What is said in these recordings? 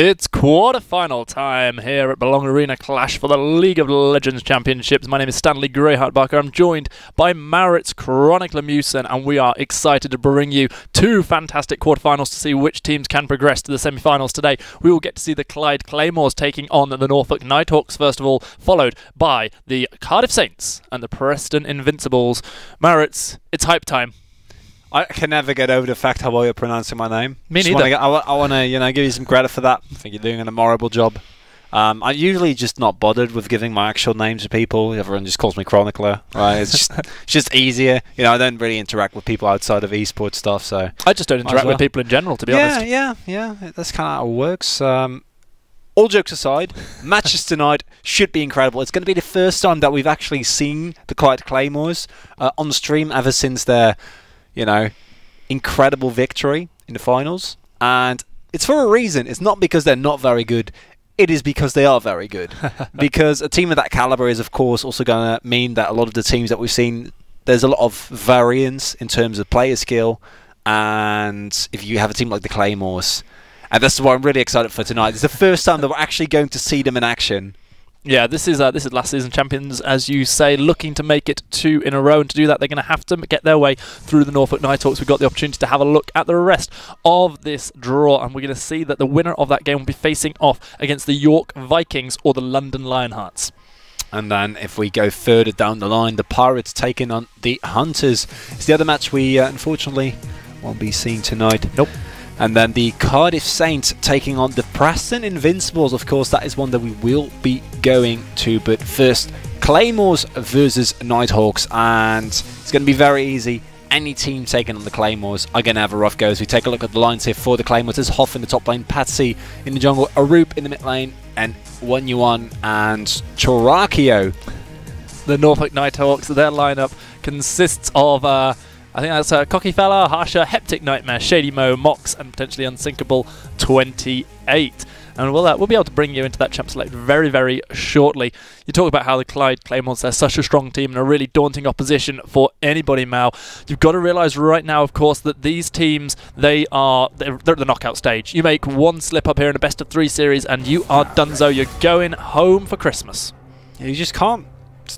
It's quarter-final time here at Belong Arena Clash for the League of Legends Championships. My name is Stanley Greyheart-Barker. I'm joined by Maritz Chronicler Musen, and we are excited to bring you two fantastic quarterfinals to see which teams can progress to the semi-finals today. We will get to see the Clyde Claymores taking on the Norfolk Nighthawks, first of all, followed by the Cardiff Saints and the Preston Invincibles. Maritz, it's hype time. I can never get over the fact how well you're pronouncing my name. Me neither. I want to, give you some credit for that. I think you're doing an admirable job. I'm usually just not bothered with giving my actual name to people. Everyone just calls me Chronicler. Right? It's just easier. I don't really interact with people outside of esports stuff. So I just don't interact with people in general, to be honest. Yeah. That's kind of how it works. All jokes aside, matches tonight should be incredible. It's going to be the first time that we've actually seen the Clyde Claymores on stream ever since their incredible victory in the finals. And it's for a reason. It's not because they're not very good. It is because they are very good. Because a team of that caliber is, of course, also going to mean that a lot of the teams that we've seen, there's a lot of variance in terms of player skill. And if you have a team like the Claymores, and that's why I'm really excited for tonight. It's the first time that we're actually going to see them in action. Yeah, this is last season champions, as you say, looking to make it 2 in a row, and to do that they're going to have to get their way through the Norfolk Nighthawks. We've got the opportunity to have a look at the rest of this draw, and we're going to see that the winner of that game will be facing off against the York Vikings or the London Lionhearts. And then if we go further down the line, the Pirates taking on the Hunters. It's the other match we unfortunately won't be seeing tonight. Nope. And then the Cardiff Saints taking on the Preston Invincibles. Of course, that is one that we will be going to. But first, Claymores versus Nighthawks. And it's going to be very easy. Any team taking on the Claymores are going to have a rough go. As we take a look at the lines here for the Claymores. There's Hoff in the top lane, Patsy in the jungle, Arup in the mid lane, and Wanyuan and Chorakio. The Norfolk Nighthawks, their lineup consists of... I think that's Cocky Fella, Harsha, Heptic Nightmare, Shady Mo, Mox, and potentially Unsinkable 28. And we'll be able to bring you into that champ select very, very shortly. You talk about how the Clyde Claymores, they're such a strong team and a really daunting opposition for anybody, Mao. You've got to realise right now, of course, that these teams, they're at the knockout stage. You make one slip up here in a best-of-3 series and you are donezo. You're going home for Christmas. Yeah, you just can't.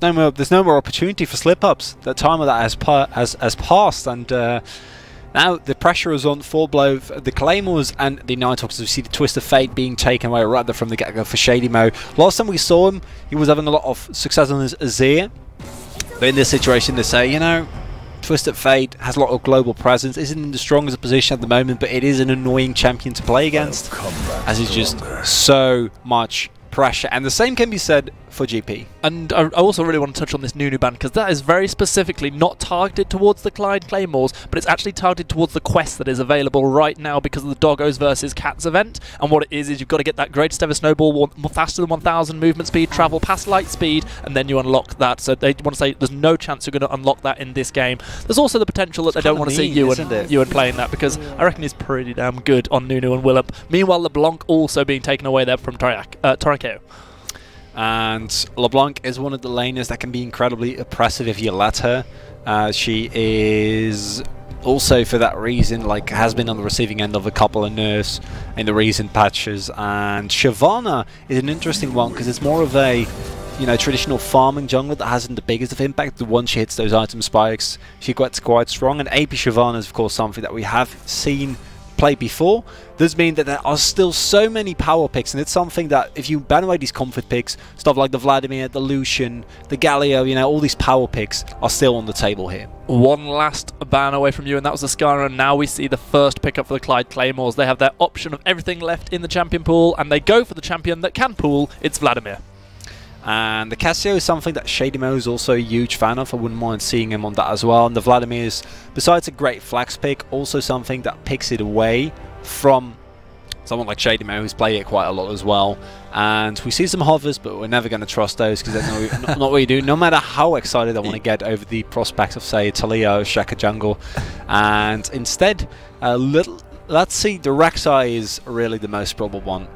There's no more opportunity for slip-ups. The time of that has passed, and now the pressure is on full blow for the Claymores and the Nighthawks. We see the Twist of Fate being taken away right there from the get-go for Shady Mo. Last time we saw him, he was having a lot of success on his Azir. But in this situation, they say, Twist of Fate has a lot of global presence, isn't in the strongest position at the moment, but it is an annoying champion to play against, as it's just so much pressure. And the same can be said for GP. And I also really want to touch on this Nunu ban, because that is very specifically not targeted towards the Clyde Claymores, but it's actually targeted towards the quest that is available right now because of the Doggos versus Cats event. And what it is you've got to get that greatest ever snowball faster than 1000 movement speed, travel past light speed, and then you unlock that. So they want to say there's no chance you're going to unlock that in this game. There's also the potential that they don't want to see Ewan playing that, because I reckon he's pretty damn good on Nunu and Willump. Meanwhile, LeBlanc also being taken away there from Torakeo. And LeBlanc is one of the laners that can be incredibly oppressive if you let her. She is also, for that reason, has been on the receiving end of a couple of nerfs in the recent patches. And Shyvana is an interesting one because it's more of a traditional farming jungler that hasn't the biggest of impact. The once she hits those item spikes, she gets quite strong. And AP Shyvana is, of course, something that we have seen play before. Does mean that there are still so many power picks, and it's something that if you ban away these comfort picks, stuff like the Vladimir, the Lucian, the Galio, all these power picks are still on the table here. One last ban away from you, and that was the Skara, and now we see the first pickup for the Clyde Claymores. They have their option of everything left in the champion pool, and they go for the champion that can pool. It's Vladimir. And the Casio is something that Shady Mo is also a huge fan of. I wouldn't mind seeing him on that as well. And the Vladimir is, besides a great flex pick, also something that picks it away from someone like Shady Mo, who's played it quite a lot as well. And we see some hovers, but we're never going to trust those because that's not what you do. No matter how excited I want to get over the prospect of, say, Talia or Shaka Jungle. And instead, let's see, the Rek'Sai is really the most probable one.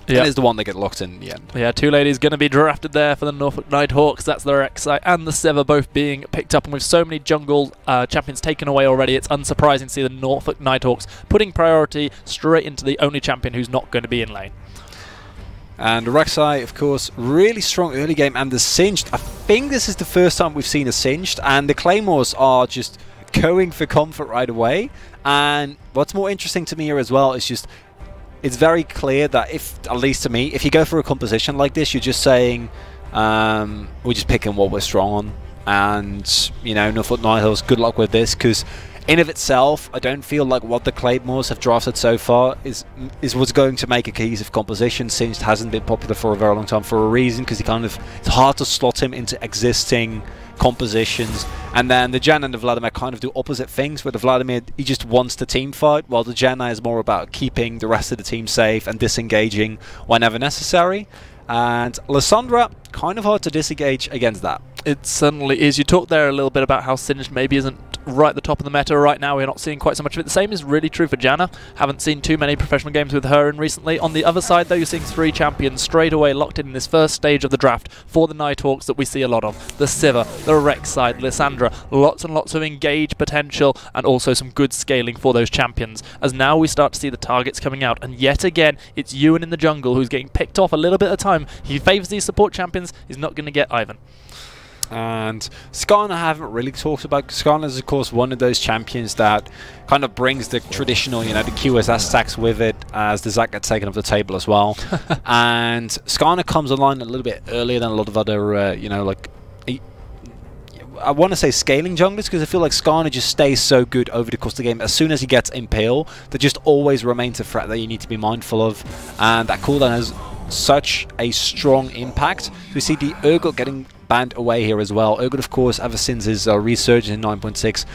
Yeah. And is the one that get locked in the end. Yeah, two ladies going to be drafted there for the Norfolk Nighthawks. That's the Rek'Sai and the Seva both being picked up. And with so many jungle champions taken away already, it's unsurprising to see the Norfolk Nighthawks putting priority straight into the only champion who's not going to be in lane. And Rek'Sai, of course, really strong early game, and the Singed. I think this is the first time we've seen a Singed, and the Claymores are just going for comfort right away. And what's more interesting to me here as well is just, it's very clear that if, at least to me, if you go for a composition like this, you're just saying, we're just picking what we're strong on. And, you know, Norfolk Nighthawks, good luck with this, because in of itself, I don't feel like what the Claymores have drafted so far is what's going to make a cohesive composition. Singed hasn't been popular for a very long time for a reason, because it's hard to slot him into existing compositions. And then the Janna and the Vladimir kind of do opposite things, where the Vladimir, he just wants the team fight, while the Janna is more about keeping the rest of the team safe and disengaging whenever necessary. And Lissandra, kind of hard to disengage against that. It certainly is. You talked there a little bit about how Singed maybe isn't right at the top of the meta right now. We're not seeing quite so much of it. The same is really true for Janna. Haven't seen too many professional games with her in recently. On the other side, though, you're seeing 3 champions straight away locked in this first stage of the draft for the Nighthawks that we see a lot of. The Sivir, the Rek'Sai, Lissandra. Lots and lots of engage potential and also some good scaling for those champions. As now we start to see the targets coming out, and yet again, it's Ewan in the jungle who's getting picked off a little bit at a time. He favours these support champions. He's not going to get Ivern. And Skarner I haven't really talked about. Skarner is, of course, one of those champions that kind of brings the traditional, you know, the QSS stacks with it, as the Zac gets taken off the table as well. And Skarner comes online a little bit earlier than a lot of other, you know, like, I want to say scaling junglers, because I feel like Skarner just stays so good over the course of the game. As soon as he gets Impale, that just always remains a threat that you need to be mindful of. And that cooldown has such a strong impact. We see the Urgot getting banned away here as well. Urgot, of course, ever since his resurgence in 9.6,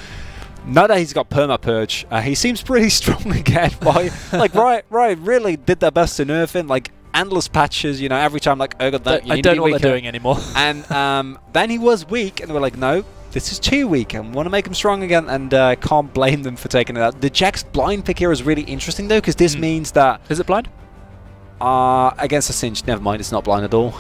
now that he's got Perma-Purge, he seems pretty strong again. Like, Riot really did their best to nerf him. Like, endless patches, you know, every time, like, Urgot, I don't know what they're doing anymore. And then he was weak, and they were like, no, this is too weak, and want to make him strong again, and can't blame them for taking it out. The Jax blind pick here is really interesting, though, because this means that... Is it blind? Against a Singed, never mind, it's not blind at all.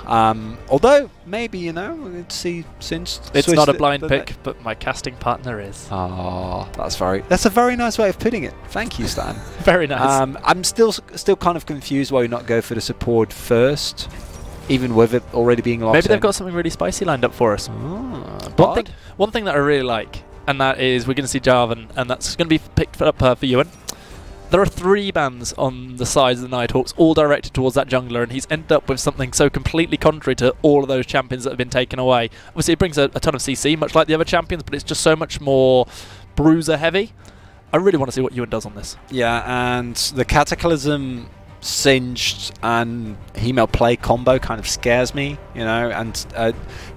Although, maybe, you know, we'd see Singed. It's not a blind pick, but my casting partner is. Oh, that's a very nice way of putting it. Thank you, Stan. Very nice. I'm still kind of confused why you not go for the support first, even with it already being locked. Maybe they've got something really spicy lined up for us. One thing that I really like, and that is we're going to see Jarvan, and that's going to be picked up for Ewan. There are 3 bans on the sides of the Nighthawks, all directed towards that jungler, and he's ended up with something so completely contrary to all of those champions that have been taken away. Obviously, it brings a ton of CC, much like the other champions, but it's just so much more bruiser-heavy. I really want to see what Ewan does on this. Yeah, and the Cataclysm Singed and Hemel play combo kind of scares me, you know, and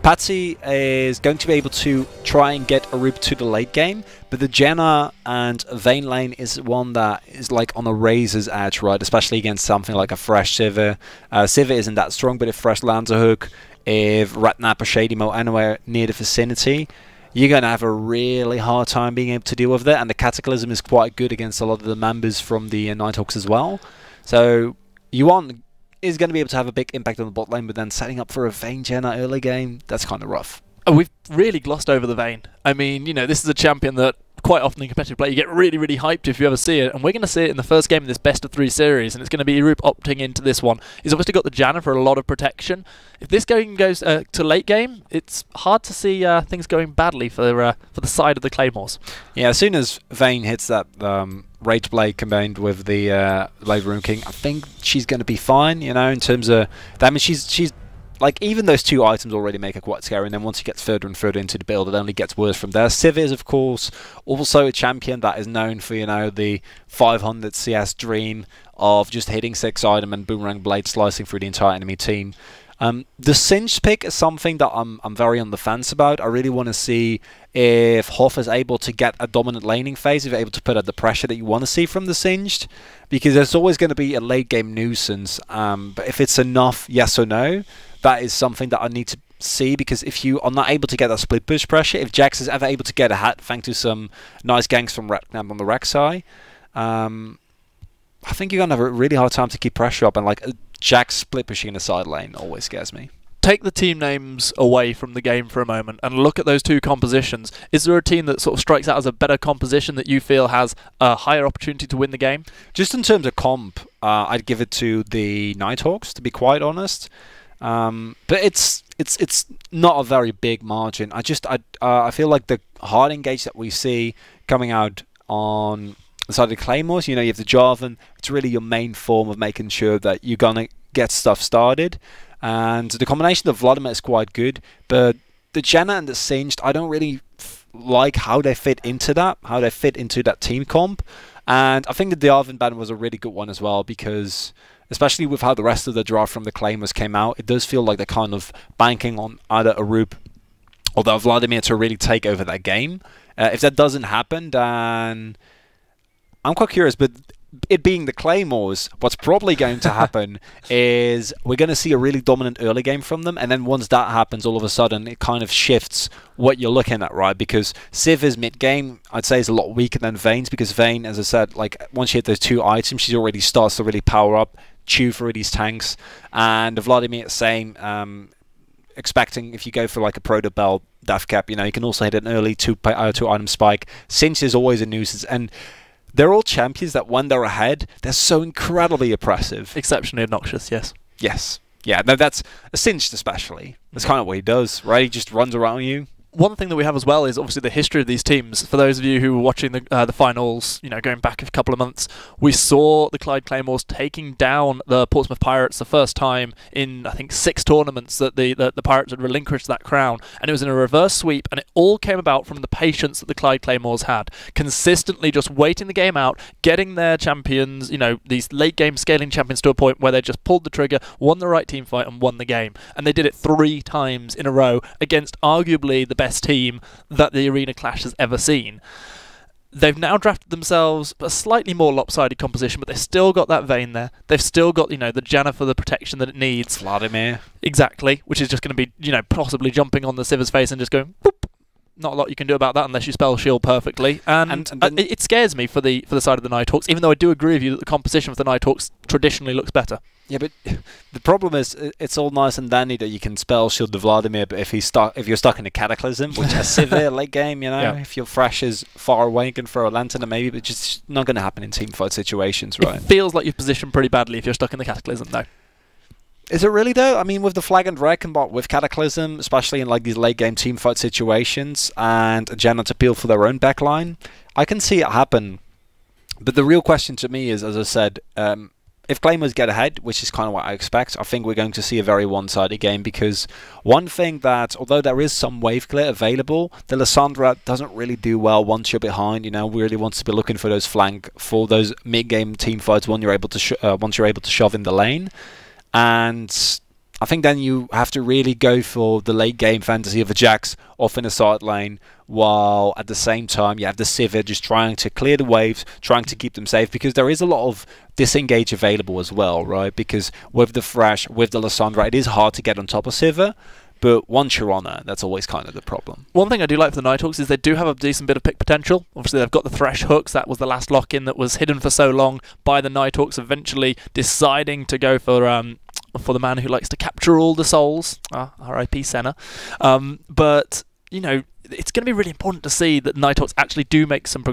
Patsy is going to be able to try and get Aruba to the late game, but the Janna and Vayne lane is one that is like on a razor's edge, right, especially against something like a fresh Sivir. Sivir isn't that strong, but if fresh lands a hook, if Ratnap or Shady Mo anywhere near the vicinity, you're going to have a really hard time being able to deal with it, and the Cataclysm is quite good against a lot of the members from the Nighthawks as well. So Yuan is going to be able to have a big impact on the bot lane, but then setting up for a Vayne Janna early game, that's kind of rough. Oh, we've really glossed over the Vayne. I mean, you know, this is a champion that quite often in competitive play you get really, really hyped if you ever see it, and we're going to see it in the first game of this best of 3 series, and it's going to be Erup opting into this one. He's obviously got the Janna for a lot of protection. If this game goes to late game, it's hard to see things going badly for the side of the Claymores. Yeah, as soon as Vayne hits that Rage Blade combined with the Blade Rune King, I think she's going to be fine, you know, in terms of... I mean, she's like, even those 2 items already make her quite scary, and then once she gets further and further into the build, it only gets worse from there. Sivir is, of course, also a champion that is known for, you know, the 500 CS dream of just hitting 6 item and Boomerang Blade slicing through the entire enemy team. The Singed pick is something that I'm very on the fence about. I really want to see if Hoff is able to get a dominant laning phase, if you're able to put out the pressure that you want to see from the Singed, because there's always going to be a late game nuisance. But if it's enough, yes or no, that is something that I need to see, because if you are not able to get that split push pressure, if Jax is ever able to get a hat thanks to some nice ganks from Ratnam on the Rek'Sai, I think you're going to have a really hard time to keep pressure up, and like Jax split pushing in the side lane always scares me. Take the team names away from the game for a moment and look at those 2 compositions. Is there a team that sort of strikes out as a better composition that you feel has a higher opportunity to win the game? Just in terms of comp, I'd give it to the Nighthawks, to be quite honest. But it's not a very big margin. I feel like the hard engage that we see coming out on the side of the Claymores, you know, you have the Jarvan. It's really your main form of making sure that you're gonna get stuff started, and the combination of Vladimir is quite good. But the Janna and the Singed, I don't really like how they fit into that team comp. And I think the Jarvan ban was a really good one as well, because especially with how the rest of the draft from the Claymores came out, it does feel like they're kind of banking on either Arup or the Vladimir to really take over that game. If that doesn't happen, then I'm quite curious, but it being the Claymores, what's probably going to happen is we're going to see a really dominant early game from them, and then once that happens, all of a sudden it kind of shifts what you're looking at, right? Because Siv's mid-game, I'd say, is a lot weaker than Vayne's, because Vayne, as I said, like once she hit those 2 items, she already starts to really power up, chew through these tanks, and Vladimir, same. Expecting if you go for like a Proto Bell Death Cap, you know, you can also hit an early 2 item spike. Cinch is always a nuisance, and they're all champions that when they're ahead, they're so incredibly oppressive. Exceptionally obnoxious, yes. Yes. Yeah, no, that's a Singed especially. That's kind of what he does, right? He just runs around you. One thing that we have as well is obviously the history of these teams. For those of you who were watching the finals, you know, going back a couple of months, we saw the Clyde Claymores taking down the Portsmouth Pirates the first time in, I think, 6 tournaments that the Pirates had relinquished that crown, and it was in a reverse sweep, and it all came about from the patience that the Clyde Claymores had, consistently just waiting the game out, getting their champions, you know, these late game scaling champions to a point where they just pulled the trigger, won the right team fight, and won the game. And they did it 3 times in a row against arguably the best team that the Arena Clash has ever seen. They've now drafted themselves a slightly more lopsided composition, but they've still got that Vayne there. They've still got, you know, the Janna for the protection that it needs. Vladimir. Exactly, which is just going to be, you know, possibly jumping on the Siv's face and just going, boop. Not a lot you can do about that unless you spell shield perfectly. And it scares me for the side of the Nighthawks, even though I do agree with you that the composition of the Nighthawks traditionally looks better. Yeah, but the problem is, it's all nice and dandy that you can spell shield the Vladimir, but if you're stuck in a Cataclysm, which has severe late game, you know, if your Thresh is far away, you can throw a Lantern, maybe, but it's just not going to happen in teamfight situations, right? It feels like you're positioned pretty badly if you're stuck in the Cataclysm, though. Is it really though? I mean, with the Flag and Red combined with Cataclysm, especially in like these late game teamfight situations, and a Janna to peel for their own backline, I can see it happen. But the real question to me is, as I said, if Claymores get ahead, which is kind of what I expect, I think we're going to see a very one-sided game, because one thing that, although there is some wave clear available, the Lissandra doesn't really do well once you're behind. You know, really wants to be looking for those those mid-game teamfights when you're able to once you're able to shove in the lane. And I think then you have to really go for the late game fantasy of a Jax off in a side lane, while at the same time you have the Sivir just trying to clear the waves, trying to keep them safe, because there is a lot of disengage available as well, right? Because with the Thresh, with the Lissandra, it is hard to get on top of Sivir, but once you're on her, that's always kind of the problem. One thing I do like for the Nighthawks is they do have a decent bit of pick potential. Obviously, they've got the Thresh hooks. That was the last lock-in that was hidden for so long by the Nighthawks, eventually deciding to go for the man who likes to capture all the souls, R.I.P. Senna. But, you know, it's going to be really important to see that Nighthawks actually do make some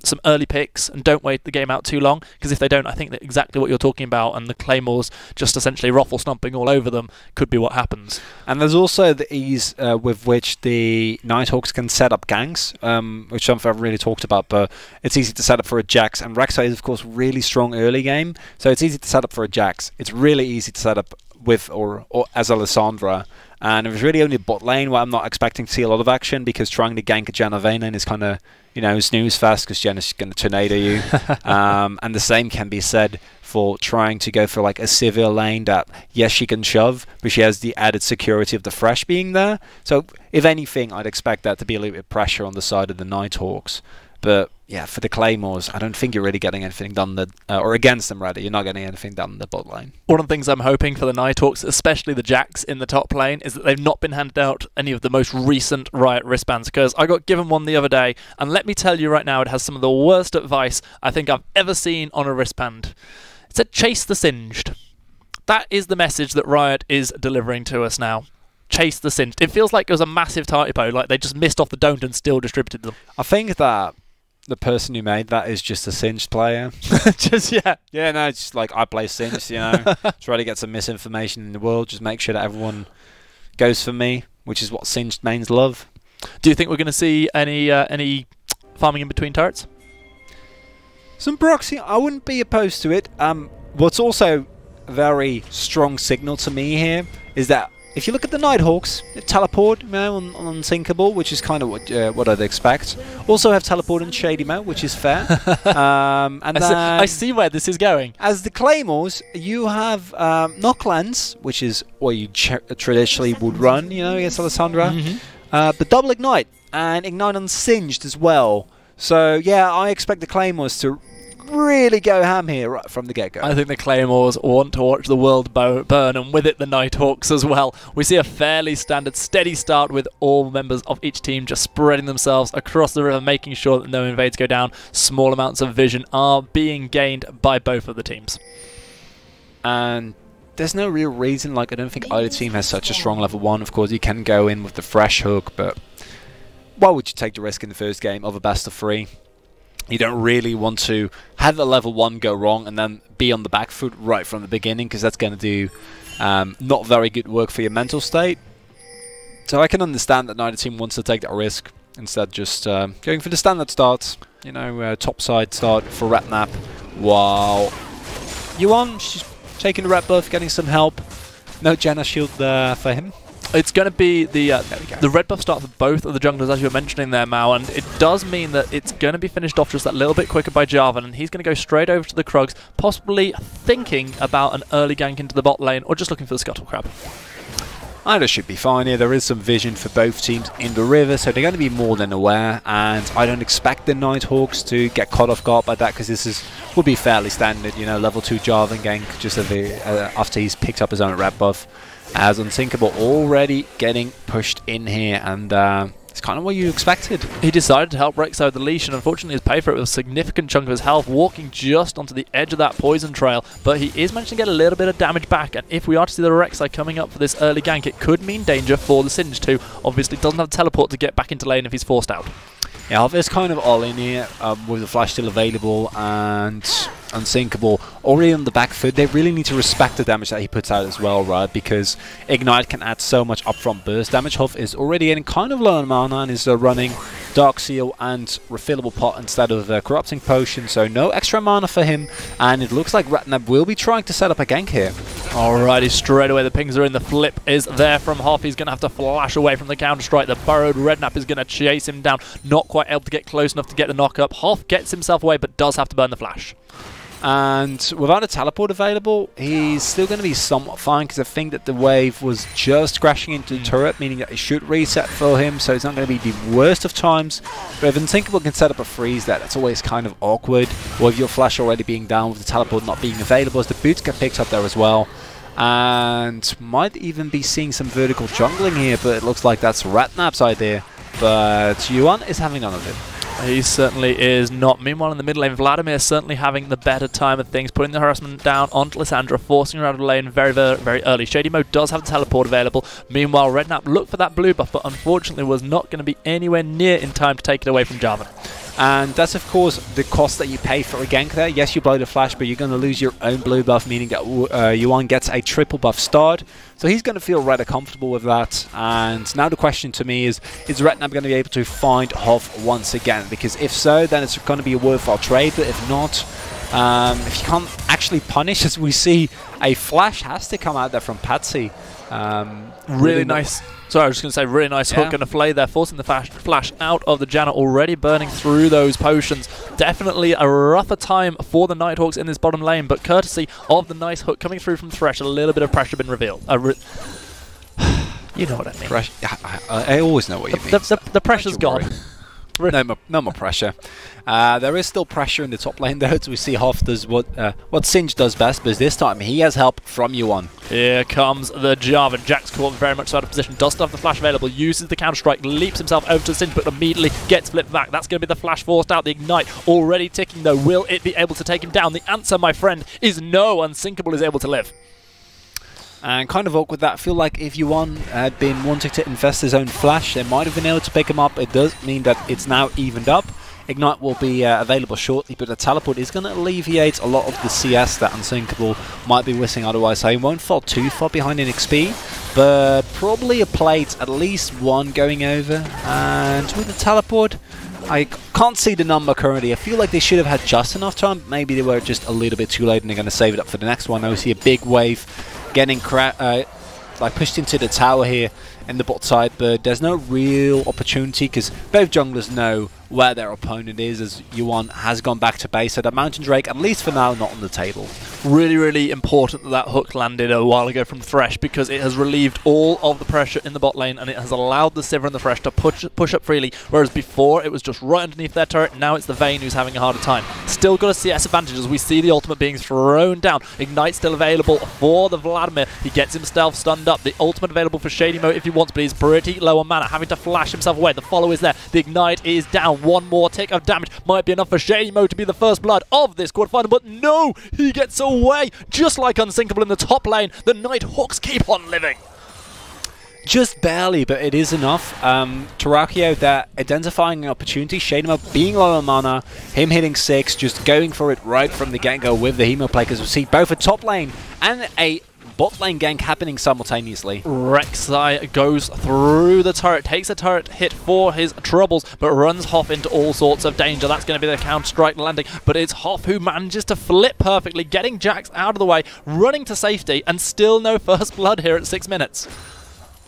some early picks and don't wait the game out too long, because if they don't, I think that exactly what you're talking about, and the Claymores just essentially ruffle stomping all over them, could be what happens. And there's also the ease with which the Nighthawks can set up ganks, which something I've really talked about, but it's easy to set up for a Jax, and Rek'Sai is of course really strong early game, so it's easy to set up for a Jax. It's really easy to set up with or as a Lissandra. And it was really only bot lane where I'm not expecting to see a lot of action, because trying to gank a Janna Vayne is kind of, you know, snooze fast, because Janna's going to tornado you. And the same can be said for trying to go for like a Sivir lane that, yes, she can shove, but she has the added security of the Thresh being there. So if anything, I'd expect that to be a little bit of pressure on the side of the Nighthawks. But yeah, for the Claymores, I don't think you're really getting anything done, or against them rather, you're not getting anything done in the bot lane. One of the things I'm hoping for the Nighthawks, especially the Jax in the top lane, is that they've not been handed out any of the most recent Riot wristbands, because I got given one the other day, and let me tell you right now, it has some of the worst advice I think I've ever seen on a wristband. It said, chase the Singed. That is the message that Riot is delivering to us now. Chase the Singed. It feels like it was a massive typo, like they just missed off the don't and still distributed them. I think that the person who made that is just a Singed player. Just, yeah. Yeah, no, it's just like, I play Singed, you know. Try to get some misinformation in the world. Just make sure that everyone goes for me, which is what Singed mains love. Do you think we're going to see any farming in between turrets? Some proxy, I wouldn't be opposed to it. What's also a very strong signal to me here is that if you look at the Nighthawks, they teleport, you know, on Unsinkable, which is kind of what I'd expect. Also have teleport on Shady Mo, which is fair. And I see where this is going. As the Claymores, you have Knocklands, which is what you traditionally would run, you know, against Alessandra. But double Ignite, and Ignite on Singed as well. So, yeah, I expect the Claymores to really go ham here right from the get-go. I think the Claymores want to watch the world burn, and with it the Nighthawks as well. We see a fairly standard steady start with all members of each team just spreading themselves across the river, making sure that no invades go down. Small amounts of vision are being gained by both of the teams. And there's no real reason, like I don't think either team has such a strong level 1. Of course you can go in with the fresh hook, but why would you take the risk in the first game of a best of 3? You don't really want to have the level 1 go wrong and then be on the back foot right from the beginning, because that's going to do not very good work for your mental state. So I can understand that neither team wants to take that risk, instead just going for the standard start, you know, top side start for Redknapp, while Yuan, she's taking the red buff, getting some help. No Janna shield for him. It's going to be the red buff start for both of the junglers, as you were mentioning there, Mao, and it does mean that it's going to be finished off just that little bit quicker by Jarvan, and he's going to go straight over to the Krugs, possibly thinking about an early gank into the bot lane, or just looking for the Scuttle Crab. Either should be fine here. There is some vision for both teams in the river, so they're going to be more than aware, and I don't expect the Nighthawks to get caught off guard by that, because this would be fairly standard, you know, level 2 Jarvan gank just after he's picked up his own red buff. As Unsinkable already getting pushed in here, and it's kind of what you expected. He decided to help Rek'Sai the leash, and unfortunately has paid for it with a significant chunk of his health, walking just onto the edge of that poison trail, but he is managing to get a little bit of damage back, and if we are to see the Rek'Sai coming up for this early gank, it could mean danger for the Singed too. Obviously doesn't have teleport to get back into lane if he's forced out. Yeah, Harvest kind of all in here with the flash still available and Unsinkable already on the back foot. They really need to respect the damage that he puts out as well, right? Because Ignite can add so much upfront burst damage. Huff is already getting kind of low on mana and is running Dark Seal and Refillable Pot instead of Corrupting Potion, so no extra mana for him, and it looks like Redknapp will be trying to set up a gank here. Alrighty, straight away the pings are in, the flip is there from Huff. He's going to have to flash away from the counter-strike. The burrowed Redknapp is going to chase him down, not quite able to get close enough to get the knock-up. Huff gets himself away, but does have to burn the flash. And without a teleport available, he's still going to be somewhat fine, because I think that the wave was just crashing into the turret, meaning that it should reset for him, so it's not going to be the worst of times. But if Unsinkable can set up a freeze there, that's always kind of awkward, or if your flash already being down with the teleport not being available, as the boots get picked up there as well. And might even be seeing some vertical jungling here, but it looks like that's Redknapp's idea. But Yuan is having none of it. He certainly is not. Meanwhile, in the mid lane, Vladimir certainly having the better time of things, putting the harassment down onto Lissandra, forcing her out of the lane very, very early. Shady Mo does have the teleport available. Meanwhile, Redknapp looked for that blue buff, but unfortunately was not going to be anywhere near in time to take it away from Jarvan. And that's, of course, the cost that you pay for a gank there. Yes, you blow the flash, but you're going to lose your own blue buff, meaning that Yuan gets a triple buff start. So he's going to feel rather comfortable with that. And now the question to me is Redknapp going to be able to find Huff once again? Because if so, then it's going to be a worthwhile trade. But if not, if you can't actually punish, as we see, a flash has to come out there from Patsy. Really nice. Sorry, I was just going to say, really nice hook and a flay there, forcing the flash out of the Janna, already burning through those potions. Definitely a rougher time for the Nighthawks in this bottom lane, but courtesy of the nice hook coming through from Thresh, a little bit of pressure been revealed. You know what I mean. I always know what you mean. The pressure's gone. No more pressure. There is still pressure in the top lane though, as we see Huff does what Singed does best, but this time he has help from Yuan. Here comes the Jarvan. Jack's caught very much out of position, does still have the flash available, uses the counter-strike, leaps himself over to Singed, but immediately gets flipped back. That's going to be the flash forced out. The Ignite already ticking though. Will it be able to take him down? The answer, my friend, is no. Unsinkable is able to live. And kind of awkward that. I feel like if Yuan had been wanting to invest his own flash, they might have been able to pick him up. It does mean that it's now evened up. Ignite will be available shortly, but the teleport is going to alleviate a lot of the CS that Unsinkable might be missing otherwise. So he won't fall too far behind in XP, but probably a plate, at least one going over. And with the teleport, I can't see the number currently. I feel like they should have had just enough time. Maybe they were just a little bit too late and they're going to save it up for the next one. Now we see a big wave getting pushed into the tower here in the bot side, but there's no real opportunity because both junglers know where their opponent is, as Yuan has gone back to base. So that Mountain Drake, at least for now, not on the table. Really, really important that that hook landed a while ago from Thresh, because it has relieved all of the pressure in the bot lane and it has allowed the Sivir and the Thresh to push up freely, whereas before it was just right underneath their turret. Now it's the Vayne who's having a harder time. Still got a CS advantage as we see the ultimate being thrown down. Ignite still available for the Vladimir. He gets himself stunned up. The ultimate available for Shady Mo if he wants, but he's pretty low on mana, having to flash himself away. The follow is there. The Ignite is down. One more tick of damage might be enough for Shady Mo to be the first blood of this quarterfinal, but no! He gets away! Just like Unsinkable in the top lane, the Nighthawks keep on living. Just barely, but it is enough. Terrakio, they're identifying an opportunity. Shady Mo being low on mana, him hitting 6, just going for it right from the get-go with the Hemo play, because we see both a top lane and a bot lane gank happening simultaneously. Rek'Sai goes through the turret, takes a turret hit for his troubles, but runs Hoff into all sorts of danger. That's going to be the counter-strike landing, but it's Hoff who manages to flip perfectly, getting Jax out of the way, running to safety, and still no first blood here at 6 minutes.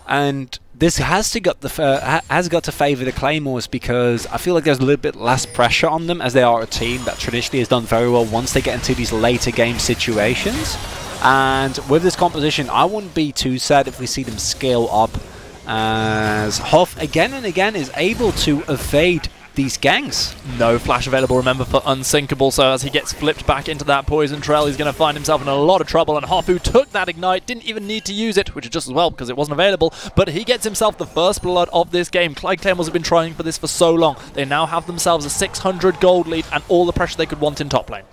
And this has got to favour the Claymores, because I feel like there's a little bit less pressure on them, as they are a team that traditionally has done very well once they get into these later game situations. And with this composition, I wouldn't be too sad if we see them scale up, as Hoff again and again is able to evade these ganks. No flash available, remember, for Unsinkable, so as he gets flipped back into that poison trail, he's going to find himself in a lot of trouble, and Hoff, who took that Ignite, didn't even need to use it, which is just as well because it wasn't available, but he gets himself the first blood of this game. Clyde Claymores have been trying for this for so long. They now have themselves a 600 gold lead and all the pressure they could want in top lane.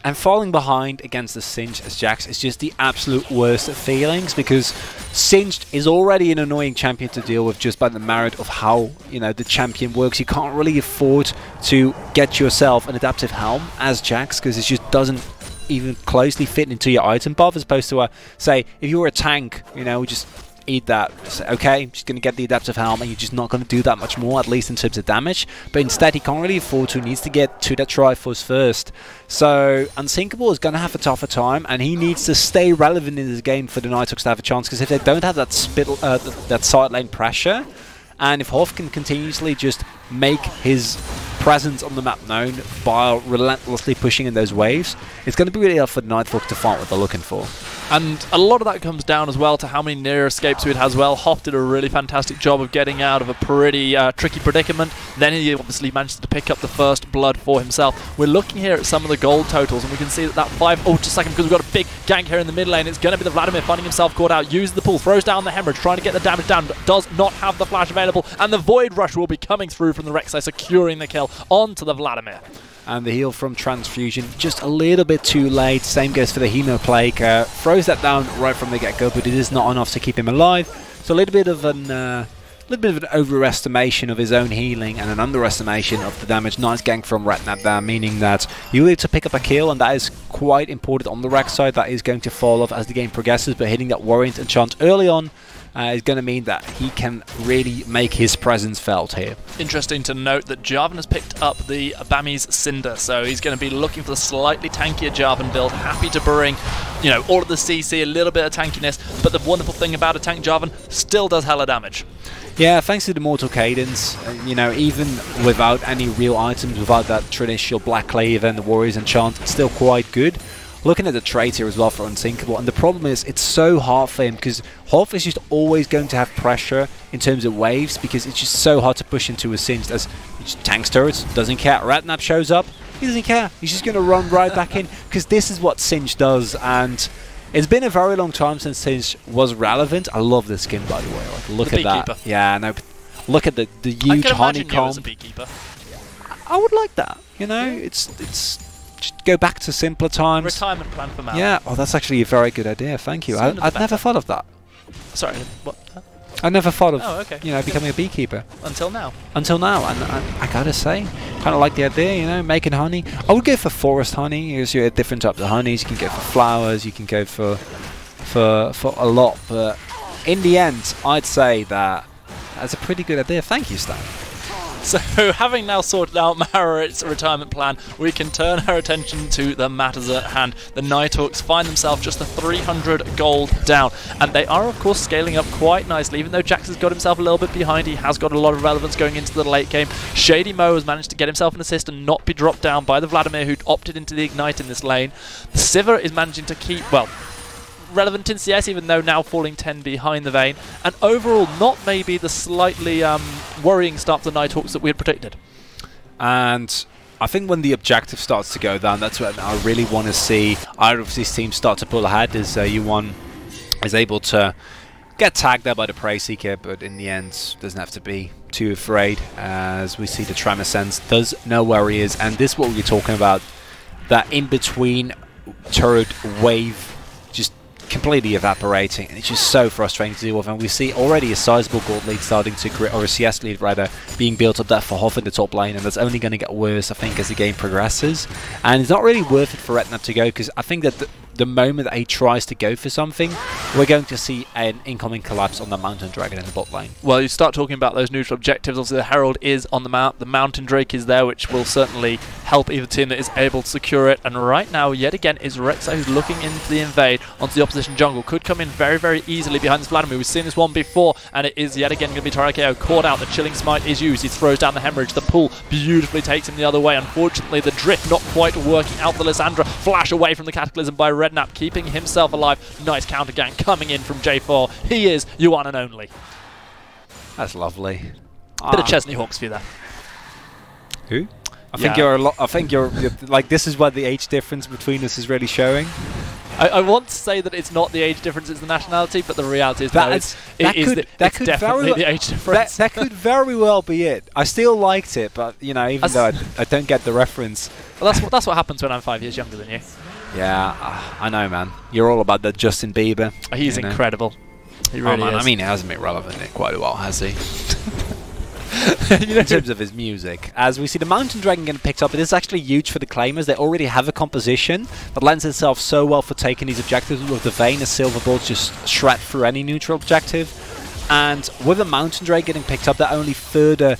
And falling behind against the Singed as Jax is just the absolute worst of feelings, because Singed is already an annoying champion to deal with just by the merit of how, you know, the champion works. You can't really afford to get yourself an adaptive helm as Jax, because it just doesn't even closely fit into your item buff, as opposed to, say, if you were a tank, you know, just eat that. So, okay, I'm just going to get the adaptive helm, and you're just not going to do that much more, at least in terms of damage. But instead, he can't really afford to. He needs to get to that Triforce first. So Unsinkable is going to have a tougher time, and he needs to stay relevant in this game for the Nighthawks to have a chance, because if they don't have that that side lane pressure, and if Hoff can continuously just make his presence on the map known while relentlessly pushing in those waves, it's going to be really hard for the Nighthawks to find what they're looking for. And a lot of that comes down as well to how many near escapes we had as well. Hoff did a really fantastic job of getting out of a pretty tricky predicament. Then he obviously managed to pick up the first blood for himself. We're looking here at some of the gold totals, and we can see that 5... Oh, just a second, because we've got a big gank here in the mid lane. It's going to be the Vladimir finding himself caught out. Uses the pull, throws down the Hemorrhage, trying to get the damage down. Does not have the flash available, and the Void Rush will be coming through from the Rek'Sai, securing the kill onto the Vladimir. And the heal from Transfusion just a little bit too late. Same goes for the Hemo Plague. Throws that down right from the get-go, but it is not enough to keep him alive. So a little bit of an overestimation of his own healing and an underestimation of the damage. Nice gank from Redknapp there, meaning that you need to pick up a kill, and that is quite important on the Rek'Sai side. That is going to fall off as the game progresses, but hitting that Warrant enchant early on is going to mean that he can really make his presence felt here. Interesting to note that Jarvan has picked up the Bami's Cinder, so he's going to be looking for the slightly tankier Jarvan build, happy to bring, you know, all of the CC, a little bit of tankiness, but the wonderful thing about a tank Jarvan, still does hella damage. Yeah, thanks to the Mortal Cadence, you know, even without any real items, without that traditional Black Cleaver and the Warriors Enchant, it's still quite good. Looking at the trades here as well for Unsinkable, and the problem is it's so hard for him, because Hoff is just always going to have pressure in terms of waves, because it's just so hard to push into a Singed, as he just tanks turrets, doesn't care. Redknapp shows up, he doesn't care, he's just going to run right back in, because this is what Singed does. And it's been a very long time since Singed was relevant. I love this skin, by the way. Like, look at that. Yeah, no, look at the huge honeycomb. As a beekeeper. I would like that. You know, it's just go back to simpler times. Retirement plan for Mal. Yeah, oh, that's actually a very good idea. Thank you. I'd never thought of that. Sorry, what? I never thought of okay. becoming a beekeeper Until now. until now, and I gotta say, kind of like the idea, making honey. I would go for forest honey. Because you have different types of honeys. You can go for flowers. You can go for a lot. But in the end, I'd say that's a pretty good idea. Thank you, Stan. So, having now sorted out Marit's retirement plan, we can turn our attention to the matters at hand. The Nighthawks find themselves just a 300 gold down, and they are, of course, scaling up quite nicely. Even though Jax has got himself a little bit behind, he has got a lot of relevance going into the late game. Shady Mo has managed to get himself an assist and not be dropped down by the Vladimir, who opted into the Ignite in this lane. The Sivir is managing to keep, well, relevant in CS, even though now falling 10 behind the Vayne, and overall not maybe the slightly worrying start for the Nighthawks that we had predicted. And I think when the objective starts to go down, that's when I really want to see either of these teams start to pull ahead, as U1 is able to get tagged there by the Prey Seeker, but in the end doesn't have to be too afraid, as we see the Tremor Sense does know where he is, and this is what we were talking about, that in between turret wave just completely evaporating, and it's just so frustrating to deal with. And we see already a sizable gold lead starting to create, or a CS lead rather, being built up there for Hoff in the top lane, and that's only going to get worse, I think, as the game progresses. And it's not really worth it for Redknapp to go, because I think that the moment that he tries to go for something, we're going to see an incoming collapse on the Mountain Dragon in the bot lane. Well, you start talking about those neutral objectives. Obviously, the Herald is on the map. The Mountain Drake is there, which will certainly help either team that is able to secure it. And right now, yet again, is Rexa, who's looking into the invade onto the opposition jungle. Could come in very, very easily behind this Vladimir. We've seen this one before, and it is yet again going to be Tarakeo caught out. The Chilling Smite is used. He throws down the Hemorrhage. The pull beautifully takes him the other way. Unfortunately, the drift not quite working out. The Lissandra flash away from the Cataclysm by Redknapp, keeping himself alive. Nice counter gang coming in from J4. He is U1 and only. That's lovely. Bit of Chesney Hawks for you there. Who? I think you're a lot. I think you're like, this is what the age difference between us is really showing. I want to say that it's not the age difference, it's the nationality, but the reality is that it's definitely the age difference. That could very well be it. I still liked it, but even though I don't get the reference. Well, that's what happens when I'm 5 years younger than you. Yeah, I know, man. You're all about that Justin Bieber. He's incredible. He really is. I mean, he hasn't been relevant in quite a while, has he? In terms of his music. As we see the Mountain Dragon getting picked up, it is actually huge for the Claimers. They already have a composition that lends itself so well for taking these objectives, with the Vayne as Silver Bolts just shred through any neutral objective. And with the Mountain Dragon getting picked up, that only further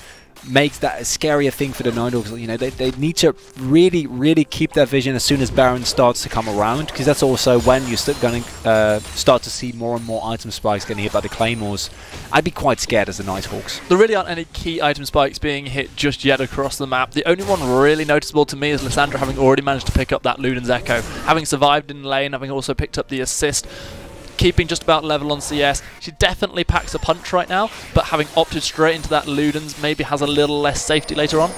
makes that a scarier thing for the Nighthawks. They need to really, really keep their vision as soon as Baron starts to come around, because that's also when you're going to start to see more and more item spikes getting hit by the Claymores. I'd be quite scared as the Nighthawks. There really aren't any key item spikes being hit just yet across the map. The only one really noticeable to me is Lissandra having already managed to pick up that Luden's Echo, having survived in lane, having also picked up the assist, keeping just about level on CS. She definitely packs a punch right now, but having opted straight into that Luden's maybe has a little less safety later on.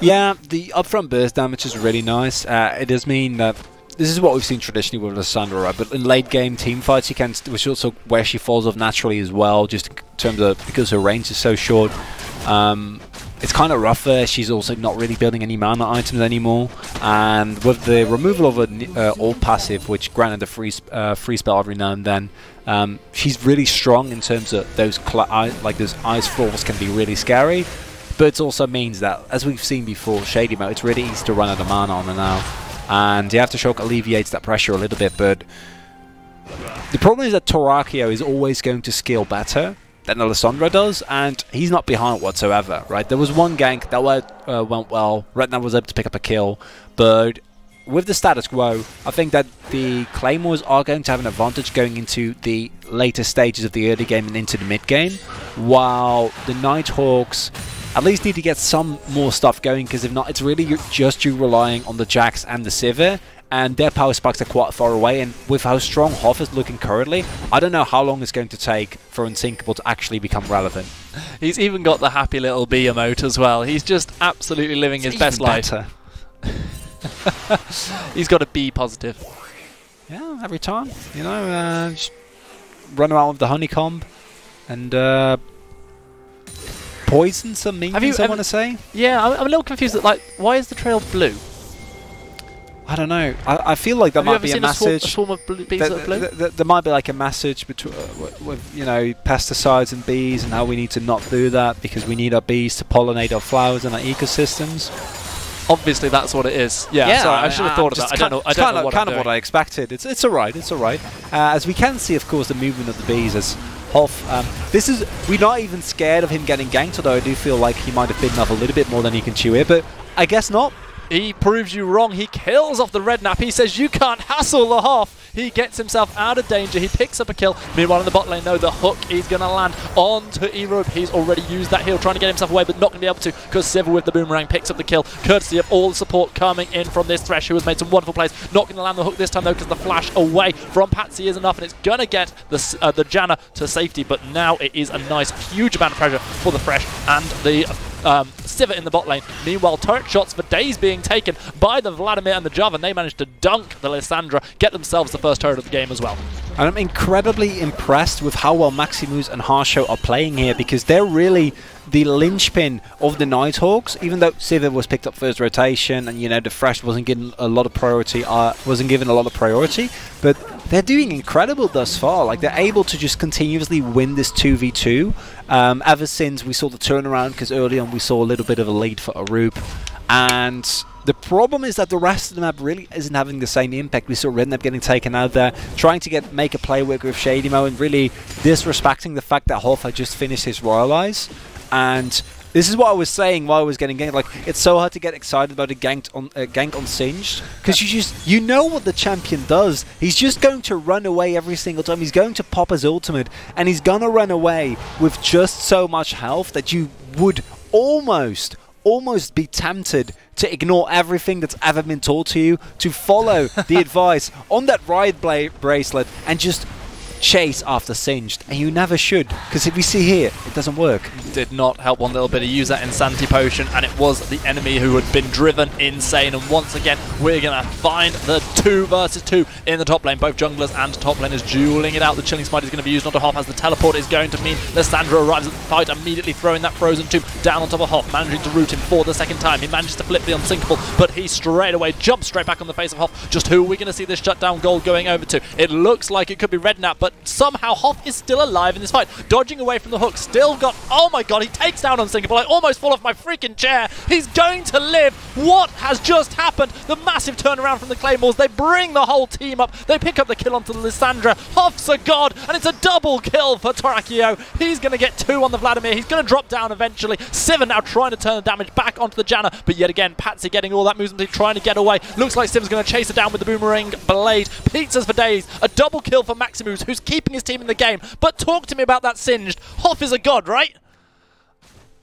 Yeah, the upfront burst damage is really nice. It does mean that this is what we've seen traditionally with Lissandra, right? But in late game team fights, which is also where she falls off naturally as well, just in terms of, because her range is so short. It's kind of rougher. She's also not really building any mana items anymore, and with the removal of an ult passive, which granted a free spell every now and then, she's really strong in terms of those those ice floors can be really scary. But it also means that, as we've seen before, Shady Mo, it's really easy to run out of mana on her now, and the Aftershock alleviates that pressure a little bit. But the problem is that Tarakeo is always going to scale better than Lissandra does, and he's not behind whatsoever, right? There was one gank that went well. Redknapp was able to pick up a kill, but with the status quo, I think that the Claymores are going to have an advantage going into the later stages of the early game and into the mid game, while the Nighthawks at least need to get some more stuff going, because if not, it's really just you relying on the Jax and the Sivir, and their power spikes are quite far away, and with how strong Hoff is looking currently, I don't know how long it's going to take for Unsinkable to actually become relevant. He's even got the happy little bee emote as well. He's just absolutely living his best life. He's got a B positive. Yeah, every time. Just run around with the honeycomb and poison some minions, I want to say. Yeah, I'm a little confused. Why is the trail blue? I don't know. I feel like there might be a message. A swarm of bees that are blue? There might be like a message between, with pesticides and bees, and how we need to not do that because we need our bees to pollinate our flowers and our ecosystems. Obviously, that's what it is. Yeah, sorry, I should have thought of that. I don't know what I'm doing. Kind of what I expected. It's all right. It's all right. As we can see, of course, the movement of the bees as Hoff. We're not even scared of him getting ganked, although I do feel like he might have bitten off a little bit more than he can chew here, but I guess not. He proves you wrong. He kills off the Redknapp. He says you can't hassle the Hoff. He gets himself out of danger. He picks up a kill. Meanwhile, in the bot lane, no, the hook is going to land onto Erobe. He's already used that heal, trying to get himself away, but not going to be able to because Sivir with the boomerang picks up the kill, courtesy of all the support coming in from this Thresh, who has made some wonderful plays. Not going to land the hook this time, though, because the flash away from Patsy is enough, and it's going to get the Janna to safety, but now it is a nice, huge amount of pressure for the Thresh and the Sivir in the bot lane. Meanwhile, turret shots for days being taken by the Vladimir and the Jarvan. They managed to dunk the Lissandra, get themselves the first turret of the game as well. And I'm incredibly impressed with how well Maximus and Harsho are playing here, because they're really the linchpin of the Nighthawks. Even though Sivir was picked up first rotation, and the Thresh wasn't given a lot of priority, but they're doing incredible thus far. Like, they're able to just continuously win this 2v2 ever since we saw the turnaround, because early on we saw a little bit of a lead for Arup. And the problem is that the rest of the map really isn't having the same impact. We saw Redknapp getting taken out there, trying to make a play work with ShadyMo, and really disrespecting the fact that Hoff had just finished his Royalize. And this is what I was saying while I was getting ganked. Like, it's so hard to get excited about a gank on Singed, because you know what the champion does. He's just going to run away every single time. He's going to pop his ultimate, and he's gonna run away with just so much health that you would almost be tempted to ignore everything that's ever been taught to you, to follow the advice on that Riot bracelet and just chase after Singed. And you never should, because if we see here, it doesn't work. Did not help one little bit. He used that Insanity Potion, and it was the enemy who had been driven insane. And once again, we're going to find the 2 versus 2 in the top lane. Both junglers and top laners dueling it out. The Chilling Smite is going to be used onto Hoff, as the teleport is going to mean Lissandra arrives at the fight, immediately throwing that Frozen Tomb down on top of Hoff, managing to root him for the second time. He manages to flip the Unsinkable, but he straight away jumps straight back on the face of Hoff. Just who are we going to see this shutdown goal going over to? It looks like it could be Redknapp, but somehow Hoff is still alive in this fight, dodging away from the hook. Still got, oh my god, he takes down Unsinkable. I almost fall off my freaking chair. He's going to live. What has just happened? The massive turnaround from the Claymores. They bring the whole team up. They pick up the kill onto the Lissandra. Hoff's a god, and it's a double kill for Torakio. He's going to get 2 on the Vladimir. He's going to drop down eventually. Sivir now trying to turn the damage back onto the Janna, but yet again, Patsy getting all that movement, trying to get away. Looks like Sivir's going to chase her down with the Boomerang Blade. Pizzas for days. A double kill for Maximus, who's keeping his team in the game. But talk to me about that Singed. Hoff is a god, right?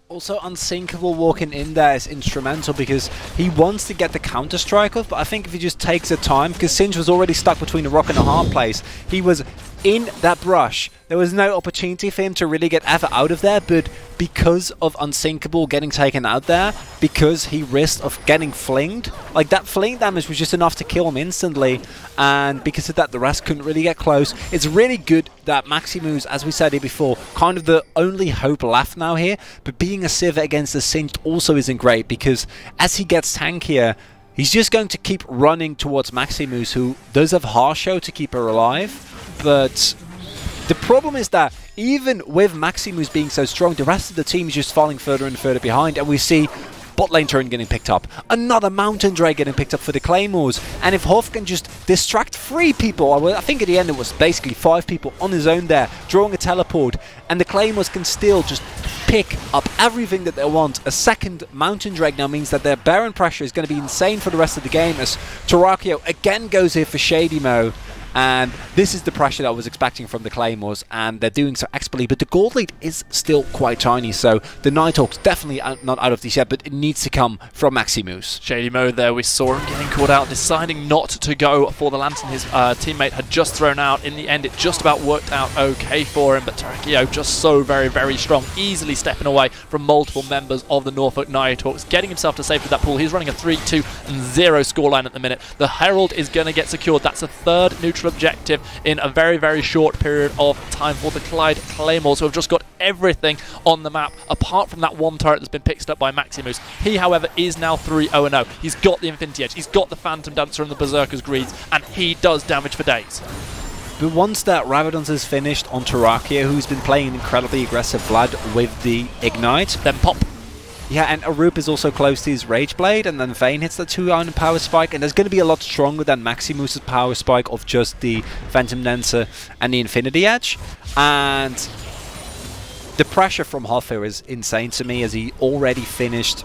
Also, Unsinkable walking in there is instrumental, because he wants to get the counter-strike off, but I think if he just takes the time, because Singed was already stuck between a rock and a hard place. He was in that brush. There was no opportunity for him to really get ever out of there, but because of Unsinkable getting taken out there, because he risked of getting flinged, like that fling damage was just enough to kill him instantly, and because of that, the rest couldn't really get close. It's really good that Maximus, as we said here before, kind of the only hope left now here, but being a Sivir against the Singed also isn't great, because as he gets tankier, he's just going to keep running towards Maximus, who does have Harsho to keep her alive. But the problem is that even with Maximus being so strong, the rest of the team is just falling further and further behind, and we see bot lane turn getting picked up, another Mountain Drake getting picked up for the Claymores, and if Hoff can just distract 3 people, I think at the end it was basically 5 people on his own there, drawing a teleport, and the Claymores can still just pick up everything that they want. A second Mountain Drake now means that their Baron pressure is going to be insane for the rest of the game, as Torakio again goes here for ShadyMo. And this is the pressure that I was expecting from the Claymores, and they're doing so expertly, but the gold lead is still quite tiny, so the Nighthawks definitely not out of this yet, but it needs to come from Maximus. ShadyMo there, we saw him getting caught out, deciding not to go for the Lantern his teammate had just thrown out. In the end, it just about worked out okay for him, but Torakio just so very, very strong, easily stepping away from multiple members of the Norfolk Nighthawks, getting himself to safety with that pool. He's running a 3-2-0 scoreline at the minute. The Herald is going to get secured. That's a 3rd neutral crucial objective in a very, very short period of time for the Clyde Claymores, who have just got everything on the map, apart from that one turret that's been picked up by Maximus. He, however, is now 3-0-0. He's got the Infinity Edge, he's got the Phantom Dancer and the Berserker's Greeds, and he does damage for days. But once that Rabadons is finished on Terrakia, who's been playing an incredibly aggressive Vlad with the Ignite, then pop. Yeah, and Arup is also close to his Rage Blade, and then Vayne hits the 2-iron Power Spike, and there's going to be a lot stronger than Maximus' Power Spike of just the Phantom Dancer and the Infinity Edge. And the pressure from Hoff here is insane to me, as he already finished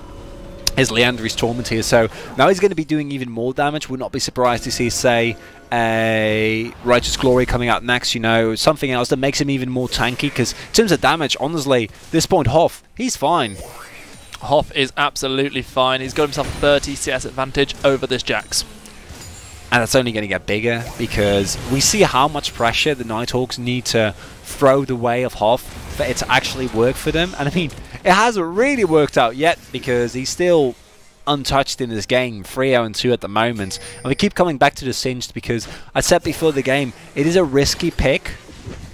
his Liandry's Torment here, so now he's going to be doing even more damage. Would not be surprised to see, say, a Righteous Glory coming out next, you know, something else that makes him even more tanky, because in terms of damage, honestly, this point, Hoff, he's fine. Hoff is absolutely fine. He's got himself a 30 CS advantage over this Jax. And that's only going to get bigger, because we see how much pressure the Nighthawks need to throw the way of Hoff for it to actually work for them. And I mean, it hasn't really worked out yet, because he's still untouched in this game, 3-0-2 at the moment. And we keep coming back to the Singed, because I said before the game, it is a risky pick.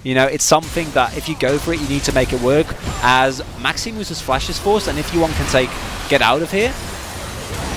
You know, it's something that if you go for it, you need to make it work, as Maximus' Flash is forced, and if you want can get out of here.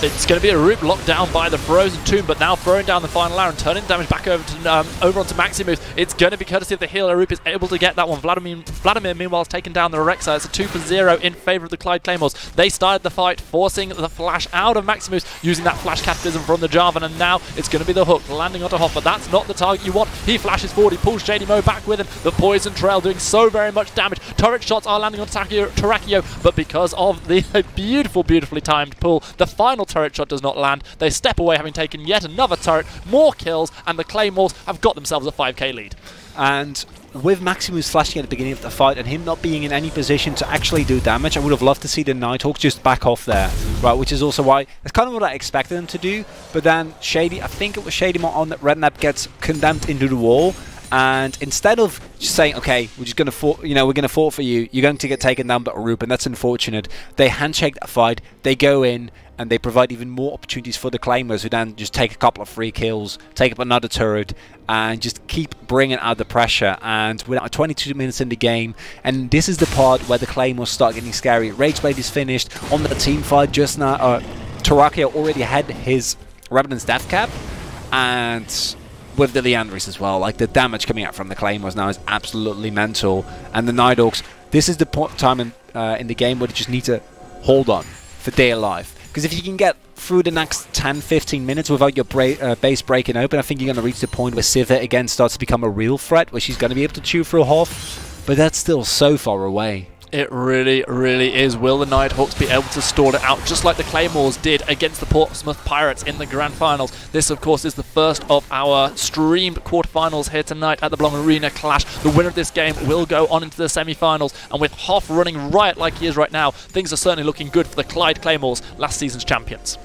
It's going to be a Arup locked down by the Frozen Tomb, but now throwing down the final arrow and turning damage back over to over onto Maximus. It's going to be courtesy of the heal. Arup is able to get that one. Vladimir meanwhile, has taken down the Rexa. It's a 2-0 in favour of the Clyde Claymores. They started the fight, forcing the flash out of Maximus, using that flash capitalism from the Jarvan, and now it's going to be the hook landing onto Hoff, but that's not the target you want. He flashes forward, he pulls Shady Mo back with him. The Poison Trail doing so very much damage. Turret shots are landing on Terrakio, but because of the beautifully timed pull, the final turret shot does not land. They step away, having taken yet another turret, more kills, and the Claymores have got themselves a 5k lead. And with Maximus flashing at the beginning of the fight and him not being in any position to actually do damage, I would have loved to see the Nighthawks just back off there, right? Which is also why it's kind of what I expected them to do. But then Shady, I think it was Shady on that Redknapp gets condemned into the wall. And instead of just saying, okay, we're just going to, we're going to fall for you, you're going to get taken down by Arup, and that's unfortunate. They handshake that fight, they go in, and they provide even more opportunities for the Claymores, who then just take a couple of free kills, take up another turret, and just keep bringing out the pressure. And we're now 22 minutes in the game, and this is the part where the Claymores start getting scary. Rageblade is finished on the team fight just now. Terrakia already had his Rabadon's death cap, and with the Liandry's as well, like the damage coming out from the Claymores now is absolutely mental. And the Nighthawks, this is the time in the game where they just need to hold on for dear life. Because if you can get through the next 10-15 minutes without your base breaking open, I think you're going to reach the point where Sivir again starts to become a real threat, where she's going to be able to chew through Hoff. But that's still so far away. It really, really is. Will the Nighthawks be able to stall it out, just like the Claymores did against the Portsmouth Pirates in the Grand Finals? This, of course, is the first of our streamed quarterfinals here tonight at the Blanc Arena Clash. The winner of this game will go on into the semi-finals, and with Hoff running riot like he is right now, things are certainly looking good for the Clyde Claymores, last season's champions.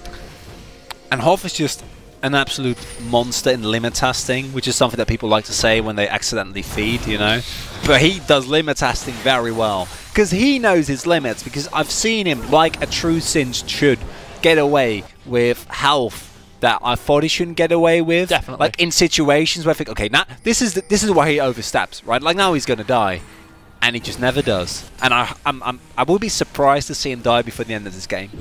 And Hoff is just an absolute monster in limit testing, which is something that people like to say when they accidentally feed, you know. But he does limit testing very well, because he knows his limits, because I've seen him, like a true Singed should, get away with health that I thought he shouldn't get away with. Definitely. Like in situations where I think, okay, now this is where he oversteps, right? Like now he's going to die, and he just never does. And I will be surprised to see him die before the end of this game.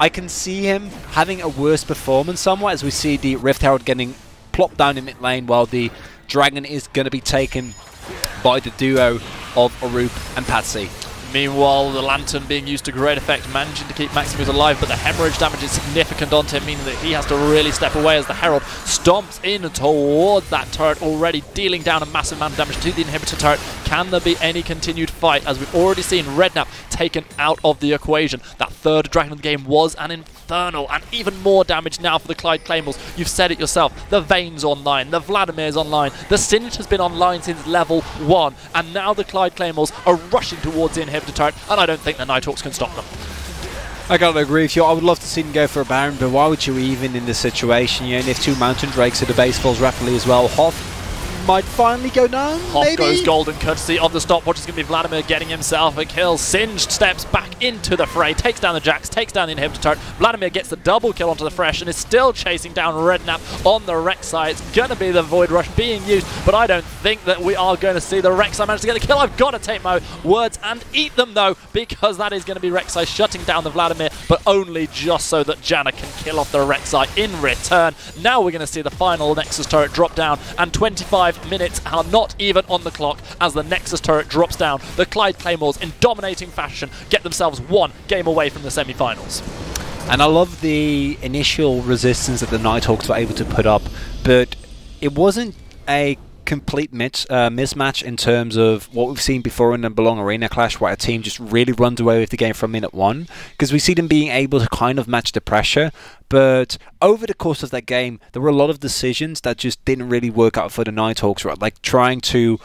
I can see him having a worse performance somewhat, as we see the Rift Herald getting plopped down in mid lane, while the Dragon is going to be taken by the duo of Arup and Patsy. Meanwhile, the Lantern being used to great effect, managing to keep Maximus alive, but the hemorrhage damage is significant onto him, meaning that he has to really step away as the Herald stomps in towards that turret, already dealing down a massive amount of damage to the inhibitor turret. Can there be any continued fight, as we've already seen Redknapp taken out of the equation? That third Dragon of the game was an infernal, and even more damage now for the Clyde Claymores. You've said it yourself, the Vayne's online, the Vladimir's online, the Singed has been online since level 1, and now the Clyde Claymores are rushing towards the inhibitor turret, and I don't think the Nighthawks can stop them. I gotta agree with you. I would love to see them go for a Baron, but why would you even in this situation? You know, and if two Mountain Drakes at the base falls rapidly as well. Hoff might finally go down, Hoff maybe? goes golden, courtesy of the stopwatch. It's going to be Vladimir getting himself a kill. Singed steps back into the fray, takes down the Jax, takes down the inhibitor turret. Vladimir gets the double kill onto the Fresh and is still chasing down Redknapp on the Rek'Sai. It's going to be the Void Rush being used, but I don't think that we are going to see the Rek'Sai manage to get the kill. I've got to take my words and eat them, though, because that is going to be Rek'Sai shutting down the Vladimir, but only just so that Janna can kill off the Rek'Sai in return. Now we're going to see the final Nexus turret drop down, and 25 minutes are not even on the clock as the Nexus turret drops down. The Clyde Claymores, in dominating fashion, get themselves one game away from the semi-finals. And I love the initial resistance that the Nighthawks were able to put up, but it wasn't a complete mismatch in terms of what we've seen before in the Belong Arena Clash, where a team just really runs away with the game from minute one, because we see them being able to kind of match the pressure. But over the course of that game, there were a lot of decisions that just didn't really work out for the Nighthawks, right? Like trying to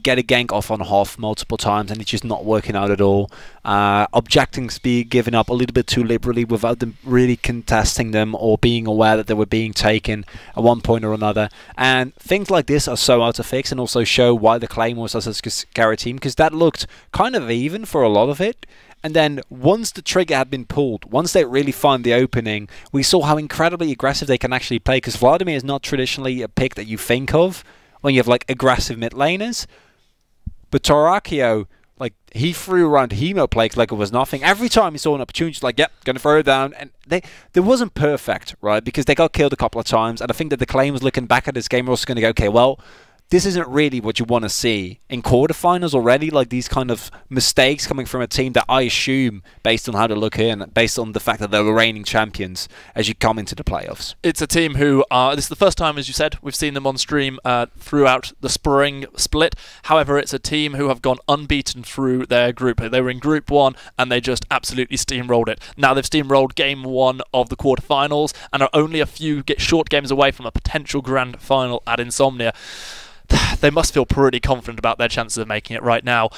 get a gank off on Hoff multiple times, and it's just not working out at all. Objectives being given up a little bit too liberally without them really contesting them or being aware that they were being taken at one point or another. And things like this are so hard to fix, and also show why the Claymores are such a scary team, because that looked kind of even for a lot of it. And then once the trigger had been pulled, once they really found the opening, we saw how incredibly aggressive they can actually play, because Vladimir is not traditionally a pick that you think of when you have like aggressive mid laners. But Torakio, like, he threw around Hemoplague like it was nothing. Every time he saw an opportunity, like, yep, gonna throw it down. And they wasn't perfect, right? Because they got killed a couple of times, and I think that the Claim was looking back at this game, were also gonna go, okay, well, this isn't really what you want to see in quarterfinals already, like these kind of mistakes coming from a team that I assume, based on how they look here and based on the fact that they're the reigning champions, as you come into the playoffs. It's a team who are, this is the first time, as you said, we've seen them on stream throughout the spring split. However, it's a team who have gone unbeaten through their group. They were in Group 1 and they just absolutely steamrolled it. Now they've steamrolled Game 1 of the quarterfinals and are only a few short games away from a potential grand final at Insomnia. They must feel pretty confident about their chances of making it right now.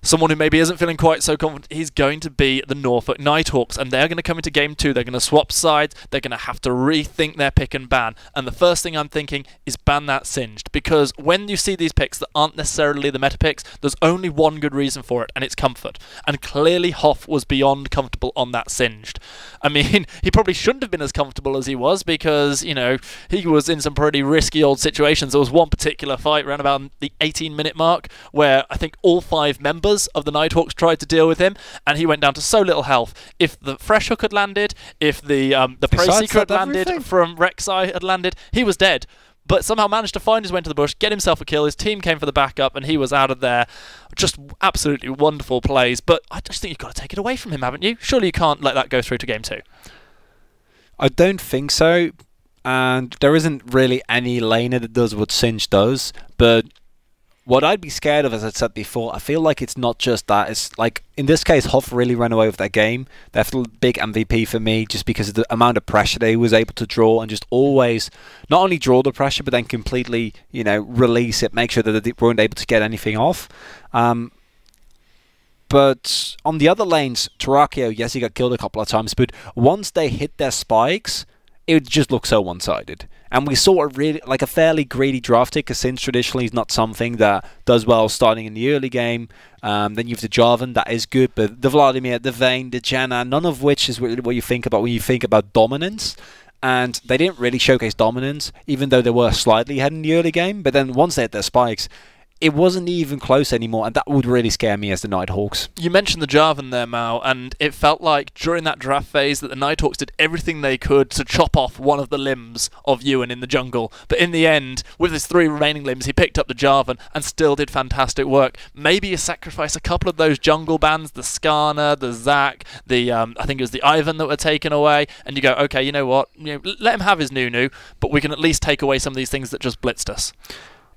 Someone who maybe isn't feeling quite so confident, he's going to be the Norfolk Nighthawks, and they're going to come into Game 2, they're going to swap sides, they're going to have to rethink their pick and ban, and the first thing I'm thinking is ban that Singed, because when you see these picks that aren't necessarily the meta picks, there's only one good reason for it, and it's comfort, and clearly Hoff was beyond comfortable on that Singed. I mean, he probably shouldn't have been as comfortable as he was, because, you know, he was in some pretty risky old situations. There was one particular fight around about the 18-minute mark, where I think all 5 members of the Nighthawks tried to deal with him, and he went down to so little health. If the Fresh Hook had landed, if the Prey Seeker had landed from Rek'Sai had landed, he was dead. But somehow managed to find his way into the bush, get himself a kill, his team came for the backup, and he was out of there. Just absolutely wonderful plays, but I just think you've got to take it away from him, haven't you? Surely you can't let that go through to Game 2. I don't think so, and there isn't really any laner that does what Singed does, but what I'd be scared of, as I said before, I feel like it's not just that. It's like, in this case, Hoff really ran away with that game. That's a big MVP for me, just because of the amount of pressure that he was able to draw, and just always not only draw the pressure, but then completely, you know, release it, make sure that they weren't able to get anything off. But on the other lanes, Torakio, yes, he got killed a couple of times, but once they hit their spikes, it would just look so one-sided. And we saw a really, like, a fairly greedy draft pick, because Singed traditionally is not something that does well starting in the early game. Then you have the Jarvan, that is good, but the Vladimir, the Vayne, the Janna, none of which is really what you think about when you think about dominance. And they didn't really showcase dominance, even though they were slightly ahead in the early game. But then once they hit their spikes, it wasn't even close anymore, and that would really scare me as the Nighthawks. You mentioned the Jarvan there, Mao, and it felt like during that draft phase that the Nighthawks did everything they could to chop off one of the limbs of Ewan in the jungle. But in the end, with his 3 remaining limbs, he picked up the Jarvan and still did fantastic work. Maybe you sacrifice a couple of those jungle bans, the Skarner, the Zac, the I think it was the Ivan that were taken away, and you go, okay, you know what, let him have his Nunu, but we can at least take away some of these things that just blitzed us.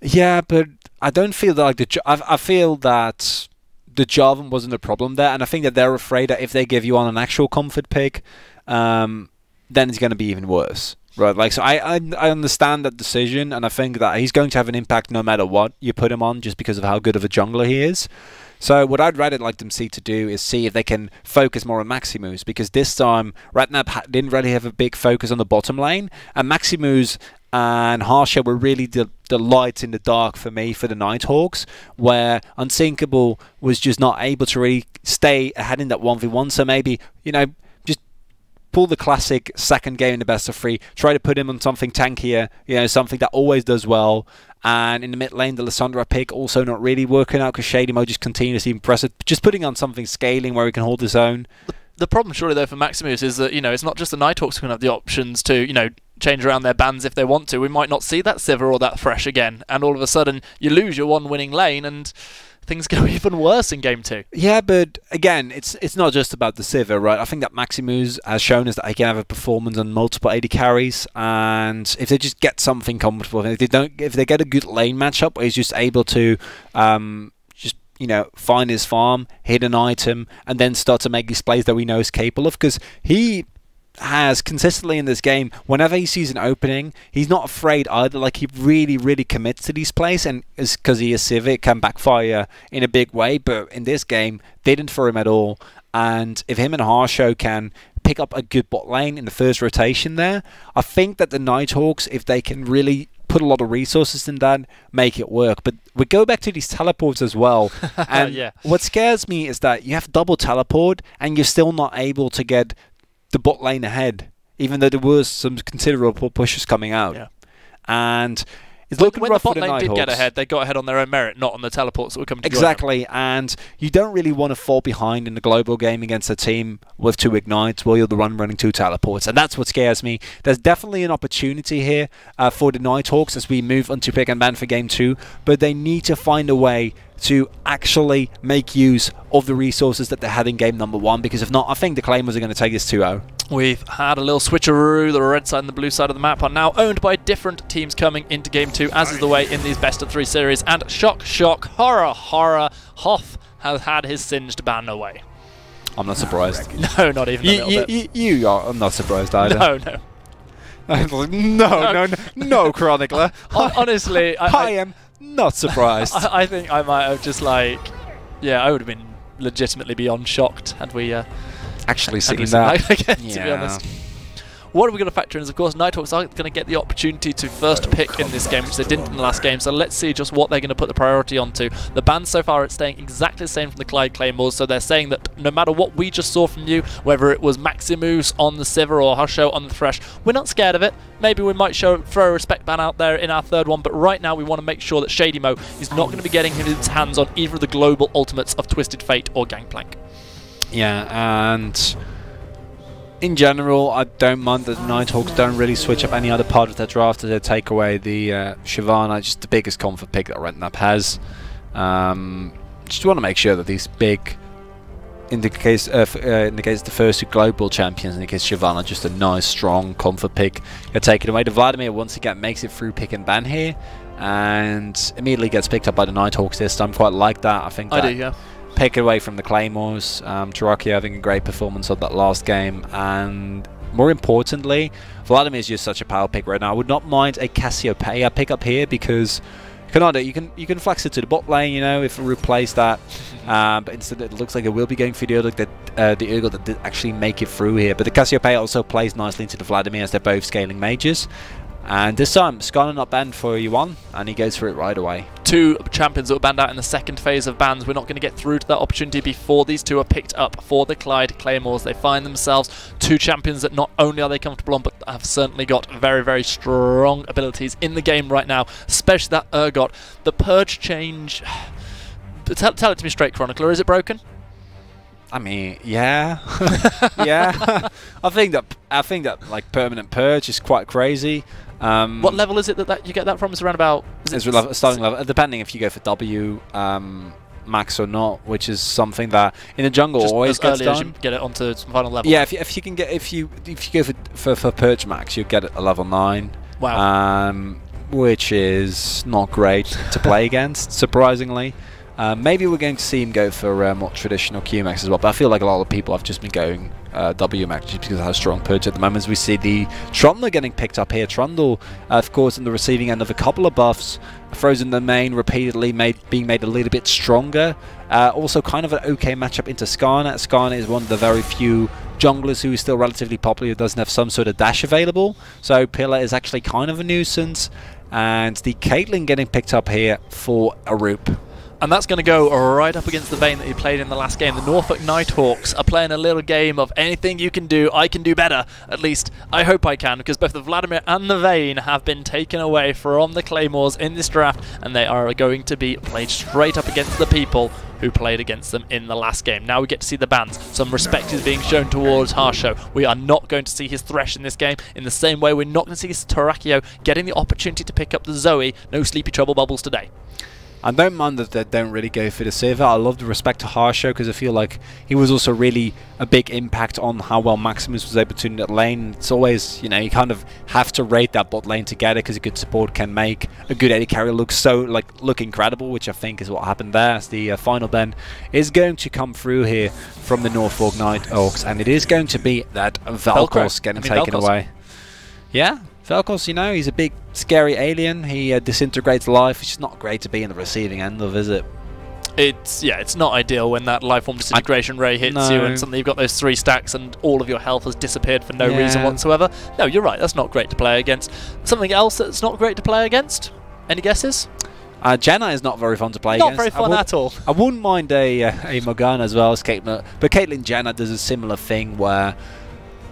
Yeah, but I don't feel that, like, I feel that the Jarvan wasn't a problem there, and I think that they're afraid that if they give you on an actual comfort pick, then it's going to be even worse. Right, like, so I understand that decision, and I think that he's going to have an impact no matter what you put him on, just because of how good of a jungler he is. So what I'd rather like them to do is see if they can focus more on Maximus, because this time Redknapp didn't really have a big focus on the bottom lane, and Maximus, and Harsha were really the lights in the dark for me for the Nighthawks, where Unsinkable was just not able to really stay ahead in that 1v1. So maybe, you know, just pull the classic second game in the best of 3, try to put him on something tankier, you know, something that always does well. And in the mid lane, the Lissandra pick also not really working out because Shady Mo just continuously impressive. Just putting on something scaling where he can hold his own. The problem, surely, though, for Maximus is that, you know, it's not just the Nighthawks who can have the options to, you know, change around their bans if they want to. We might not see that Sivir or that Thresh again, and all of a sudden you lose your one winning lane and things go even worse in Game 2. Yeah, but again, it's not just about the Sivir, right? I think that Maximus has shown us that he can have a performance on multiple AD carries, and if they just get something comfortable, if they get a good lane matchup where he's just able to you know, find his farm, hit an item, and then start to make these plays that we know is capable of. Because he has consistently in this game, whenever he sees an opening, he's not afraid either. Like, he really, really commits to these plays, and because he is Sivir, it can backfire in a big way. But in this game, didn't for him at all. And if him and Harsho can pick up a good bot lane in the first rotation there, I think that the Nighthawks, if they can really put a lot of resources in that, make it work. But we go back to these teleports as well. And yeah. What scares me is that you have double teleport and you're still not able to get the bot lane ahead, even though there was some considerable pushes coming out. Yeah. And it's looking when rough the for bot the lane did Nighthawks. get ahead, they got ahead on their own merit, not on the teleports that were coming to Exactly, and you don't really want to fall behind in the global game against a team with 2 ignites while you're the one running 2 teleports, and that's what scares me. There's definitely an opportunity here for the Nighthawks as we move on to pick and ban for Game 2, but they need to find a way to actually make use of the resources that they had in game number 1, because if not, I think the Claymores are going to take this 2-0. We've had a little switcheroo. The red side and the blue side of the map are now owned by different teams coming into Game 2, as is the way in these best of 3 series. And shock, shock, horror, horror, Hoth has had his singed ban away. I'm not surprised. No, not even a little bit. You are. I'm not surprised either. No. No, Chronicler. Honestly, I am not surprised. I think I might have just like, yeah, I would have been legitimately beyond shocked had we actually seen that. Again, to be honest. What are we going to factor in is, of course, Nighthawks are going to get the opportunity to first pick in this game, which they didn't in the last game, so let's see just what they're going to put the priority onto. The bans so far are staying exactly the same from the Clyde Claymores, so they're saying that no matter what we just saw from you, whether it was Maximus on the Sivir or Husho on the Thresh, we're not scared of it. Maybe we might throw a respect ban out there in our third one, but right now we want to make sure that Shady Mo is not going to be getting his hands on either of the global ultimates of Twisted Fate or Gangplank. Yeah, and in general, I don't mind that the Nighthawks don't really switch up any other part of their draft as they take away the Shyvana, just the biggest comfort pick that Redknapp has. Just want to make sure that these big, in the case of the first 2 global champions, in the case of Shyvana, just a nice, strong comfort pick, get taken away. The Vladimir once again makes it through pick and ban here, and immediately gets picked up by the Nighthawks this time. Quite like that. I think that I do, yeah. Pick away from the Claymores, Cherokee having a great performance of that last game, and more importantly, Vladimir is just such a power pick right now. I would not mind a Cassiopeia pick up here, because you can flex it to the bot lane, you know, if we replace that, but instead it looks like it will be going for the Urgot that did actually make it through here. But the Cassiopeia also plays nicely into the Vladimir as they're both scaling mages. And this time, Skarner not banned for Yuan, and he goes for it right away. 2 champions that were banned out in the second phase of bans. We're not going to get through to that opportunity before these 2 are picked up for the Clyde Claymores. They find themselves 2 champions that not only are they comfortable on, but have certainly got very, very strong abilities in the game right now, especially that Urgot. The Purge change... Tell it to me straight, Chronicler. Is it broken? I mean, yeah. Yeah. I think that like permanent Purge is quite crazy. What level is it that you get that from? Is around about... It's starting level, depending if you go for W max or not, which is something that in the jungle just always gets done. As you get it onto some final level. Yeah, if you go for Purge max, you get it a level 9. Wow. Which is not great to play against, surprisingly. Maybe we're going to see him go for more traditional Q-Max as well, but I feel like a lot of people have just been going W-Max just because of how strong Purge at the moment. As we see the Trundle getting picked up here. Trundle, of course, on the receiving end of a couple of buffs. Frozen Domain repeatedly being made a little bit stronger. Also kind of an okay matchup into Skarner. Skarner is one of the very few junglers who is still relatively popular doesn't have some sort of dash available. So Pillar is actually kind of a nuisance. And the Caitlyn getting picked up here for Arup. And that's going to go right up against the Vayne that he played in the last game. The Norfolk Nighthawks are playing a little game of anything you can do, I can do better. At least, I hope I can, because both the Vladimir and the Vayne have been taken away from the Claymores in this draft, and they are going to be played straight up against the people who played against them in the last game. Now we get to see the bans. Some respect is being shown towards Harsho. We are not going to see his Thresh in this game. In the same way, we're not going to see his Terrakio getting the opportunity to pick up the Zoe. No Sleepy Trouble Bubbles today. I don't mind that they don't really go for the Sivir. I love the respect to Harsho because I feel like he was also really a big impact on how well Maximus was able to in that lane. It's always, you know, you kind of have to rate that bot lane together because a good support can make a good AD carry look look incredible, which I think is what happened there. As the final bend is going to come through here from the Norfolk Nighthawks, and it is going to be that Vel'Koz getting taken away. Yeah. Vel'Koz, you know, he's a big, scary alien. He disintegrates life. It's just not great to be in the receiving end of, is it? It's not ideal when that life form disintegration ray hits you and suddenly you've got those 3 stacks and all of your health has disappeared for no reason whatsoever. No, you're right. That's not great to play against. Something else that's not great to play against? Any guesses? Janna is not very fun to play against. Not very fun at all. I wouldn't mind a Morgana as well as Caitlyn, but Caitlyn Janna does a similar thing where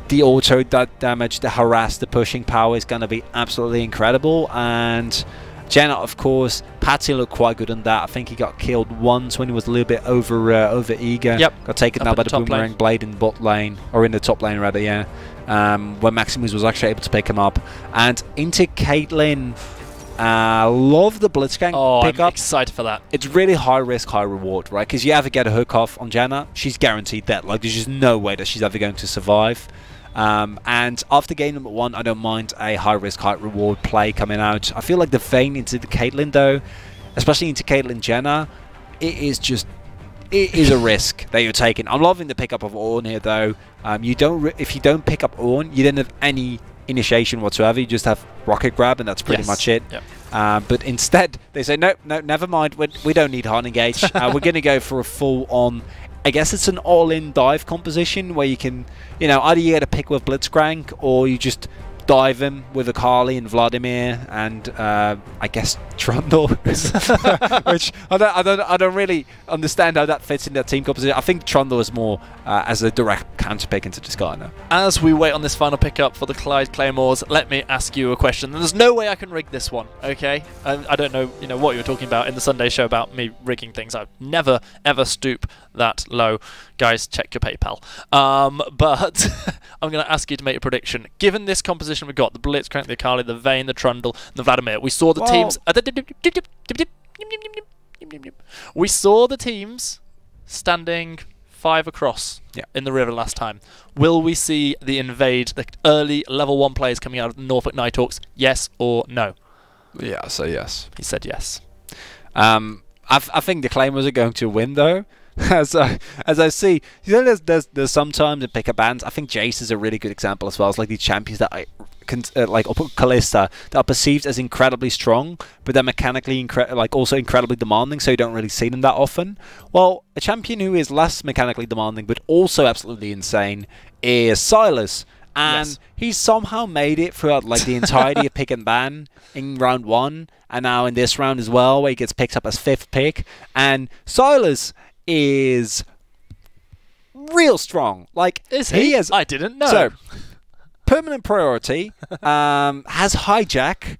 the auto damage, the harass, the pushing power is going to be absolutely incredible. And Janna, of course, Patsy looked quite good on that. I think he got killed once when he was a little bit over eager. Yep. Got taken down by the Boomerang Blade in the bot lane, or in the top lane rather, yeah. Where Maximus was actually able to pick him up. And into Caitlyn. Love the Blitzcrank pickup. I'm excited for that. It's really high risk, high reward, right? Because you ever get a hook off on Janna, she's guaranteed that. Like, there's just no way that she's ever going to survive. And after game number 1, I don't mind a high risk, high reward play coming out. I feel like the Vayne into the Caitlyn, though, especially into Caitlyn Janna, it is a risk that you're taking. I'm loving the pickup of Ornn here, though. If you don't pick up Ornn, you don't have any initiation whatsoever. You just have rocket grab, and that's pretty much it. Yep. But instead, they say, no, never mind. We don't need Hard Engage. We're going to go for a full-on, I guess it's an all-in dive composition where you can, you know, either you get a pick with Blitzcrank or you just dive him with Akali and Vladimir and I guess Trundle, which I don't really understand how that fits in that team composition. I think Trundle is more as a direct counter pick into Discarna. As we wait on this final pickup for the Clyde Claymores, let me ask you a question. There's no way I can rig this one, okay? I don't know, you know, what you were talking about in the Sunday show about me rigging things. I'd never ever stoop that low. Guys, check your PayPal. But I'm going to ask you to make a prediction. Given this composition we've got, the Blitzcrank, the Akali, the Vayne, the Trundle, and the Vladimir, we saw the teams... We saw the teams standing 5 across in the river last time. Will we see the invade, the early level 1 players coming out of the Norfolk Nighthawks? Yes or no? Yeah, I say yes. He said yes. I think the Claymores are going to win, though. As I see, you know, there's sometimes in pickup bands. I think Jace is a really good example as well. It's like these champions that like Kalista that are perceived as incredibly strong, but they're mechanically also incredibly demanding. So you don't really see them that often. Well, a champion who is less mechanically demanding but also absolutely insane is Sylas. And he's somehow made it throughout like the entirety of pick and ban in round 1, and now in this round as well, where he gets picked up as 5th pick. And Sylas is real strong. Like, is he? I didn't know. So, permanent priority, has hijack,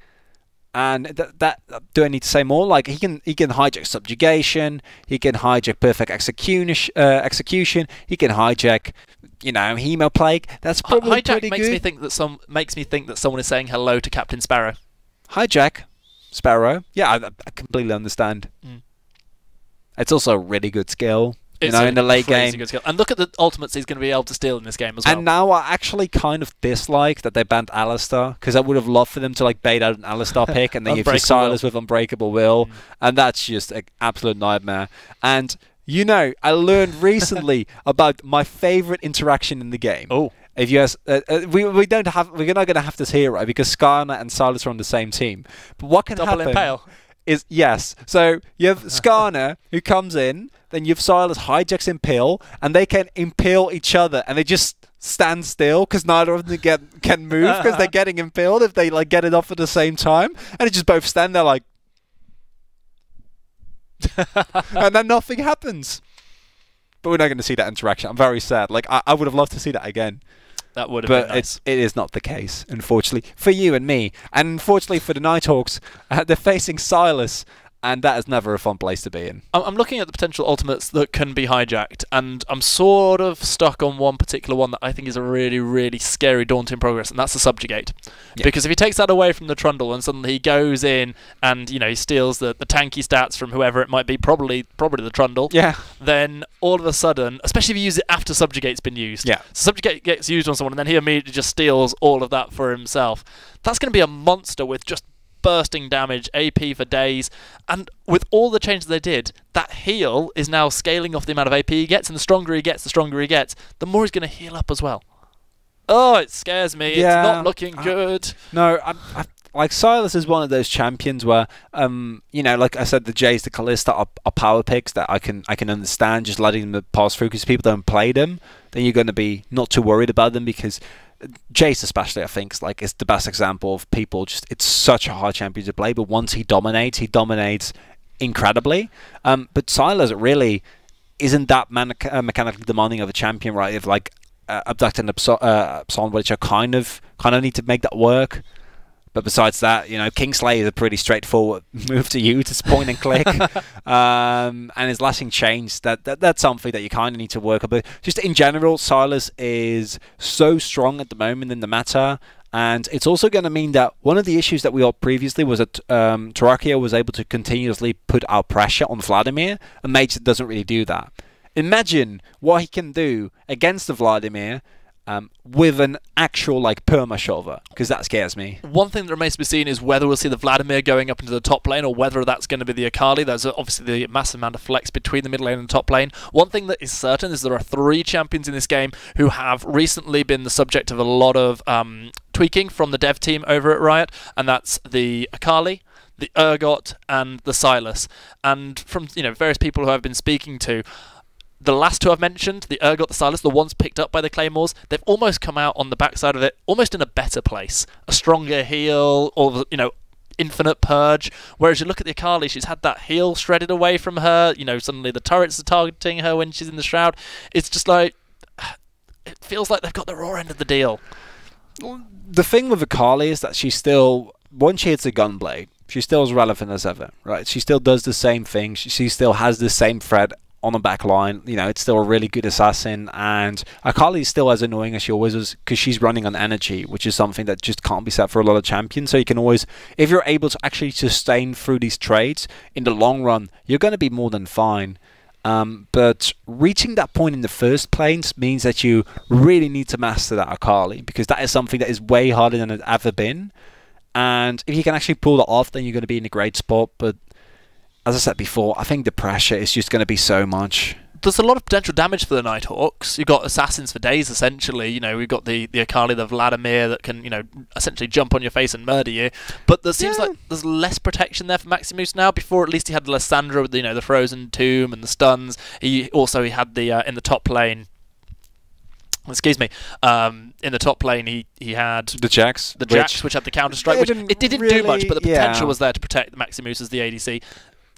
and that do I need to say more? Like, he can hijack subjugation, he can hijack perfect execution, he can hijack, you know, Hemo Plague. That's probably pretty good. Hijack makes me think that someone is saying hello to Captain Sparrow. Hijack Sparrow. Yeah, I completely understand. It's also a really good skill. You know, in the late game. Good skill. And look at the ultimates he's going to be able to steal in this game as well. And now I actually kind of dislike that they banned Alistar, because I would have loved for them to like bait out an Alistar pick and then give you Sylas with Unbreakable Will, and that's just an absolute nightmare. And you know, I learned recently about my favorite interaction in the game. Oh. If you ask, we're not going to have this here, right? Because Skarner and Sylas are on the same team. But what can happen? Double Impale. is yes. So you have Skarner who comes in, then you have Silas hijacks Impale, and they can impale each other, and they just stand still because neither of them can move because they're getting impaled if they like get it off at the same time, and they just both stand there like, and then nothing happens. But we're not going to see that interaction. I'm very sad. Like I would have loved to see that again. That would have been nice. It is not the case, unfortunately, for you and me. And unfortunately for the Nighthawks, they're facing Silas, and that is never a fun place to be in. I'm looking at the potential ultimates that can be hijacked, and I'm sort of stuck on one particular one that I think is a really, really scary, daunting progress, and that's the Subjugate. Yeah. Because if he takes that away from the Trundle and suddenly he goes in and he steals the tanky stats from whoever it might be, probably the Trundle, then all of a sudden, especially if you use it after Subjugate's been used, so Subjugate gets used on someone and then he immediately just steals all of that for himself. That's going to be a monster with just bursting damage, AP for days, and with all the changes they did, that heal is now scaling off the amount of AP he gets, and the stronger he gets, the more he's going to heal up as well. Oh, it scares me. It's not looking good. No, like Silas is one of those champions where, like I said, the Jays, the Kalista are power picks that I can understand just letting them pass through because people don't play them. Then you're going to be not too worried about them because Jace especially, I think, is the best example of people. It's such a hard champion to play, but once he dominates incredibly. But Silas really isn't that mechanically demanding of a champion, right? If like Abduct and Abson, which are kind of need to make that work. But besides that, Kingsley is a pretty straightforward move to use. It's point and click. And his lashing chains, that's something that you kind of need to work on. But just in general, Silas is so strong at the moment in the meta. And it's also going to mean that one of the issues that we had previously was that Terrakia was able to continuously put out pressure on Vladimir, and Mage doesn't really do that. Imagine what he can do against the Vladimir with an actual perma shover, because that scares me. One thing that remains to be seen is whether we'll see the Vladimir going up into the top lane or whether that's going to be the Akali. There's obviously the massive amount of flex between the middle lane and the top lane. One thing that is certain is there are 3 champions in this game who have recently been the subject of a lot of tweaking from the dev team over at Riot, and that's the Akali, the Urgot, and the Silas. And from various people who I've been speaking to, the last 2 I've mentioned, the Urgot, the Silas, the ones picked up by the Claymores, they've almost come out on the backside of it, almost in a better place. A stronger heal, or, infinite purge. Whereas you look at the Akali, she's had that heal shredded away from her. Suddenly the turrets are targeting her when she's in the Shroud. It's just like, it feels like they've got the raw end of the deal. The thing with Akali is that she's still, once she hits a Gunblade, she's still as relevant as ever, right? She still does the same thing. She still has the same threat on the back line. It's still a really good assassin, and Akali is still as annoying as she always was because she's running on energy, which is something that just can't be said for a lot of champions. So you can always, if you're able to actually sustain through these trades in the long run, you're going to be more than fine. But reaching that point in the first place means that you really need to master that Akali, because that is something that is way harder than it's ever been. And if you can actually pull that off, then you're going to be in a great spot. But as I said before, I think the pressure is just going to be so much. There's a lot of potential damage for the Nighthawks. You've got assassins for days, essentially. We've got the Akali, the Vladimir that can, essentially jump on your face and murder you. But there seems like there's less protection there for Maximus now. Before, at least he had Lysandra with, the Frozen Tomb and the stuns. He had the, in the top lane, excuse me, in the top lane he had the Jax, which had the Counter-Strike, which it didn't really do much, but the potential was there to protect Maximus as the ADC.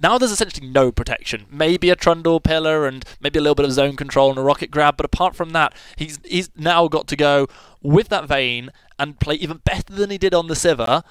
Now there's essentially no protection. Maybe a Trundle pillar and maybe a little bit of zone control and a rocket grab, but apart from that, he's now got to go with that Vayne and play even better than he did on the Sivir,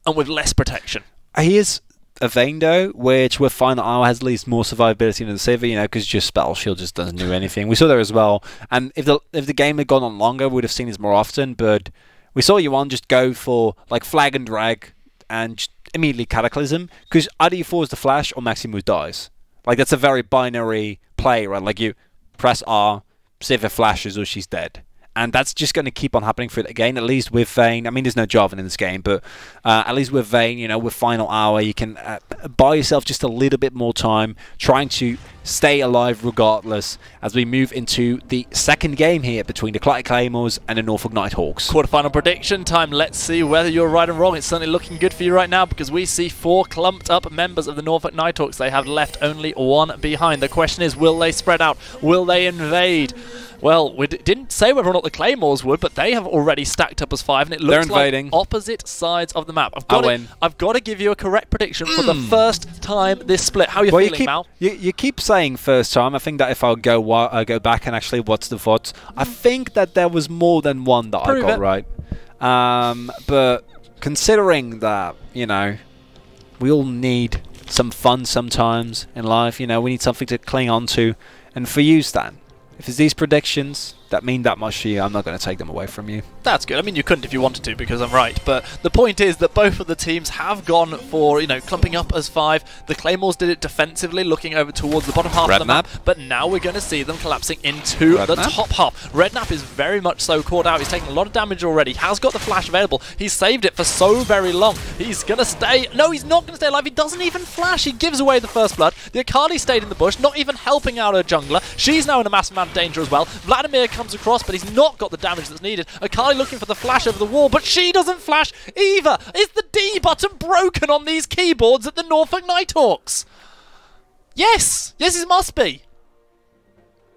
and with less protection. He is a Vayne though, which with Final Hour has at least more survivability than the Sivir, because just Spell Shield just doesn't do anything. We saw that as well, and if the game had gone on longer, we would have seen this more often. But we saw Yuan just go for flag and drag and just immediately Cataclysm, because either you force the flash or Maximus dies. That's a very binary play, right? You press R, Sivir flashes, or she's dead. And that's just going to keep on happening for it again, at least with Vayne. I mean, there's no Jarvan in this game, but at least with Vayne, with Final Hour, you can buy yourself just a little bit more time trying to stay alive regardless as we move into the second game here between the Clyde Claymores and the Norfolk Nighthawks. Quarterfinal prediction time. Let's see whether you're right or wrong. It's certainly looking good for you right now because we see 4 clumped up members of the Norfolk Nighthawks. They have left only 1 behind. The question is, will they spread out? Will they invade? Well, we didn't say whether or not the Claymores would, but they have already stacked up as 5, and it looks like opposite sides of the map. I've got to give you a correct prediction for the first time this split. How are you feeling, Mal? You keep saying first time. I think that if I'll go back and actually watch the VODs, I think that there was more than one that I got right. But considering that, you know, we all need some fun sometimes in life. You know, we need something to cling on to. And for you, Stan, if it's these predictions that mean that much to you, I'm not going to take them away from you. That's good. I mean, you couldn't if you wanted to because I'm right. But the point is that both of the teams have gone for, you know, clumping up as 5. The Claymores did it defensively, looking over towards the bottom half of the map. But now we're going to see them collapsing into the top half. Redknapp is very much so caught out. He's taking a lot of damage already. He has got the flash available. He's saved it for so very long. He's going to stay... No, he's not going to stay alive. He doesn't even flash. He gives away the first blood. The Akali stayed in the bush, not even helping out her jungler. She's now in a massive amount of danger as well. Vladimir comes across, but he's not got the damage that's needed. Akali looking for the flash over the wall, but she doesn't flash either. Is the D button broken on these keyboards at the Norfolk Nighthawks? Yes! Yes, it must be.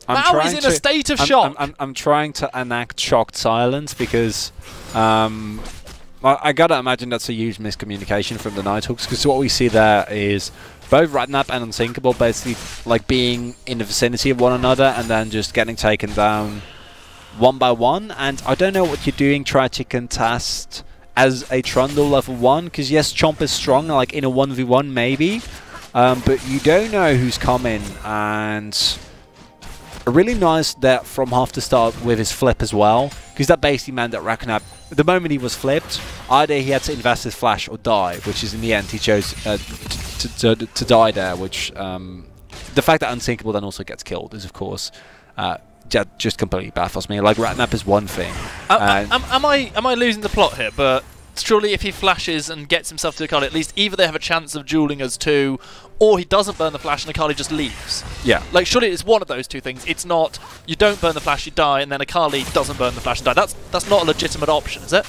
Mal is in a state of shock. I'm trying to enact shocked silence because I gotta imagine that's a huge miscommunication from the Nighthawks, because what we see there is both Redknapp and Unsinkable basically like being in the vicinity of one another and then just getting taken down one by one. And I don't know what you're doing trying to contest as a Trundle level 1, because yes, Chomp is strong, like in a 1v1 maybe, but you don't know who's coming. And really nice that from half to start with his flip as well, because that basically meant that Redknapp, the moment he was flipped, either he had to invest his flash or die, which is in the end he chose to die there, which the fact that Unsinkable then also gets killed is of course just completely baffles me. Like, Redknapp is one thing. Am I losing the plot here? But surely if he flashes and gets himself to Akali, at least either they have a chance of dueling as 2, or he doesn't burn the flash and Akali just leaves. Yeah. Like, surely it's one of those two things. It's not you don't burn the flash, you die, and then Akali doesn't burn the flash and die. That's not a legitimate option, is it?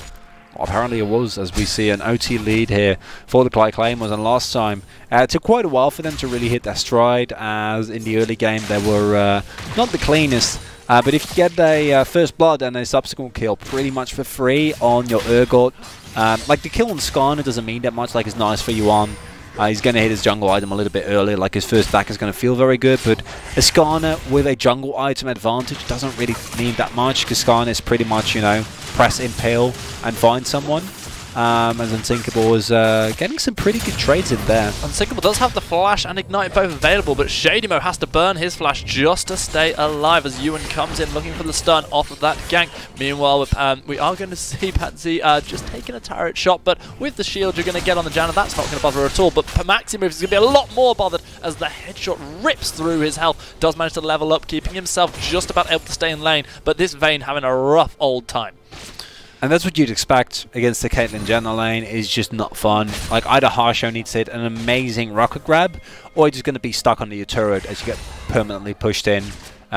Well, apparently it was, as we see an OT lead here for the Clyde Claymores. And last time, it took quite a while for them to really hit their stride, as in the early game they were not the cleanest. But if you get a first blood and a subsequent kill pretty much for free on your Urgot, like the kill on Skarner doesn't mean that much, like it's nice for Yuan. He's going to hit his jungle item a little bit earlier, like his first back is going to feel very good, but a Skarner with a jungle item advantage doesn't really mean that much, because Skarner is pretty much, you know, press impale and find someone. As Unsinkable is getting some pretty good trades in there. Unsinkable does have the flash and ignite both available, but Shadimo has to burn his flash just to stay alive as Ewan comes in looking for the stun off of that gank. Meanwhile, we are going to see Patsy just taking a turret shot, but with the shield you're going to get on the Janna, that's not going to bother her at all. But Maximovs is going to be a lot more bothered as the headshot rips through his health. Does manage to level up, keeping himself just about able to stay in lane, but this Vayne having a rough old time. And that's what you'd expect against the Caitlyn Jenner lane, is just not fun. Like, either Harsho needs to hit an amazing rocket grab, or you're just going to be stuck under your turret as you get permanently pushed in.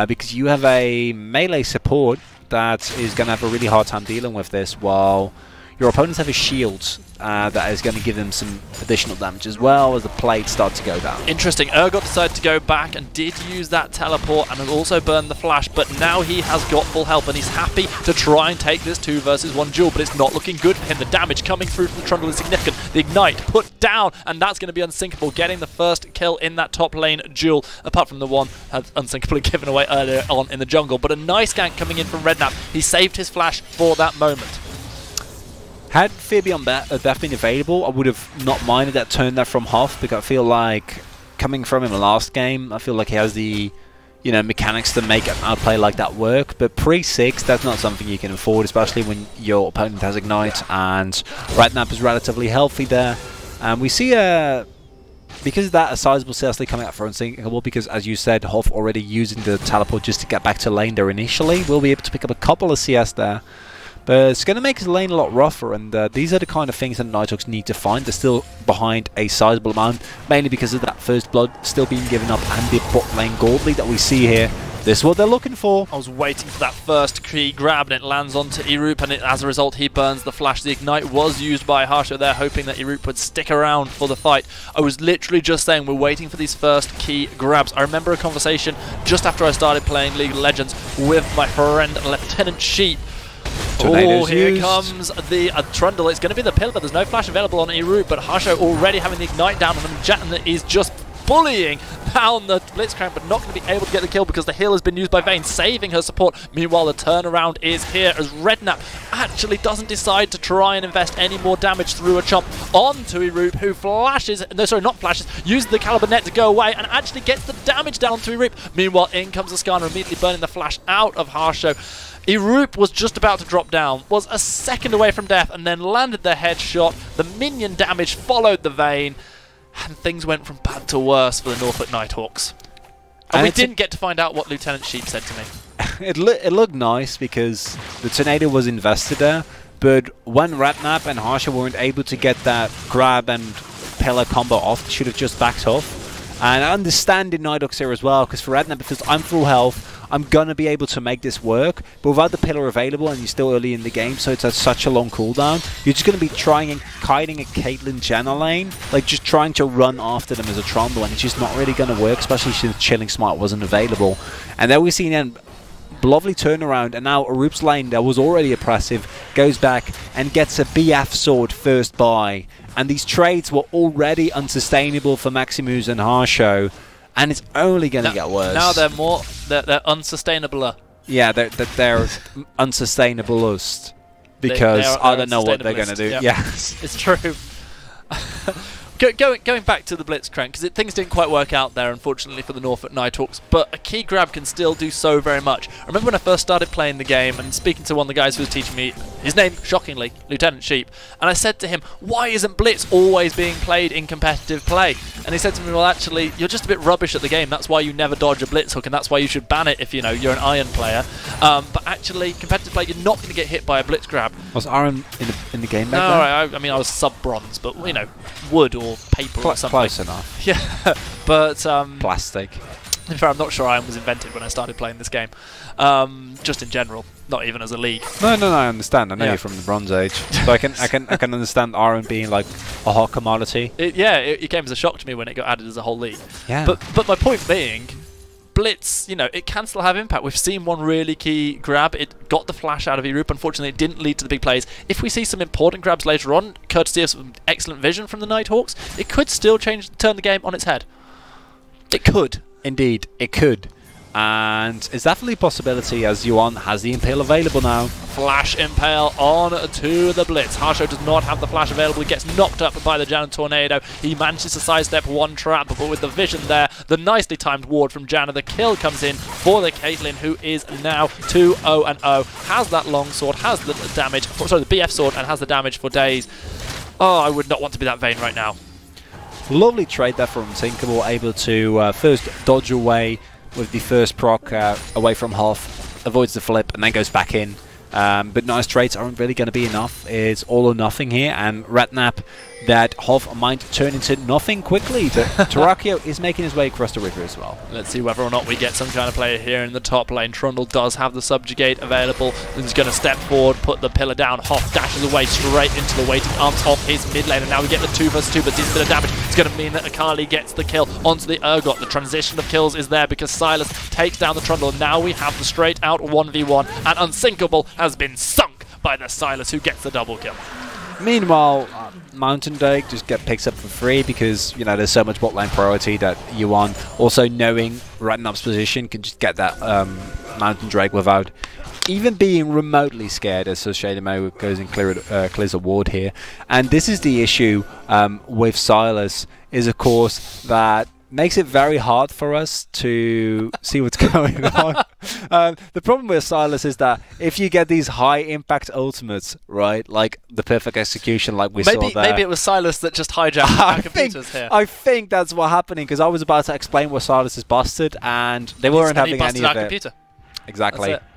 Because you have a melee support that is going to have a really hard time dealing with this, while your opponents have a shield that is going to give them some additional damage as well as the plates start to go down. Interesting. Urgot decided to go back and did use that teleport and has also burned the flash, but now he has got full health and he's happy to try and take this 2 versus 1 duel, but it's not looking good for him. The damage coming through from the Trundle is significant. The ignite put down, and that's going to be Unsinkable getting the first kill in that top lane duel, apart from the one Unsinkable given away earlier on in the jungle. But a nice gank coming in from Redknapp. He saved his flash for that moment. Had Fear Beyond Death been available, I would have not minded that turn there from Hoff, because I feel like, coming from him last game, I feel like he has the, you know, mechanics to make an outplay like that work. But pre-6, that's not something you can afford, especially when your opponent has Ignite, and Redknapp is relatively healthy there. And we see because of that, a sizable CSD coming out for Unsinkable, because as you said, Hoff already using the teleport just to get back to lane there initially, will be able to pick up a couple of CS there. But it's going to make his lane a lot rougher, and these are the kind of things that Nighthawks need to find. They're still behind a sizable amount, mainly because of that first blood still being given up and the bot lane gold lead that we see here. This is what they're looking for. I was waiting for that first key grab, and it lands onto Erup, and as a result he burns the flash. The ignite was used by Harsha there, hoping that Erup would stick around for the fight. I was literally just saying we're waiting for these first key grabs. I remember a conversation just after I started playing League of Legends with my friend Lieutenant Sheep. Oh, here comes the Trundle. It's going to be the Pillar. There's no flash available on Erup, but Harsha already having the ignite down on him. Jatan is just bullying down the Blitzcrank, but not going to be able to get the kill because the heal has been used by Vayne, saving her support. Meanwhile, the turnaround is here as Redknapp actually doesn't decide to try and invest any more damage through a chomp onto Erup, who flashes, no, sorry, not flashes, uses the Caliber Net to go away and actually gets the damage down to Erup. Meanwhile, in comes the Skarner, immediately burning the flash out of Harsha. Erup was just about to drop down, was a second away from death, and then landed the headshot. The minion damage followed the Vayne, and things went from bad to worse for the Norfolk Nighthawks. And we didn't get to find out what Lieutenant Sheep said to me. It looked nice because the Tornado was invested there, but when Redknapp and Harsha weren't able to get that grab and Pillar combo off, should have just backed off. And I understand the Nighthawks here as well, because for Redknapp, because I'm full health, I'm going to be able to make this work, but without the Pillar available and you're still early in the game, so it's at such a long cooldown, you're just going to be trying and kiting a Caitlyn Janna lane, like just trying to run after them as a Trundle, and it's just not really going to work, especially since Chilling Smite wasn't available. And then we've seen a lovely turnaround, and now Erup's lane that was already oppressive goes back and gets a BF sword first buy. And these trades were already unsustainable for Maximus and Harsha, and it's only going to get worse. Now they're unsustainable. Yeah, they're unsustainable because I don't know what they're going to do. Yep. Yeah, it's true. Going back to the Blitzcrank, because things didn't quite work out there, unfortunately, for the Norfolk Nighthawks, but a key grab can still do so very much. I remember when I first started playing the game and speaking to one of the guys who was teaching me, his name, shockingly, Lieutenant Sheep, and I said to him, why isn't Blitz always being played in competitive play? And he said to me, well, actually, you're just a bit rubbish at the game. That's why you never dodge a Blitz hook, and that's why you should ban it if, you know, you're an Iron player. But actually, competitive play, you're not going to get hit by a Blitz grab. Was Iron in the game back then? No, I mean, I was sub-bronze, but, you know, wood or paper or something. Close enough. Yeah, but plastic. In fact, I'm not sure Iron was invented when I started playing this game. Just in general, not even as a league. No, I understand. I know you're from the Bronze Age, so I can understand Iron being like a hot commodity. It came as a shock to me when it got added as a whole league. Yeah. But my point being, Blitz, you know, it can still have impact. We've seen one really key grab. It got the flash out of Erup. Unfortunately, it didn't lead to the big plays. If we see some important grabs later on, courtesy of some excellent vision from the Nighthawks, it could still turn the game on its head. It could. Indeed, it could. And it's definitely a possibility as Yuan has the Impale available now. Flash Impale on to the Blitz. Harsha does not have the flash available. He gets knocked up by the Janna Tornado. He manages to sidestep one trap, but with the vision there, the nicely timed ward from Janna, the kill comes in for the Caitlyn, who is now 2-0-0. Has that long sword, has the damage, sorry, the BF sword, and has the damage for days. Oh, I would not want to be that Vayne right now. Lovely trade there from Unsinkable, able to first dodge away with the first proc away from Hoff, avoids the flip, and then goes back in. But nice trades aren't really going to be enough. It's all or nothing here, and Redknapp, that Hoff might turn into nothing quickly. But Terrakio is making his way across the river as well. Let's see whether or not we get some kind of player here in the top lane. Trundle does have the Subjugate available. He's going to step forward, put the pillar down. Hoff dashes away straight into the waiting arms of his mid lane, and now we get the 2 vs 2, but this bit of damage is going to mean that Akali gets the kill onto the Urgot. The transition of kills is there because Sylas takes down the Trundle, and now we have the straight out 1v1, and Unsinkable has been sunk by the Sylas, who gets the double kill. Meanwhile, Mountain Drake just picks up for free because, you know, there's so much bot lane priority that Yuan, also knowing Redknapp's position, can just get that Mountain Drake without even being remotely scared, as Shady Mo goes and clears a ward here. And this is the issue with Sylas, is of course that makes it very hard for us to see what's going on. The problem with Sylas is that if you get these high impact ultimates, right, like the perfect execution like we saw there. Maybe it was Sylas that just hijacked our computers here. I think that's what's happening, because I was about to explain what Sylas is busted and they weren't having any of it. Computer. Exactly. That's it.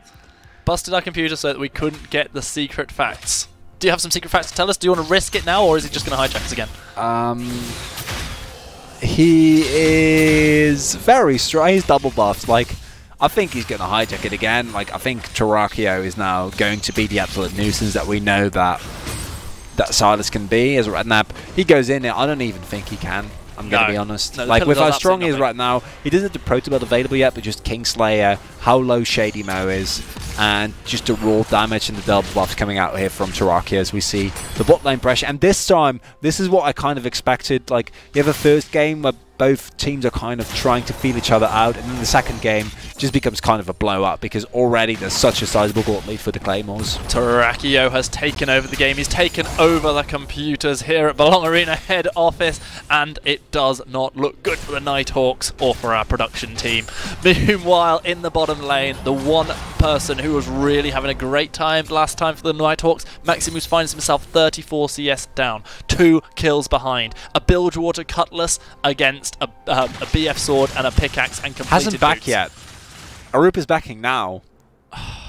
busted our computer so that we couldn't get the secret facts. Do you have some secret facts to tell us? Do you want to risk it now, or is he just going to hijack us again? He is very strong. He's double buffed. Like, I think he's going to hijack it again. Like, I think Terrakio is now going to be the absolute nuisance that we know that Sylas can be as Redknapp. He goes in there. I don't even think he can. I'm going to be honest. No, like, with how strong he is right now, he doesn't have the Proto Build available yet, but just Kingslayer, how low Shady Mo is, and just the raw damage and the double buffs coming out here from Terrakio as we see the bot lane pressure. And this time, this is what I kind of expected. Like, you have a first game where both teams are kind of trying to feel each other out, and then the second game just becomes kind of a blowout because already there's such a sizable gold lead for the Claymores. Terrakio has taken over the game. He's taken over the computers here at Belong Arena head office, and it does not look good for the Nighthawks or for our production team. Meanwhile, in the bottom lane, the one person who was really having a great time last time for the Nighthawks, Maximus, finds himself 34 CS down, 2 kills behind, a Bilgewater Cutlass against a BF sword and a pickaxe, and completed Hasn't back boots. yet. Arupa's backing now.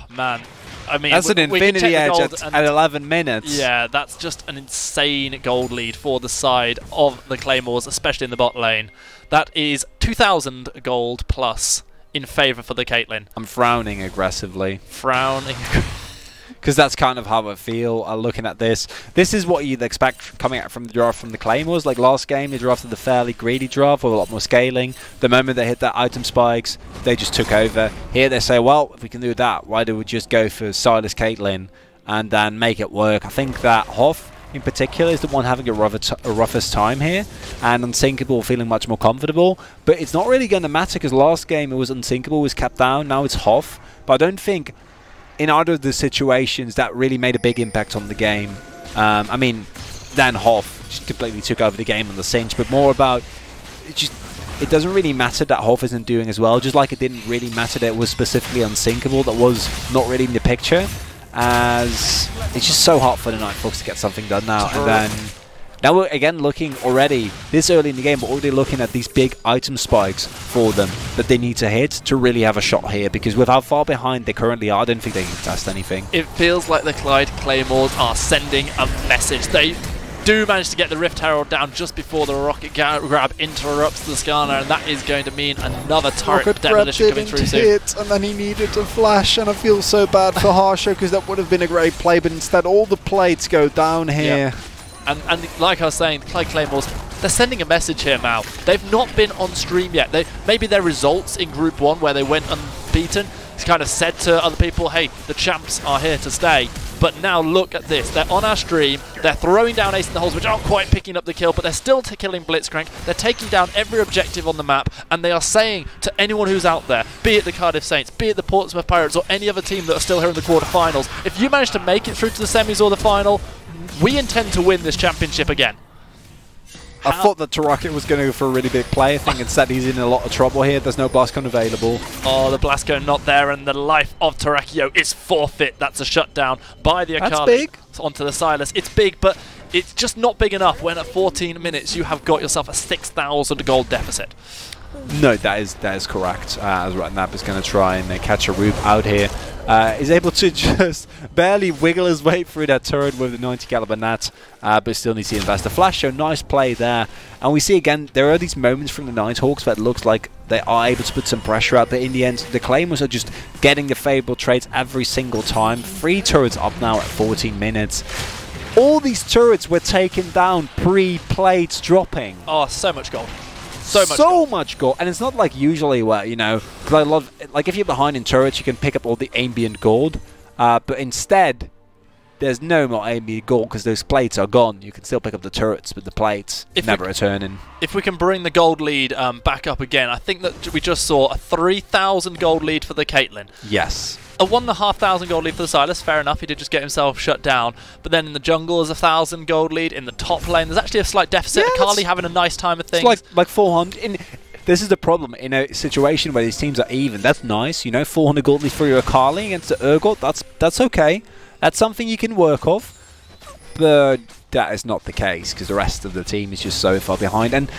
Man, I mean, That's an Infinity Edge at 11 minutes. Yeah, that's just an insane gold lead for the side of the Claymores, especially in the bot lane. That is 2,000 gold plus in favour for the Caitlyn. I'm frowning aggressively. Frowning. Because that's kind of how I feel looking at this. This is what you'd expect coming out from the draft from the Claymores. Like last game, they drafted the fairly greedy draft with a lot more scaling. The moment they hit that item spikes, they just took over. Here they say, well, if we can do that, why do we just go for Sylas Caitlyn and then make it work? I think that Hoff in particular is the one having a roughest time here, and Unsinkable feeling much more comfortable. But it's not really going to matter because last game it was Unsinkable was kept down, now it's Hoff. But I don't think in either of the situations that really made a big impact on the game. I mean, then Hoff just completely took over the game on the cinch, but more about it doesn't really matter that Hoff isn't doing as well, just like it didn't really matter that it was specifically Unsinkable that was not really in the picture, as it's just so hard for the Nighthawks to get something done now. And then now we're again looking already, this early in the game, we're already looking at these big item spikes for them that they need to hit to really have a shot here, because with how far behind they currently are, I don't think they can test anything. It feels like the Clyde Claymores are sending a message. They do manage to get the Rift Herald down just before the Rocket Grab interrupts the Skarner, and that is going to mean another turret demolition coming through soon. Hit, and then he needed to flash, and I feel so bad for Harsha because that would have been a great play, but instead all the plates go down here. Yep. And like I was saying, the Clyde Claymores, they're sending a message here now. They've not been on stream yet. Maybe their results in Group 1 where they went unbeaten kind of said to other people, hey, the champs are here to stay. But now look at this. They're on our stream. They're throwing down Ace in the Holes, which aren't quite picking up the kill, but they're still killing Blitzcrank. They're taking down every objective on the map, and they are saying to anyone who's out there, be it the Cardiff Saints, be it the Portsmouth Pirates, or any other team that are still here in the quarterfinals, if you manage to make it through to the semis or the final, we intend to win this championship again. I thought that Terrakio was going to go for a really big play. I think instead he's in a lot of trouble here. There's no Blastcone available. Oh, the Blastcone not there, and the life of Terrakio is forfeit. That's a shutdown by the Akali. That's big. Onto the Sylas. It's big, but it's just not big enough when at 14 minutes you have got yourself a 6,000 gold deficit. No, that is correct. As Redknapp is going to try and catch a Rube out here. Is able to just barely wiggle his way through that turret with the 90 caliber nat, but still needs to invest. The flash show, nice play there. And we see again, there are these moments from the Nighthawks that looks like they are able to put some pressure out, but in the end, the Claymores are just getting the favorable trades every single time. 3 turrets up now at 14 minutes. All these turrets were taken down pre-plates dropping. Oh, so much gold. So much gold. And it's not like usually where, you know, because I love, like if you're behind in turrets, you can pick up all the ambient gold. But instead, there's no more ambient gold because those plates are gone. You can still pick up the turrets, but the plates never returning. If we can bring the gold lead back up again, I think that we just saw a 3,000 gold lead for the Caitlyn. Yes. A 1,500 gold lead for the Sylas, fair enough, he did just get himself shut down. But then in the jungle there's a 1,000 gold lead, in the top lane there's actually a slight deficit. Yeah, Akali having a nice time of things. It's like 400. This is the problem, in a situation where these teams are even, that's nice, you know, 400 gold lead for your Akali against the Urgot, that's okay. That's something you can work off. But that is not the case, because the rest of the team is just so far behind. And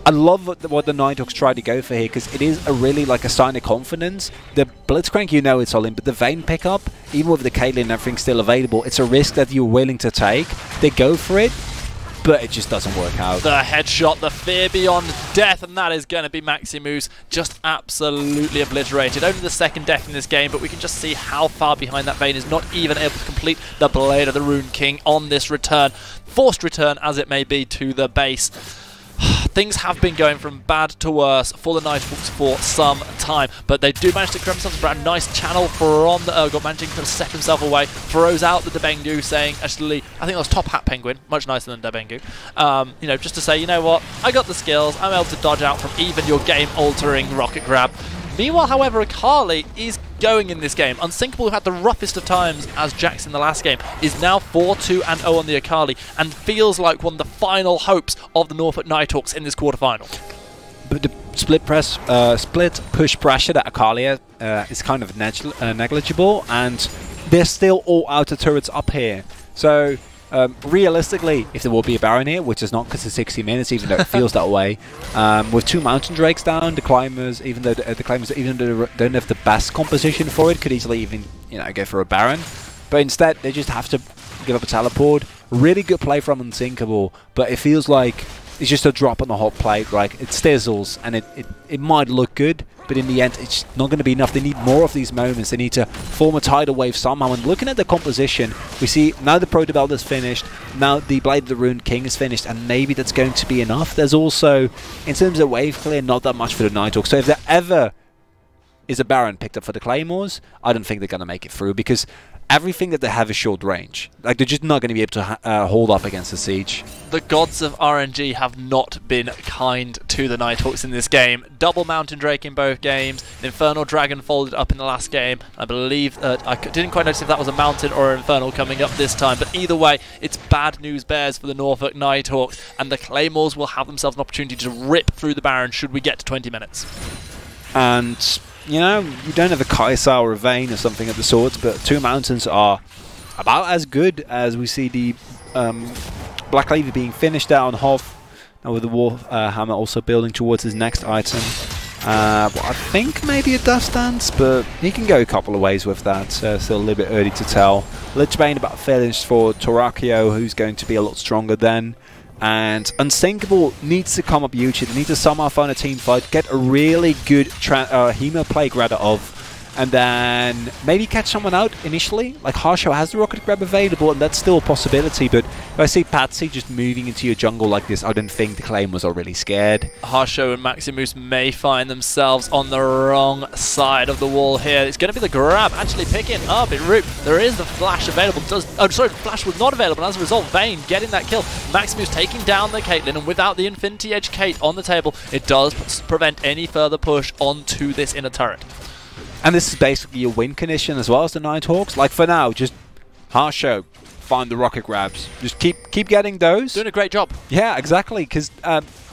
I love what the Nighthawks try to go for here, because it is a really like a sign of confidence. The Blitzcrank, you know it's all in, but the Vayne pickup, even with the Caitlyn and everything still available, it's a risk that you're willing to take. They go for it, but it just doesn't work out. The headshot, the fear beyond death, and that is going to be Maximus just absolutely obliterated. Only the second death in this game, but we can just see how far behind that Vayne is, not even able to complete the Blade of the Rune King on this return. Forced return as it may be to the base. Things have been going from bad to worse for the Nighthawks for some time, but they do manage to create themselves a nice channel from the Urgot, managing to step himself away, throws out the Debengu, saying, actually, I think that was Top Hat Penguin, much nicer than Debengu, you know, just to say, you know what, I got the skills, I'm able to dodge out from even your game-altering rocket grab. Meanwhile, however, Akali is going in this game. Unsinkable, who had the roughest of times as Jax in the last game, is now 4-2-0 on the Akali and feels like one of the final hopes of the Norfolk Nighthawks in this quarterfinal. But the split push pressure that Akali is kind of negligible, and they're still all outer turrets up here. So realistically, if there will be a Baron here, which is not because it's 60 minutes, even though it feels that way, with 2 Mountain Drakes down, the Climbers, even though the Climbers even though they don't have the best composition for it, could easily even, you know, go for a Baron. But instead, they just have to give up a teleport. Really good play from Unsinkable, but it feels like it's just a drop on the hot plate. Like, it sizzles, and it might look good, but in the end, it's not going to be enough. They need more of these moments. They need to form a tidal wave somehow. And looking at the composition, we see now the Proto Belt is finished, now the Blade of the Rune King is finished, and maybe that's going to be enough. There's also, in terms of wave clear, not that much for the Nighthawks. So if there ever is a Baron picked up for the Claymores, I don't think they're going to make it through, because everything that they have is short range. Like, they're just not going to be able to hold up against the siege. The gods of RNG have not been kind to the Nighthawks in this game. Double Mountain Drake in both games. An Infernal Dragon folded up in the last game. I believe I didn't quite notice if that was a Mountain or an Infernal coming up this time. But either way, it's bad news bears for the Norfolk Nighthawks. And the Claymores will have themselves an opportunity to rip through the Baron should we get to 20 minutes. And you know, you don't have a Kai'Sa or a Vayne or something of the sort, but 2 Mountains are about as good as we see the Black Cleaver being finished out on Hoth, and with the Warhammer also building towards his next item. Well, I think maybe a Dust Dance, but he can go a couple of ways with that, still a little bit early to tell. Lichbane about finished for Torakio, who's going to be a lot stronger then. And Unsinkable needs to come up huge. They need to somehow find a team fight, get a really good Hemo Plague rather of, and then maybe catch someone out initially. Like, Harsho has the Rocket Grab available, and that's still a possibility, but if I see Patsy just moving into your jungle like this, I don't think the Claymores are really scared. Harsho and Maximus may find themselves on the wrong side of the wall here. It's going to be the grab, actually picking up in route. There is the flash available. Oh, sorry, the flash was not available, and as a result, Vayne getting that kill. Maximus taking down the Caitlyn, and without the Infinity Edge Kate on the table, it does prevent any further push onto this inner turret. And this is basically a win condition as well as the Nighthawks. Like, for now, just Harsho, find the rocket grabs. Just keep getting those. Doing a great job. Yeah, exactly, because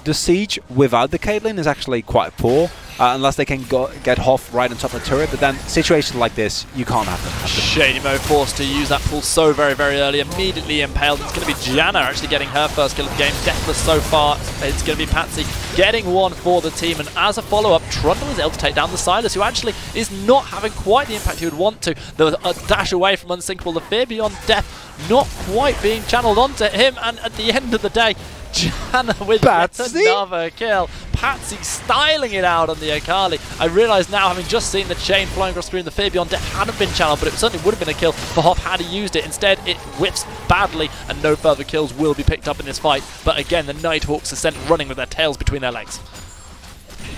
the siege without the Caitlyn is actually quite poor, unless they can get Hoth right on top of the turret. But then situations like this, you can't have them. Shady Mo forced to use that pull so very, very early, immediately impaled. It's going to be Janna actually getting her first kill of the game. Deathless so far. It's going to be Patsy getting one for the team. And as a follow-up, Trundle is able to take down the Silas, who actually is not having quite the impact he would want to. The dash away from Unsinkable, the fear beyond death not quite being channeled onto him. And at the end of the day, Janna with yet another kill. Patsy styling it out on the Akali. I realise now, having just seen the chain flying across screen, the fear beyond death hadn't been channeled, but it certainly would have been a kill for Hoth had he used it. Instead, it whips badly, and no further kills will be picked up in this fight. But again, the Nighthawks are sent running with their tails between their legs.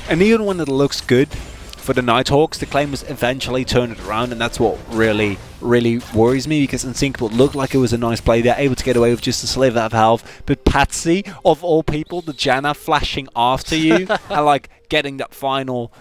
And even when it looks good for the Nighthawks, the Claymores eventually turn it around, and that's what really worries me, because Unsinkable looked like it was a nice play. They're able to get away with just a sliver of health, but Patsy, of all people, the Janna flashing after you and like getting that final,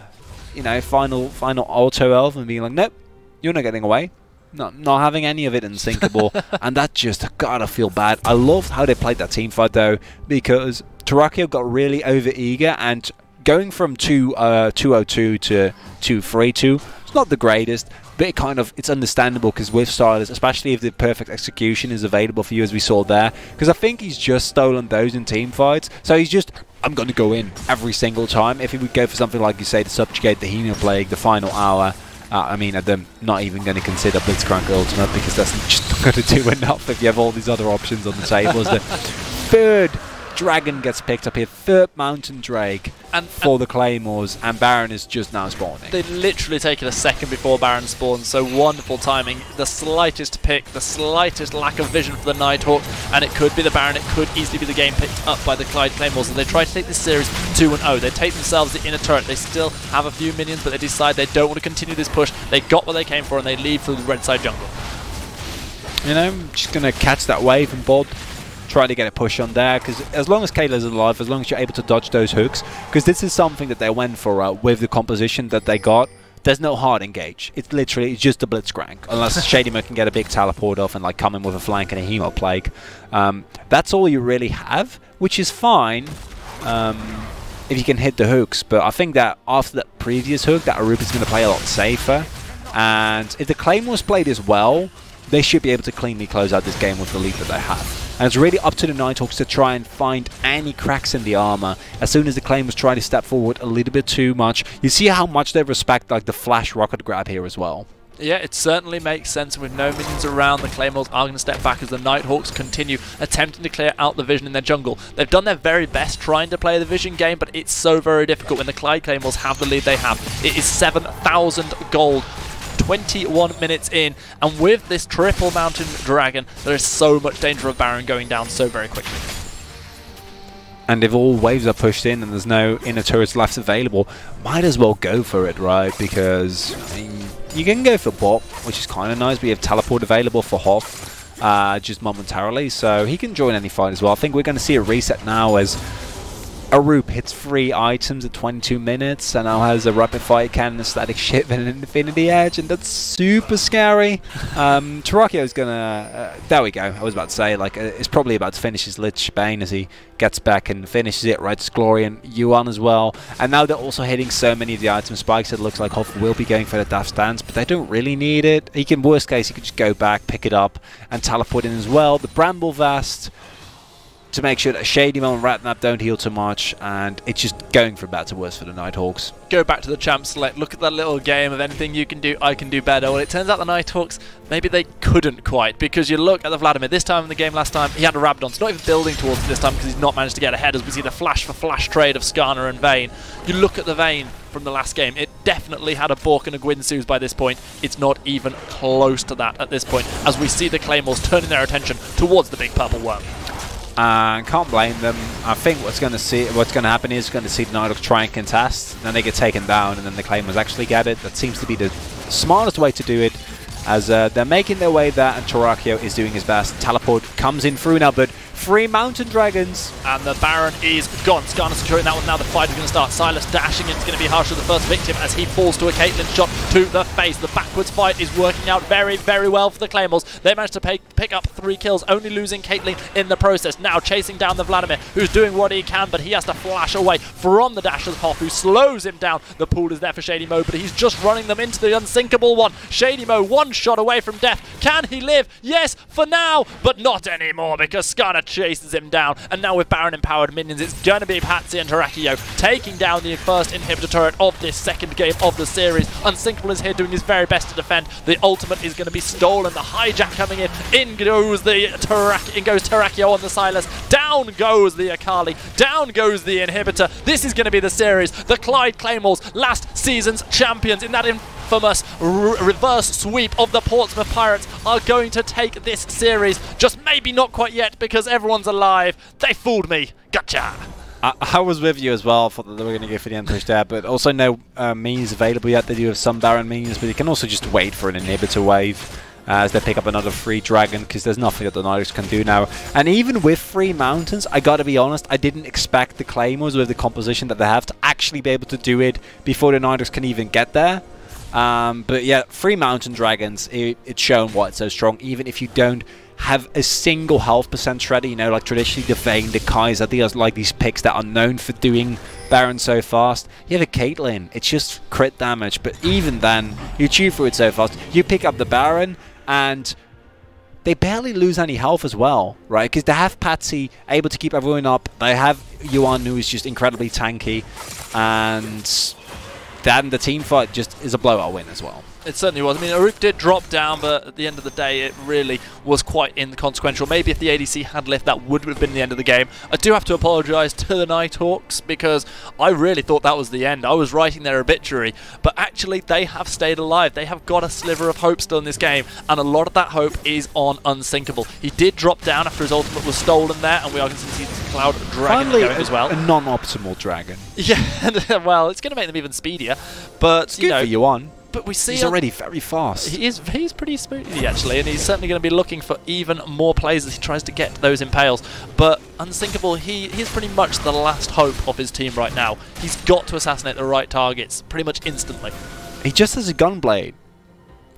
you know, final auto elf and being like, nope, you're not getting away. Not having any of it Unsinkable. And that just gotta feel bad. I loved how they played that team fight though, because Torakio got really over eager, and going from 2-0-2 to 2-3-2 It's not the greatest, but it's understandable because with Sylas, especially if the perfect execution is available for you, as we saw there, because I think he's just stolen those in team fights. So he's just, I'm going to go in every single time. If he would go for something like you say to subjugate the Henoplague, the final hour, I mean, I'm not even going to consider Blitzcrank Ultimate because that's just not going to do enough if you have all these other options on the table. The third dragon gets picked up here, third Mountain Drake for the Claymores, and Baron is just now spawning. They'd literally taken a second before Baron spawns, so wonderful timing. The slightest pick, the slightest lack of vision for the Nighthawks, and it could be the Baron, it could easily be the game picked up by the Clyde Claymores. And they try to take this series 2-0. They take themselves the inner turret. They still have a few minions, but they decide they don't want to continue this push. They got what they came for, and they leave through the red side jungle. You know, just going to catch that wave and Bod. Try to get a push on there, because as long as Kayla's alive, as long as you're able to dodge those hooks, because this is something that they went for with the composition that they got. There's no hard engage. It's literally just a Blitzcrank, unless Shadymo can get a big teleport off and like come in with a flank and a Hemoplague. That's all you really have, which is fine if you can hit the hooks. But I think that after that previous hook, that Arup is going to play a lot safer. And if the Claymores played as well, they should be able to cleanly close out this game with the lead that they have. And it's really up to the Nighthawks to try and find any cracks in the armor. As soon as the Claymores try to step forward a little bit too much, you see how much they respect like the flash rocket grab here as well. Yeah, it certainly makes sense. With no minions around, the Claymores are going to step back as the Nighthawks continue attempting to clear out the vision in their jungle. They've done their very best trying to play the vision game, but it's so very difficult when the Clyde Claymores have the lead they have. It is 7,000 gold. 21 minutes in, and with this triple Mountain Dragon, there is so much danger of Baron going down so very quickly. And if all waves are pushed in and there's no inner turrets left available, might as well go for it, right? Because I mean, you can go for Bot, which is kind of nice, but you have teleport available for Hoth just momentarily, so he can join any fight as well. I think we're going to see a reset now as Arup hits 3 items at 22 minutes and now has a rapid fire cannon, a static ship, and an infinity edge, and that's super scary. Terrakio's gonna there we go, I was about to say, like, it's probably about to finish his Lich Bane as he gets back and finishes it, right? Glory and Yuan as well. And now they're also hitting so many of the item spikes, it looks like Hoth will be going for the Daft Stance, but they don't really need it. He can, worst case, he could just go back, pick it up, and teleport in as well. The Bramble Vast to make sure that Shadymo and Ratnap don't heal too much, and it's just going from bad to worse for the Nighthawks. Go back to the champ select, look at that little game of anything you can do, I can do better. Well, it turns out the Nighthawks, maybe they couldn't quite, because you look at the Vladimir, this time in the game last time, he had a Rabadon, so not even building towards it this time because he's not managed to get ahead, as we see the flash for flash trade of Skarner and Vayne. You look at the Vayne from the last game, it definitely had a Bork and a Guinsoo's by this point. It's not even close to that at this point, as we see the Claymores turning their attention towards the big purple worm. Can't blame them. I think what's going to happen is going to see the Nighthawks try and contest, then they get taken down, and then the Claymores actually get it. That seems to be the smartest way to do it, as they're making their way there, and Terrakio is doing his best. Teleport comes in through now, but 3 Mountain Dragons. And the Baron is gone. Skarner securing that one. Now the fight is going to start. Sylas dashing in. It's going to be Harsha, the first victim, as he falls to a Caitlyn shot to the face. The backwards fight is working out very, very well for the Claymores. They managed to pick up 3 kills, only losing Caitlyn in the process. Now chasing down the Vladimir, who's doing what he can, but he has to flash away from the dash of Hoth, who slows him down. The pool is there for Shadymo, but he's just running them into the unsinkable one. Shadymo, 1 shot away from death. Can he live? Yes, for now, but not anymore, because Skarner chases him down. And now with Baron empowered minions, it's going to be Patsy and Terrakio taking down the first inhibitor turret of this second game of the series. Unsinkable is here doing his very best to defend. The ultimate is going to be stolen. The hijack coming in. In goes the Terrakio on the Sylas. Down goes the Akali. Down goes the inhibitor. This is going to be the series. The Clyde Claymores, last season's champions in that infamous reverse sweep of the Portsmouth Pirates, are going to take this series. Just maybe not quite yet, because everyone's alive. They fooled me. Gotcha. I was with you as well. I thought that they were going to go for the end push there, but also no minions available yet. They do have some Baron minions, but you can also just wait for an inhibitor wave as they pick up another free dragon, because there's nothing that the Nighthawks can do now. And even with 3 mountains, I gotta be honest, I didn't expect the Claymores with the composition that they have to actually be able to do it before the Nighthawks can even get there. But yeah, 3 Mountain Dragons, it's shown why it's so strong, even if you don't have a single health percent shredder. You know, like traditionally the Vayne, the Kai'Sa, these are like these picks that are known for doing Baron so fast. You have a Caitlyn, it's just crit damage, but even then, you chew through it so fast. You pick up the Baron, and they barely lose any health as well, right? Because they have Patsy able to keep everyone up. They have Yuan, who is just incredibly tanky, and then the team fight just is a blowout win as well. It certainly was. I mean, Aruk did drop down, but at the end of the day, it really was quite inconsequential. Maybe if the ADC had lived, that would have been the end of the game. I do have to apologise to the Nighthawks, because I really thought that was the end. I was writing their obituary, but actually they have stayed alive. They have got a sliver of hope still in this game, and a lot of that hope is on Unsinkable. He did drop down after his ultimate was stolen there, and we are going to see Cloud Dragon Finally, going as well. A non-optimal Dragon. Yeah, well, it's going to make them even speedier, but It's good for Yuan. But we see he's already very fast. He's pretty speedy actually, and he's certainly going to be looking for even more plays as he tries to get those impales. But Unsinkable, he's pretty much the last hope of his team right now. He's got to assassinate the right targets pretty much instantly. He just has a Gunblade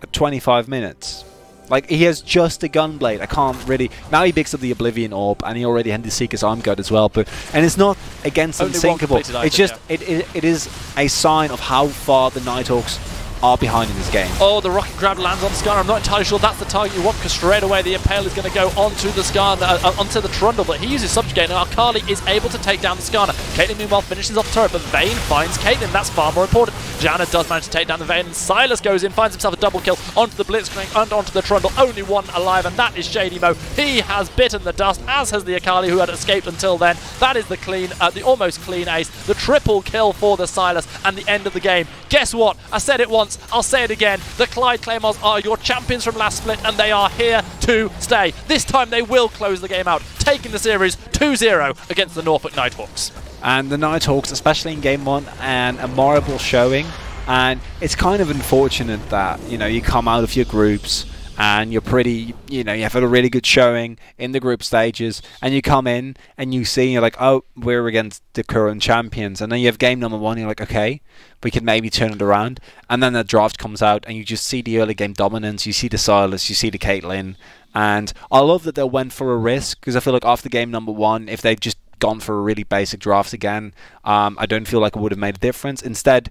at 25 minutes. Like, he has just a Gunblade. I can't really... Now he picks up the Oblivion Orb, and he already had the Seeker's Arm Guard as well. And it's not against Unsinkable. It's just, it is a sign of how far the Nighthawks are behind in this game. Oh, the rocket grab lands on Skarner. I'm not entirely sure that's the target you want, because straight away the Impale is going to go onto the Skarner, onto the Trundle, but he uses Subjugate, and Akali is able to take down the Skarner. Caitlyn meanwhile finishes off the turret, but Vayne finds Caitlyn. That's far more important. Janna does manage to take down the Vayne, and Sylas goes in, finds himself a double kill onto the Blitzcrank and onto the Trundle. Only one alive, and that is Shady Mo. He has bitten the dust, as has the Akali, who had escaped until then. That is the clean, the almost clean ace, the triple kill for the Sylas, and the end of the game. Guess what? I said it once, I'll say it again. The Clyde Claymores are your champions from last split, and they are here to stay. This time they will close the game out, taking the series 2-0 against the Norfolk Nighthawks. And the Nighthawks, especially in Game 1, and a memorable showing. And it's kind of unfortunate that, you know, you come out of your groups and you're pretty, you know, you have a really good showing in the group stages, and you come in and you see, you're like, oh, we're against the current champions, and then you have game number 1, you're like, okay, we can maybe turn it around, and then the draft comes out and you just see the early game dominance, you see the Sylas, you see the Caitlyn, and I love that they went for a risk, because I feel like after game number 1, if they'd just gone for a really basic draft again, I don't feel like it would have made a difference. Instead,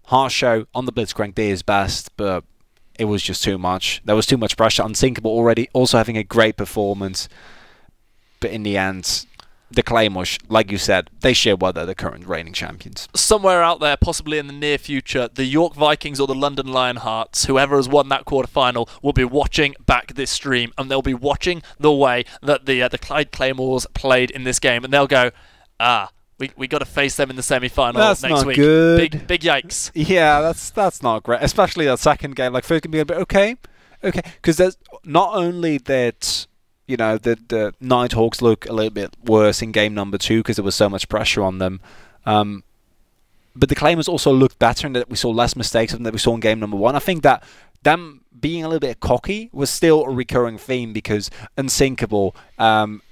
Harsho on the Blitzcrank did his best, but it was just too much. There was too much pressure. Unsinkable already also having a great performance, but in the end, the Claymores, like you said, they share what they're the current reigning champions. Somewhere out there, possibly in the near future, the York Vikings or the London Lionhearts, whoever has won that quarterfinal, will be watching back this stream, and they'll be watching the way that the Clyde Claymores played in this game, and they'll go, ah, we got to face them in the semi-final next week. That's not good. Big yikes. Yeah, that's not great. Especially that second game. Like, first can be a bit okay, because there's not only that, you know, the Nighthawks look a little bit worse in game number 2 because there was so much pressure on them, but the Claymores also looked better, and that we saw less mistakes than that we saw in game number 1. I think that them being a little bit cocky was still a recurring theme, because Unsinkable,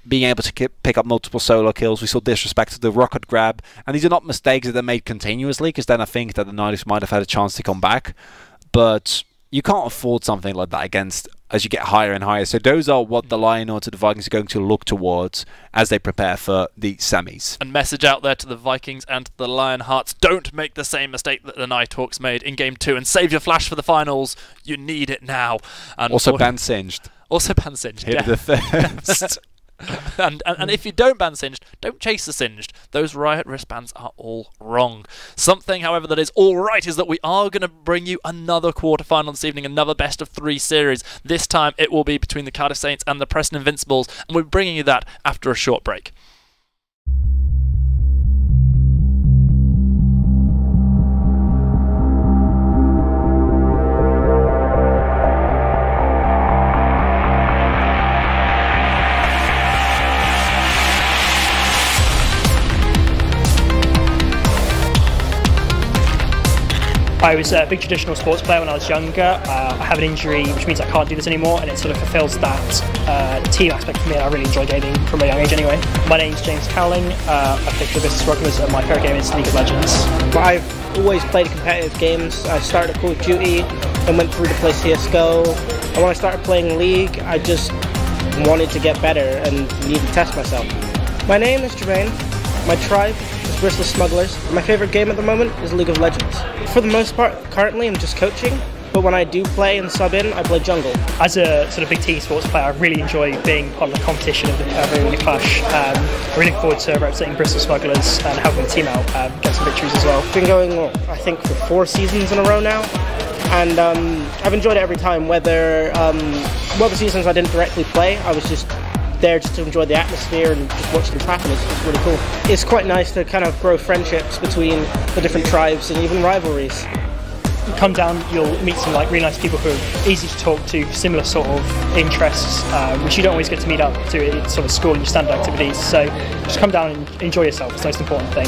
being able to pick up multiple solo kills, we saw disrespect to the rocket grab, and these are not mistakes that they made continuously, because then I think that the Nighthawks might have had a chance to come back, but you can't afford something like that against as you get higher and higher. So those are what the Lionhearts and the Vikings are going to look towards as they prepare for the semis. And message out there to the Vikings and the Lionhearts, don't make the same mistake that the Nighthawks made in game 2, and save your flash for the finals. You need it now. And also ban Singed. Also ban Singed. Hit the first. and if you don't ban Singed, don't chase the Singed. Those Riot wristbands are all wrong. Something, however, that is all right is that we are going to bring you another quarterfinal this evening, another best of 3 series. This time it will be between the Cardiff Saints and the Preston Invincibles, and we're bringing you that after a short break. I was a big traditional sports player when I was younger. I have an injury, which means I can't do this anymore, and it sort of fulfills that team aspect for me, and I really enjoy gaming from a young age anyway. My name's James Cowling. I play for Business Rugglers, and my favourite game is League of Legends. I've always played competitive games. I started Call of Duty and went through to play CSGO. And when I started playing League, I just wanted to get better and needed to test myself. My name is Jermaine. My tribe is Bristol Smugglers. My favorite game at the moment is League of Legends. For the most part, currently I'm just coaching, but when I do play and sub in, I play jungle. As a sort of big team sports player, I really enjoy being part of the competition of the Clash. I'm really looking forward to representing Bristol Smugglers and helping the team out get some victories as well. Been going, I think, for 4 seasons in a row now, and I've enjoyed it every time. Whether the seasons I didn't directly play, I was just there just to enjoy the atmosphere and just watch things happen. It's really cool. It's quite nice to kind of grow friendships between the different tribes and even rivalries. You come down, you'll meet some really nice people who are easy to talk to, similar sort of interests, which you don't always get to meet up to at sort of school and your standard activities. So just come down and enjoy yourself. It's the most important thing.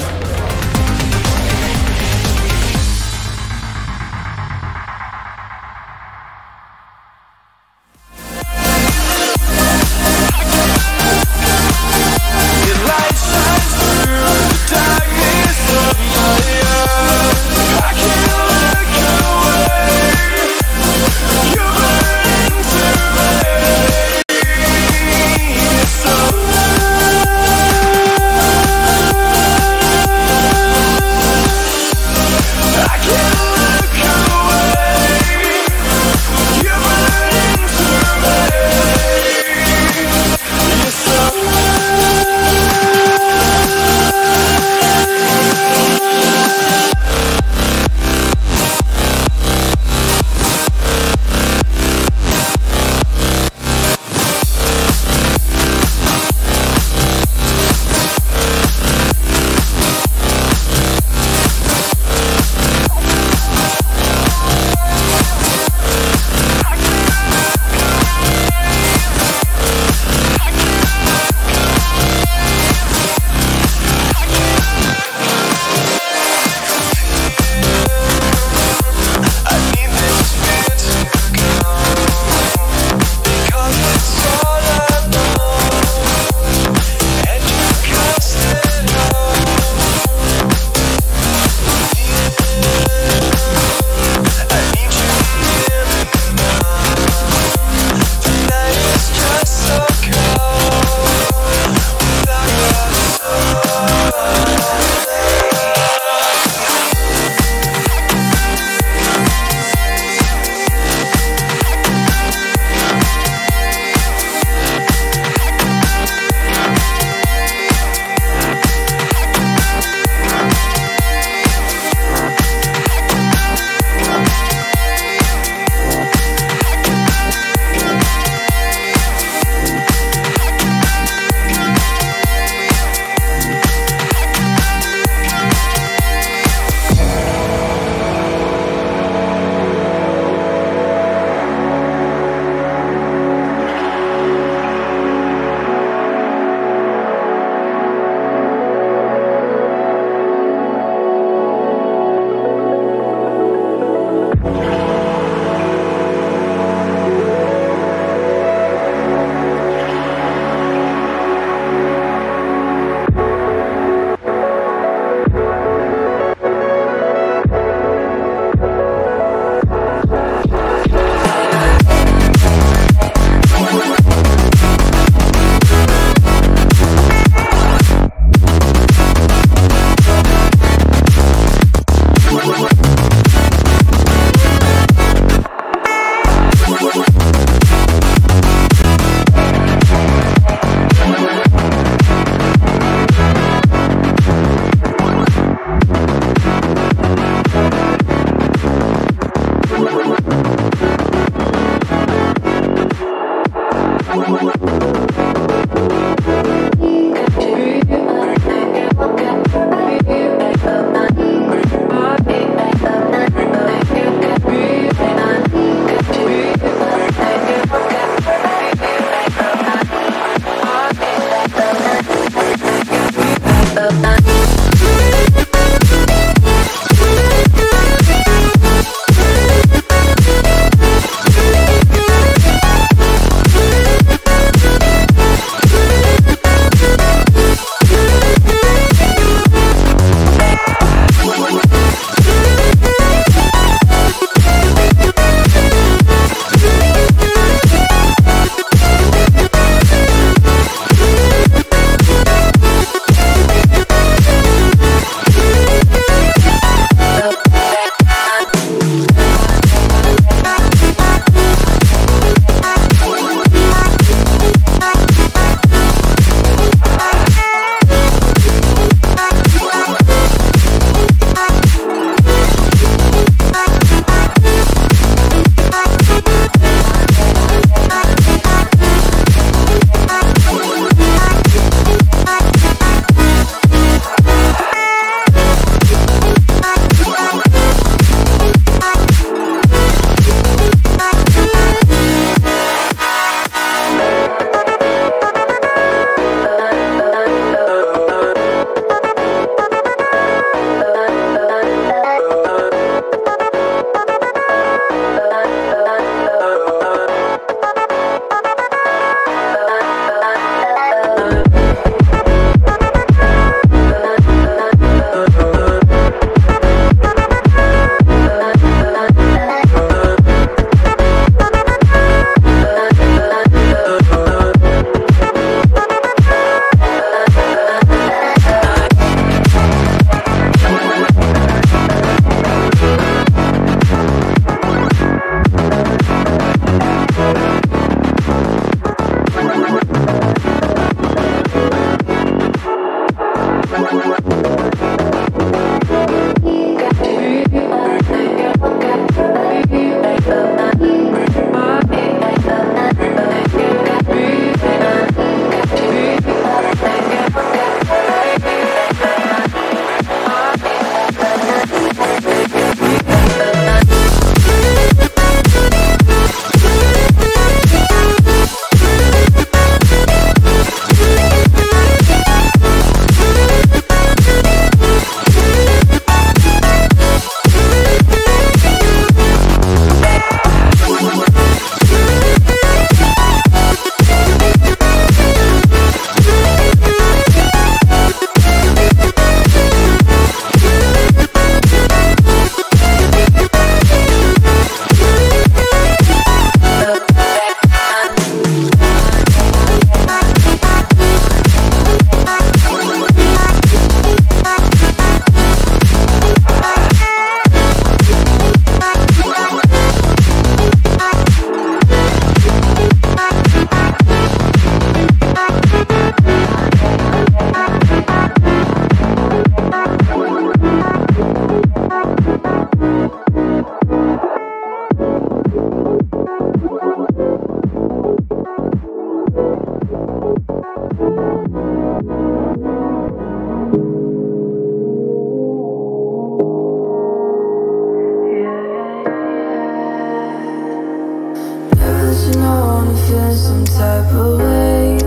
know I'm feeling some type of way.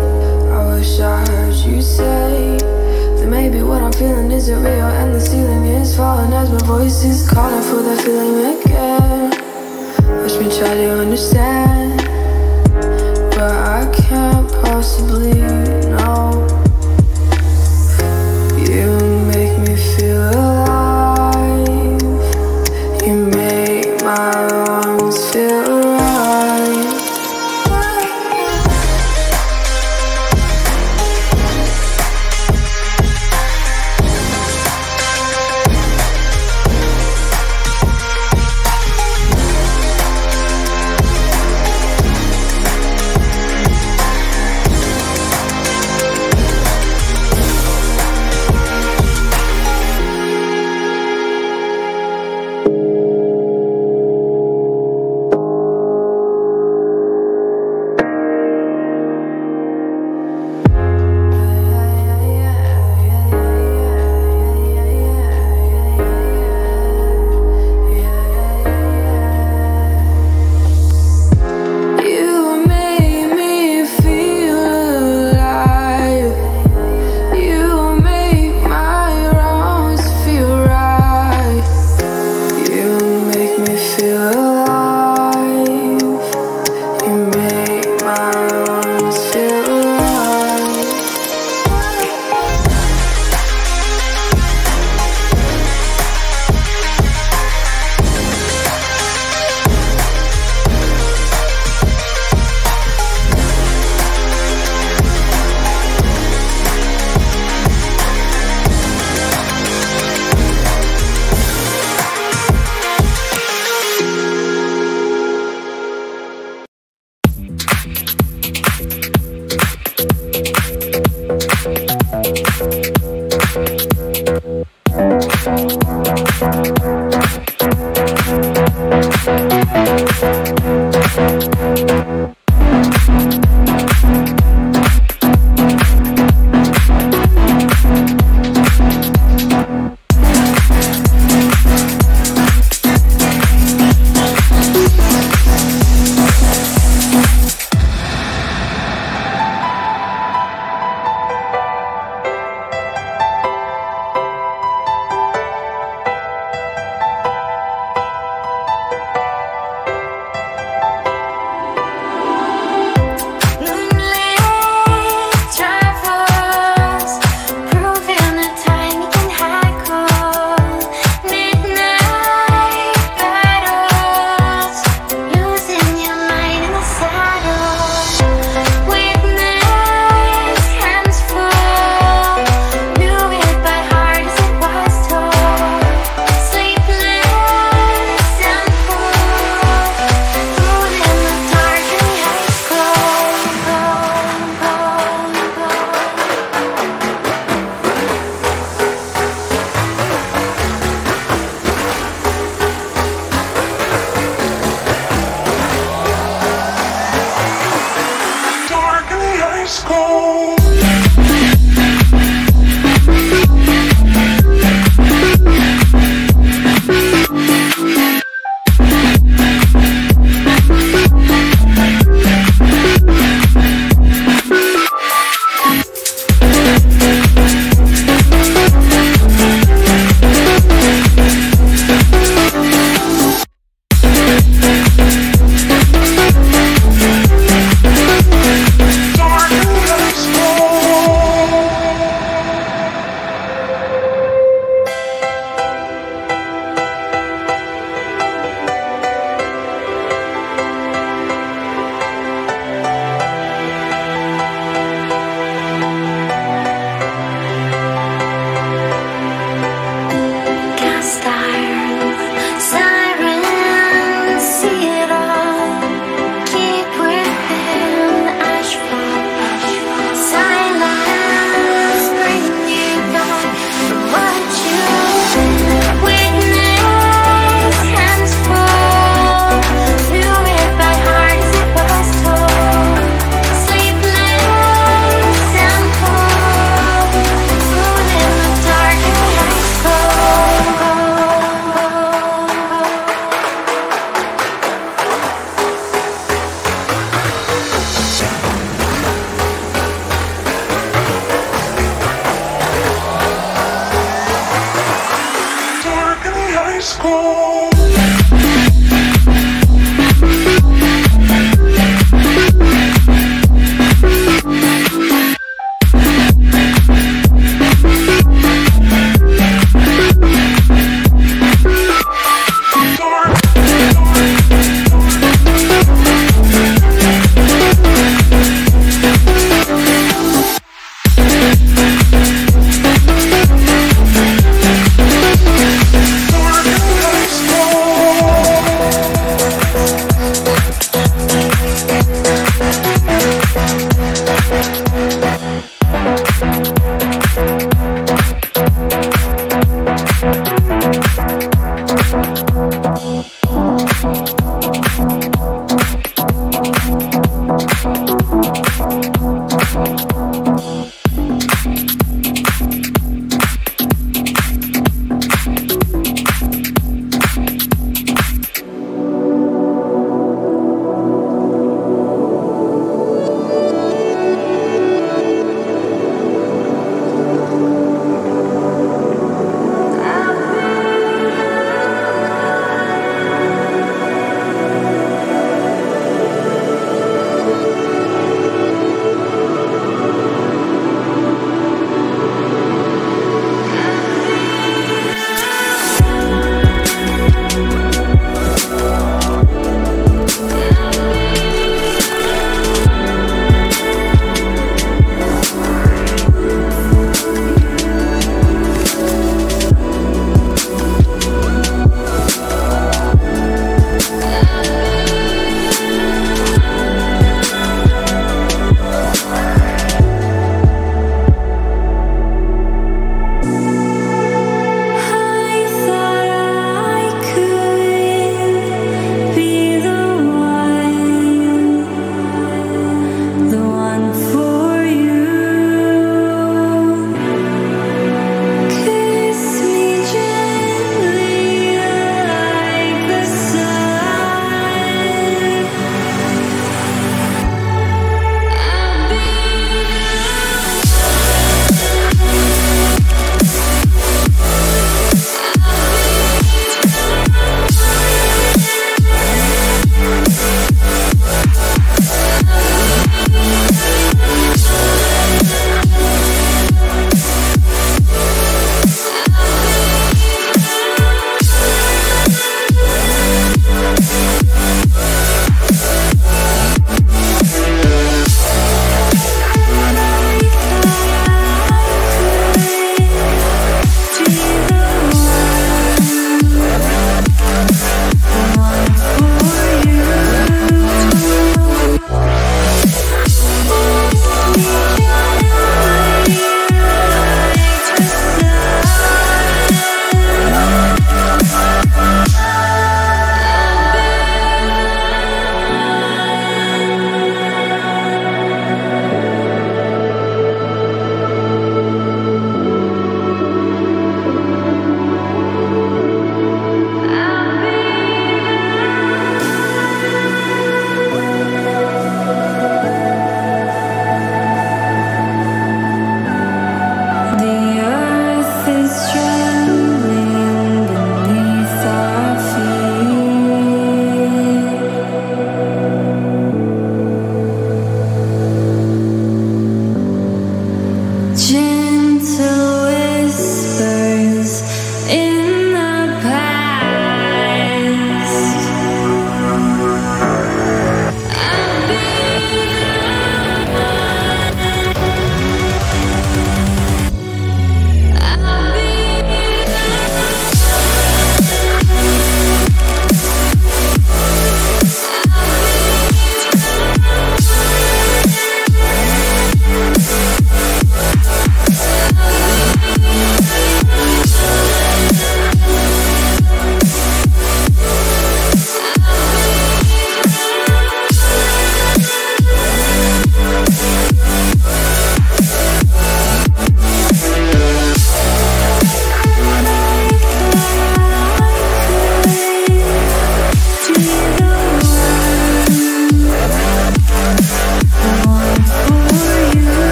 I wish I heard you say that maybe what I'm feeling isn't real and the ceiling is falling as my voice is calling for that feeling again. Watch me try to understand, but I can't possibly know. You make me feel alive. You make my lungs feel right.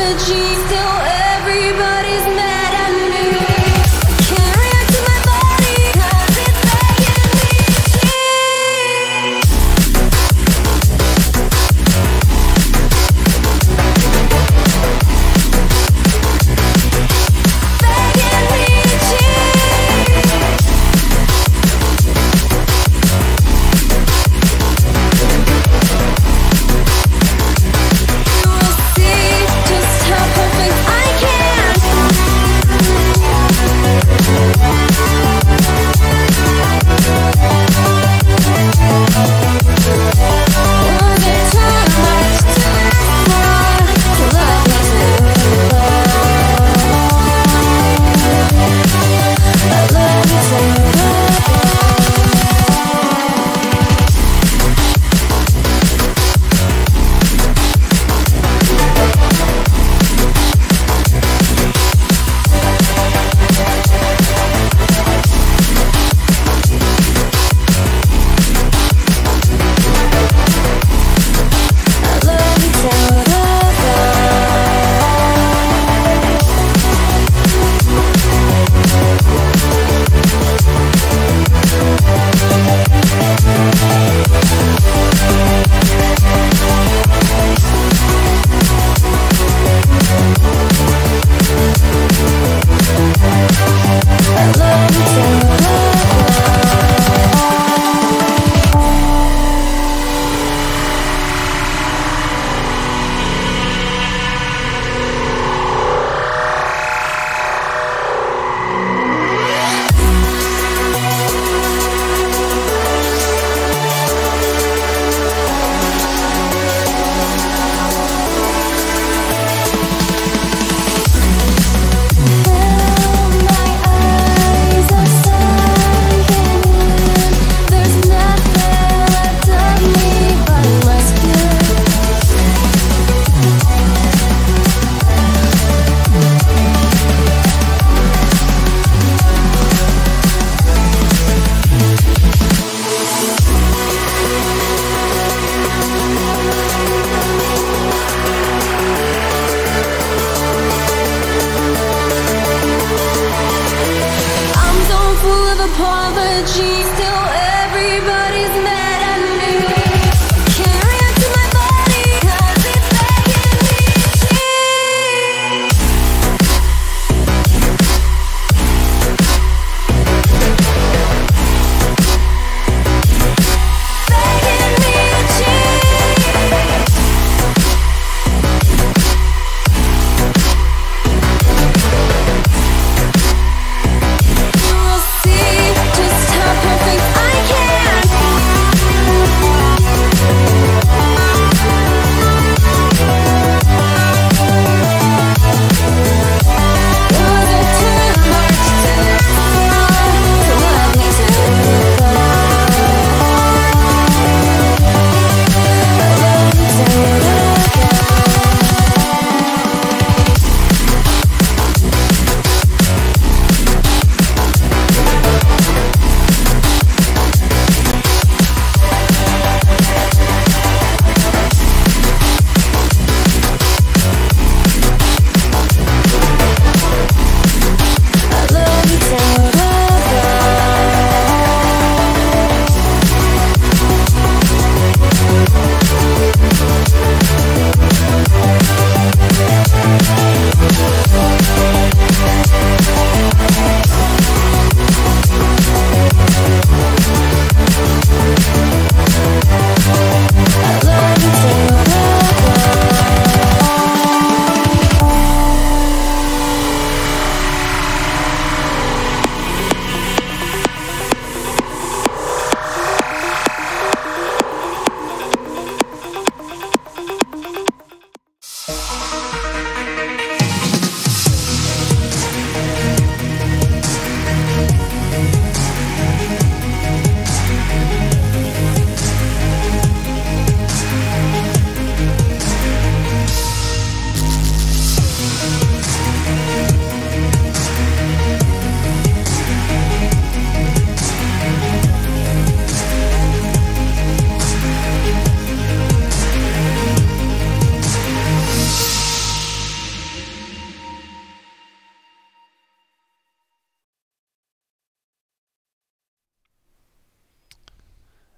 apology. Still everybody's mad at me. Can't react to my body 'cause it's begging me to cheat. Begging me to cheat. You will see just how perfect I can. Was it too much to ask for? To love me too I love you too apology. Still everybody's mad at me. Can't react to my body 'cause it's begging me to cheat. Begging me to cheat. You will see just how perfect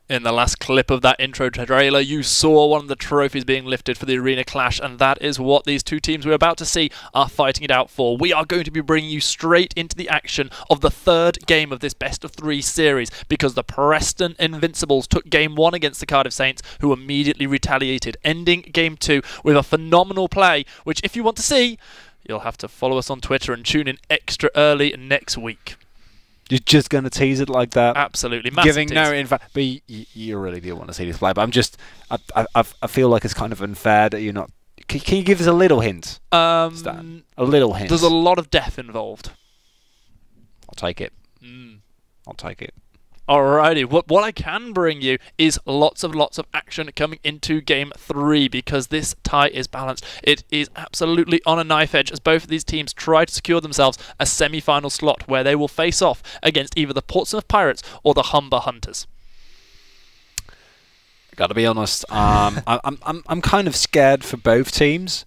In the last clip of that intro trailer, you saw one of the trophies being lifted for the Arena Clash, and that is what these two teams we're about to see are fighting it out for. We are going to be bringing you straight into the action of the third game of this best-of-3 series, because the Preston Invincibles took Game 1 against the Cardiff Saints, who immediately retaliated, ending Game 2 with a phenomenal play, which if you want to see, you'll have to follow us on Twitter and tune in extra early next week. You're just going to tease it like that? Absolutely. Massive Giving tease. no info. But you really do want to see this play. But I'm just... I feel like it's kind of unfair that you're not... Can you give us a little hint, Stan? A little hint. There's a lot of death involved. I'll take it. I'll take it. Alrighty, what I can bring you is lots of action coming into Game 3, because this tie is balanced. It is absolutely on a knife edge as both of these teams try to secure themselves a semi-final slot where they will face off against either the Portsmouth Pirates or the Humber Hunters. Gotta be honest, I'm kind of scared for both teams.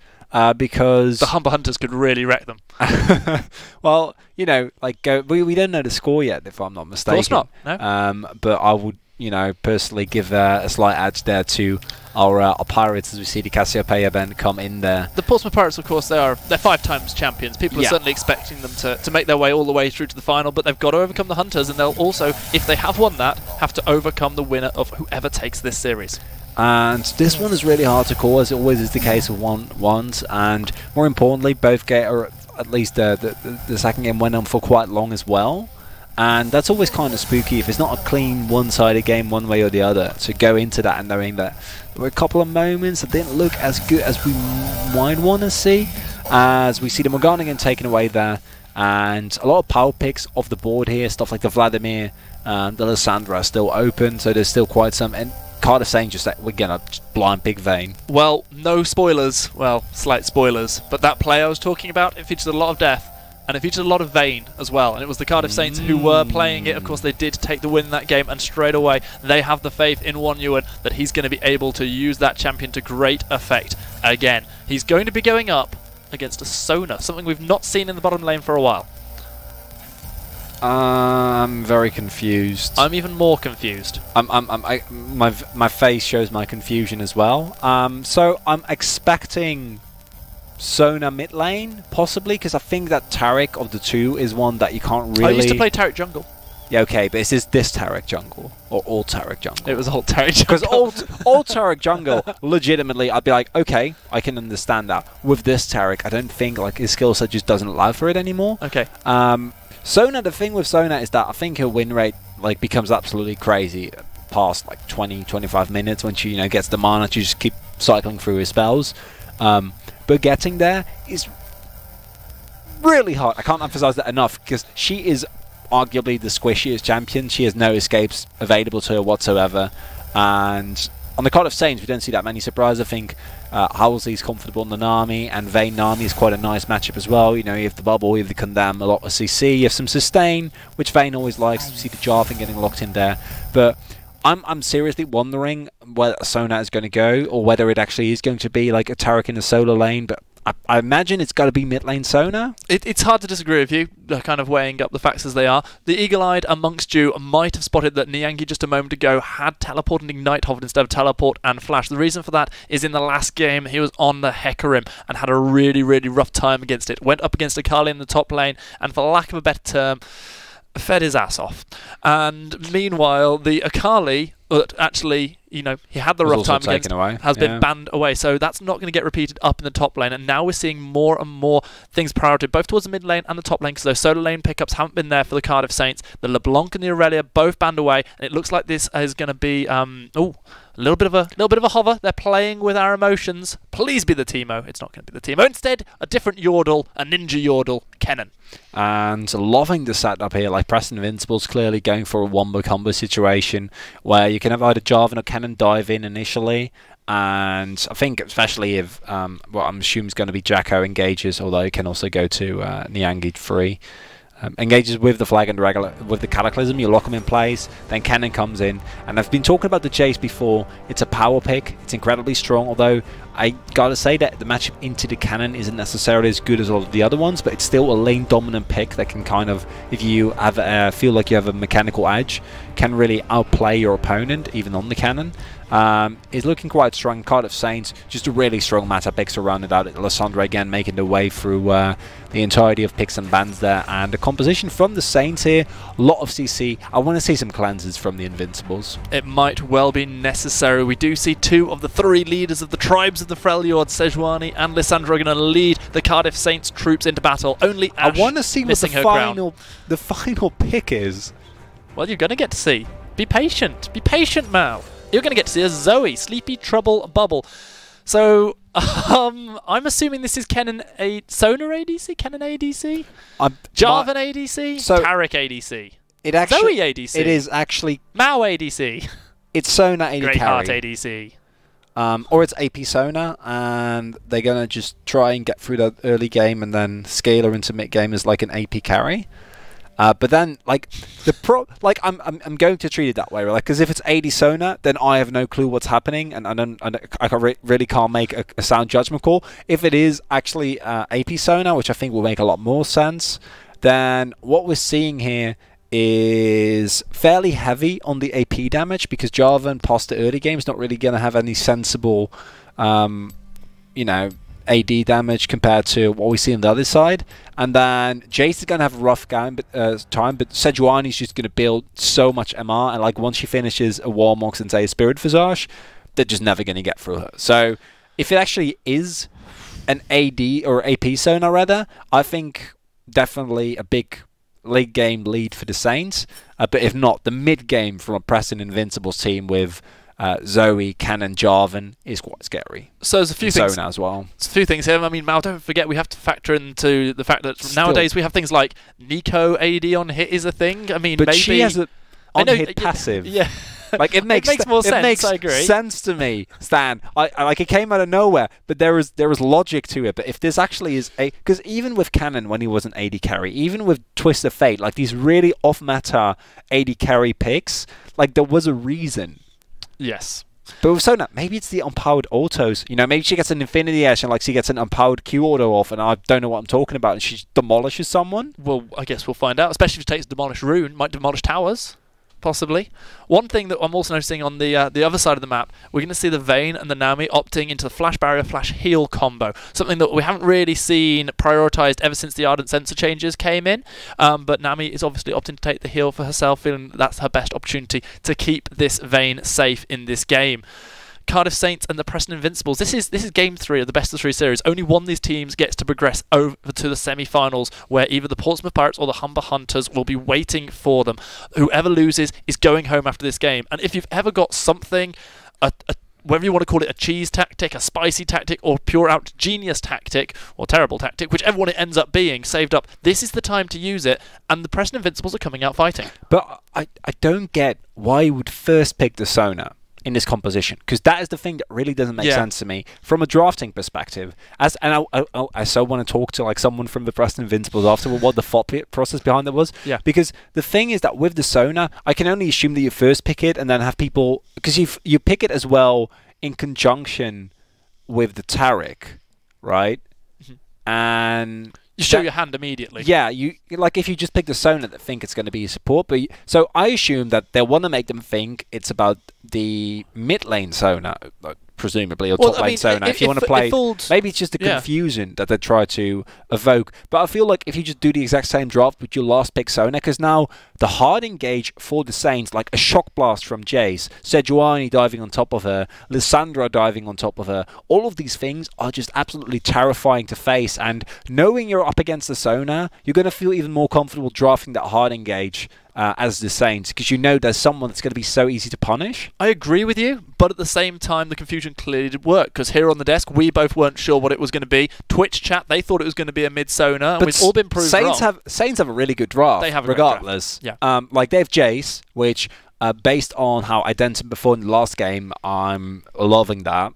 Because the Humber Hunters could really wreck them. Well, you know, like we don't know the score yet, if I'm not mistaken. Of course not. No. But I would, you know, personally give a slight edge there to our Pirates as we see the Cassiopeia band come in there. The Portsmouth Pirates, of course, they're 5 times champions. People are certainly expecting them to make their way all the way through to the final, but they've got to overcome the Hunters, and they'll also, if they have won that, have to overcome the winner of whoever takes this series. And this one is really hard to call, as it always is the case with ones, and more importantly, both or at least the second game went on for quite long as well, and that's always kind of spooky if it's not a clean one-sided game one way or the other. To go into that and knowing that there were a couple of moments that didn't look as good as we might want to see, as we see the Morgana getting taken away there, and a lot of power picks off the board here, stuff like the Vladimir, the Lysandra are still open, so there's still quite some. And Cardiff saying just that we're gonna blind Big Vayne. Well, no spoilers. Well, slight spoilers. But that play I was talking about, it featured a lot of death, and it featured a lot of Vayne as well. And it was the Cardiff Saints who were playing it. Of course, they did take the win in that game, and straight away they have the faith in Won Yuan that he's going to be able to use that champion to great effect again. He's going to be going up against a Sona, something we've not seen in the bottom lane for a while. I'm very confused. I'm even more confused. My face shows my confusion as well. So I'm expecting Sona mid lane, possibly, because I think that Taric of the two is one that you can't really... I used to play Taric jungle. Yeah, okay, but is this Taric jungle? Or all Taric jungle? It was all Taric jungle. Because all Taric jungle, legitimately, I'd be like, okay, I can understand that. With this Taric, I don't think like his skill set just doesn't allow for it anymore. Okay. Sona, the thing with Sona is that I think her win rate like becomes absolutely crazy past like 20-25 minutes when she, you know, gets the mana to just keep cycling through her spells. But getting there is really hard. I can't emphasize that enough, because she is arguably the squishiest champion. She has no escapes available to her whatsoever, and on the Cardiff Saints we don't see that many surprises. I think Housley's comfortable in the Nami, and Vayne Nami is quite a nice matchup as well. You know, you have the bubble, you have the Condemn, a lot of CC, you have some sustain, which Vayne always likes. You see the Jarvan getting locked in there, but I'm seriously wondering where Sona is going to go, or whether it actually is going to be like a Taric in the solo lane, but I imagine it's got to be mid lane Sona. It's hard to disagree with you, kind of weighing up the facts as they are. The eagle-eyed amongst you might have spotted that Niangi just a moment ago had teleport and Ignite Hovered instead of teleport and Flash. The reason for that is in the last game he was on the Hecarim and had a really rough time against it. Went up against Akali in the top lane, and for lack of a better term, fed his ass off. And meanwhile, the Akali, actually, you know, he had the rough time against, has been banned away. So that's not going to get repeated up in the top lane. And now we're seeing more and more things priority, both towards the mid lane and the top lane, because those solo lane pickups haven't been there for the Cardiff Saints. The LeBlanc and the Aurelia both banned away, and it looks like this is going to be a little bit of a hover. They're playing with our emotions. Please be the Teemo. It's not going to be the Teemo. Instead, a different Yordle, a ninja Yordle, Kennen. And loving the setup here, like Preston Invincibles clearly going for a wombo combo situation where you can have either Jarvan or Kennen dive in initially, and I think especially if what I'm assuming is going to be Jacko engages, although he can also go to Niangi free. engages with the flag and with the Cataclysm, you lock them in place, then Cannon comes in, and I've been talking about the Jace before. It's a power pick, it's incredibly strong, although I gotta say that the matchup into the Cannon isn't necessarily as good as all of the other ones, but it's still a lane dominant pick that can kind of, if you have feel like you have a mechanical edge, can really outplay your opponent even on the Cannon. Is looking quite strong. Cardiff Saints, just a really strong meta picks to round it out. Lissandra again making the way through the entirety of picks and bans there, and the composition from the Saints here, a lot of CC. I want to see some cleanses from the Invincibles. It might well be necessary. We do see 2 of the 3 leaders of the tribes of the Freljord, Sejuani and Lissandra, are going to lead the Cardiff Saints troops into battle. Only Ash I want to see what the final pick is. Well, you're going to get to see. Be patient. Be patient, Mal. You're going to get to see a Zoe, Sleepy Trouble Bubble. So, I'm assuming this is Kennen Sona ADC? Kennen ADC? Jarvan ADC? So Taric ADC? It actually, Zoe ADC? It is actually... Mao ADC? It's Sona AD Greatheart carry. ADC? Or it's AP Sona, and they're going to just try and get through that early game and then scale her into mid game as like an AP carry. But then, like, I'm going to treat it that way, right? Because if it's AD Sona, then I have no clue what's happening, and I really can't make a sound judgment call. If it is actually AP Sona, which I think will make a lot more sense, then what we're seeing here is fairly heavy on the AP damage, because Jarvan past the early game is not really going to have any sensible, you know, AD damage compared to what we see on the other side. And then Jace is going to have a rough time, but Sejuani is just going to build so much MR, and like once she finishes a Warmox and say a Spirit Visage, they're just never going to get through her. So if it actually is an AD or AP Sona rather, I think definitely a big late game lead for the Saints. But if not, the mid game from a Preston Invincibles team with Zoe, Cannon, Jarvan is quite scary. So there's a few things as well. There's a few things here. I mean, Mal, don't forget we have to factor into the fact that nowadays we have things like Nico AD on hit is a thing. I mean, but maybe she has an on hit passive. Yeah. Like it makes more sense. It makes I agree. sense to me, Stan. I like it came out of nowhere, but there was logic to it. But if this actually is because even with Cannon when he was an AD carry, even with Twist of Fate, like these really off meta AD carry picks, like there was a reason. Yes. But with Sona, maybe it's the unpowered autos. You know, maybe she gets an Infinity Edge and like she gets an unpowered Q auto off, and I don't know what I'm talking about, and she demolishes someone. Well, I guess we'll find out. Especially if she takes Demolish Rune, might demolish towers, possibly. One thing that I'm also noticing on the other side of the map, we're going to see the Vayne and the Nami opting into the Flash Barrier, Flash Heal combo. Something that we haven't really seen prioritised ever since the Ardent Sensor changes came in. But Nami is obviously opting to take the heal for herself, feeling that that's her best opportunity to keep this Vayne safe in this game. Cardiff Saints and the Preston Invincibles. This is game 3 of the best of 3 series. Only one of these teams gets to progress over to the semi-finals, where either the Portsmouth Pirates or the Humber Hunters will be waiting for them. Whoever loses is going home after this game. And if you've ever got something, whether you want to call it a cheese tactic, a spicy tactic, or pure out genius tactic, or terrible tactic, whichever one it ends up being, saved up, this is the time to use it, and the Preston Invincibles are coming out fighting. But I don't get why you would first pick the Sona in this composition, because that is the thing that really doesn't make sense to me from a drafting perspective. I so want to talk to like someone from the Preston Invincibles after what the thought process behind it was. Yeah. Because the thing is that with the Sona, I can only assume that you first pick it and then have people, because you pick it as well in conjunction with the Taric, right? Mm-hmm. And you show your hand immediately. Yeah, you like if you just pick the Sona that think it's going to be support, but so I assume that they want to make them think it's about the mid lane Sona, presumably, or top lane Sona. If you want to play, maybe it's just the confusion that they try to evoke. But I feel like if you just do the exact same draft with your last pick Sona, because now the hard engage for the Saints, like a shock blast from Jace, Sejuani diving on top of her, Lissandra diving on top of her, all of these things are just absolutely terrifying to face. And knowing you're up against the Sona, you're going to feel even more comfortable drafting that hard engage as the Saints, because you know there's someone that's going to be so easy to punish. I agree with you, but at the same time the confusion clearly did work, because here on the desk we both weren't sure what it was going to be. Twitch chat, they thought it was going to be a mid-Sona, and we've all been proved wrong. Saints have a really good draft, they have a regardless. Great draft. Yeah. Like they have Jace, which based on how I dented before in the last game, I'm loving that.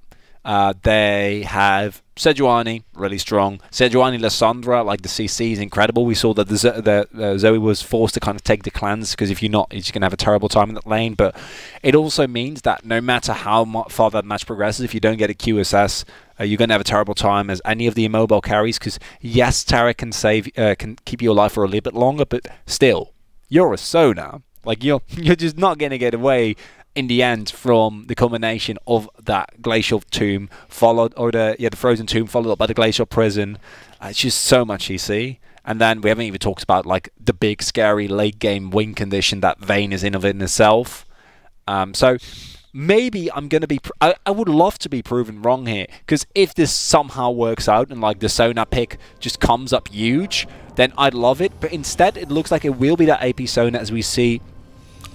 They have Sejuani, really strong. Sejuani Lissandra, like the CC is incredible. We saw that the Zoe was forced to kind of take the cleanse, because if you're not, you're just going to have a terrible time in that lane. But it also means that no matter how far that match progresses, if you don't get a QSS, you're going to have a terrible time as any of the immobile carries, because yes, Tara can can keep you alive for a little bit longer, but still, you're a Sona. Like, you're just not going to get away in the end from the combination of that Glacial Tomb followed, or the Frozen Tomb followed up by the Glacial Prison. It's just so much EC. And then we haven't even talked about like the big scary late game win condition that Vayne is in of it in itself. So maybe I'm going to be... I would love to be proven wrong here, because if this somehow works out and like the Sona pick just comes up huge, then I'd love it. But instead it looks like it will be that AP Sona, as we see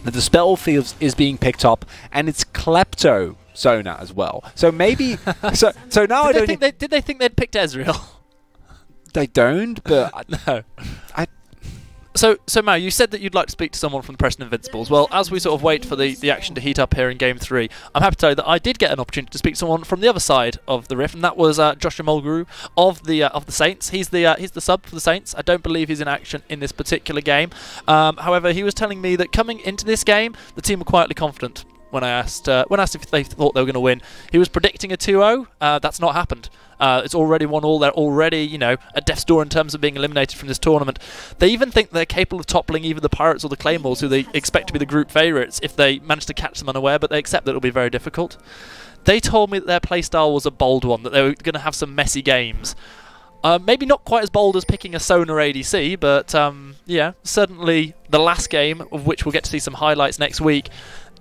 that the spell fields is being picked up, and it's Klepto Sona as well. So maybe... so now I don't... Did they think they'd picked Ezreal? They don't, but... No. So Mao, you said that you'd like to speak to someone from the Preston Invincibles. Well, as we sort of wait for the action to heat up here in Game 3, I'm happy to tell you that I did get an opportunity to speak to someone from the other side of the Rift, and that was Joshua Mulgrew of the Saints. He's the sub for the Saints. I don't believe he's in action in this particular game. However, he was telling me that coming into this game, the team were quietly confident. When I asked if they thought they were going to win, he was predicting a 2-0. That's not happened. It's already 1-1. They're already, you know, at death's door in terms of being eliminated from this tournament. They even think they're capable of toppling either the Pirates or the Claymores, who they expect to be the group favourites, if they manage to catch them unaware, but they accept that it'll be very difficult. They told me that their playstyle was a bold one, that they were going to have some messy games. Maybe not quite as bold as picking a Sona ADC, but yeah, certainly the last game, of which we'll get to see some highlights next week,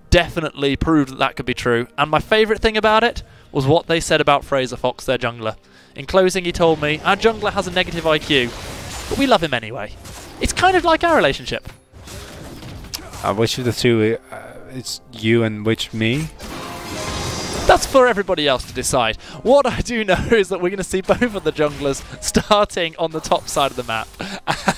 definitely proved that that could be true. And my favourite thing about it was what they said about Fraser Fox, their jungler. In closing, he told me, our jungler has a negative IQ, but we love him anyway. It's kind of like our relationship. Which of the two, it's you and which me? That's for everybody else to decide. What I do know is that we're going to see both of the junglers starting on the top side of the map.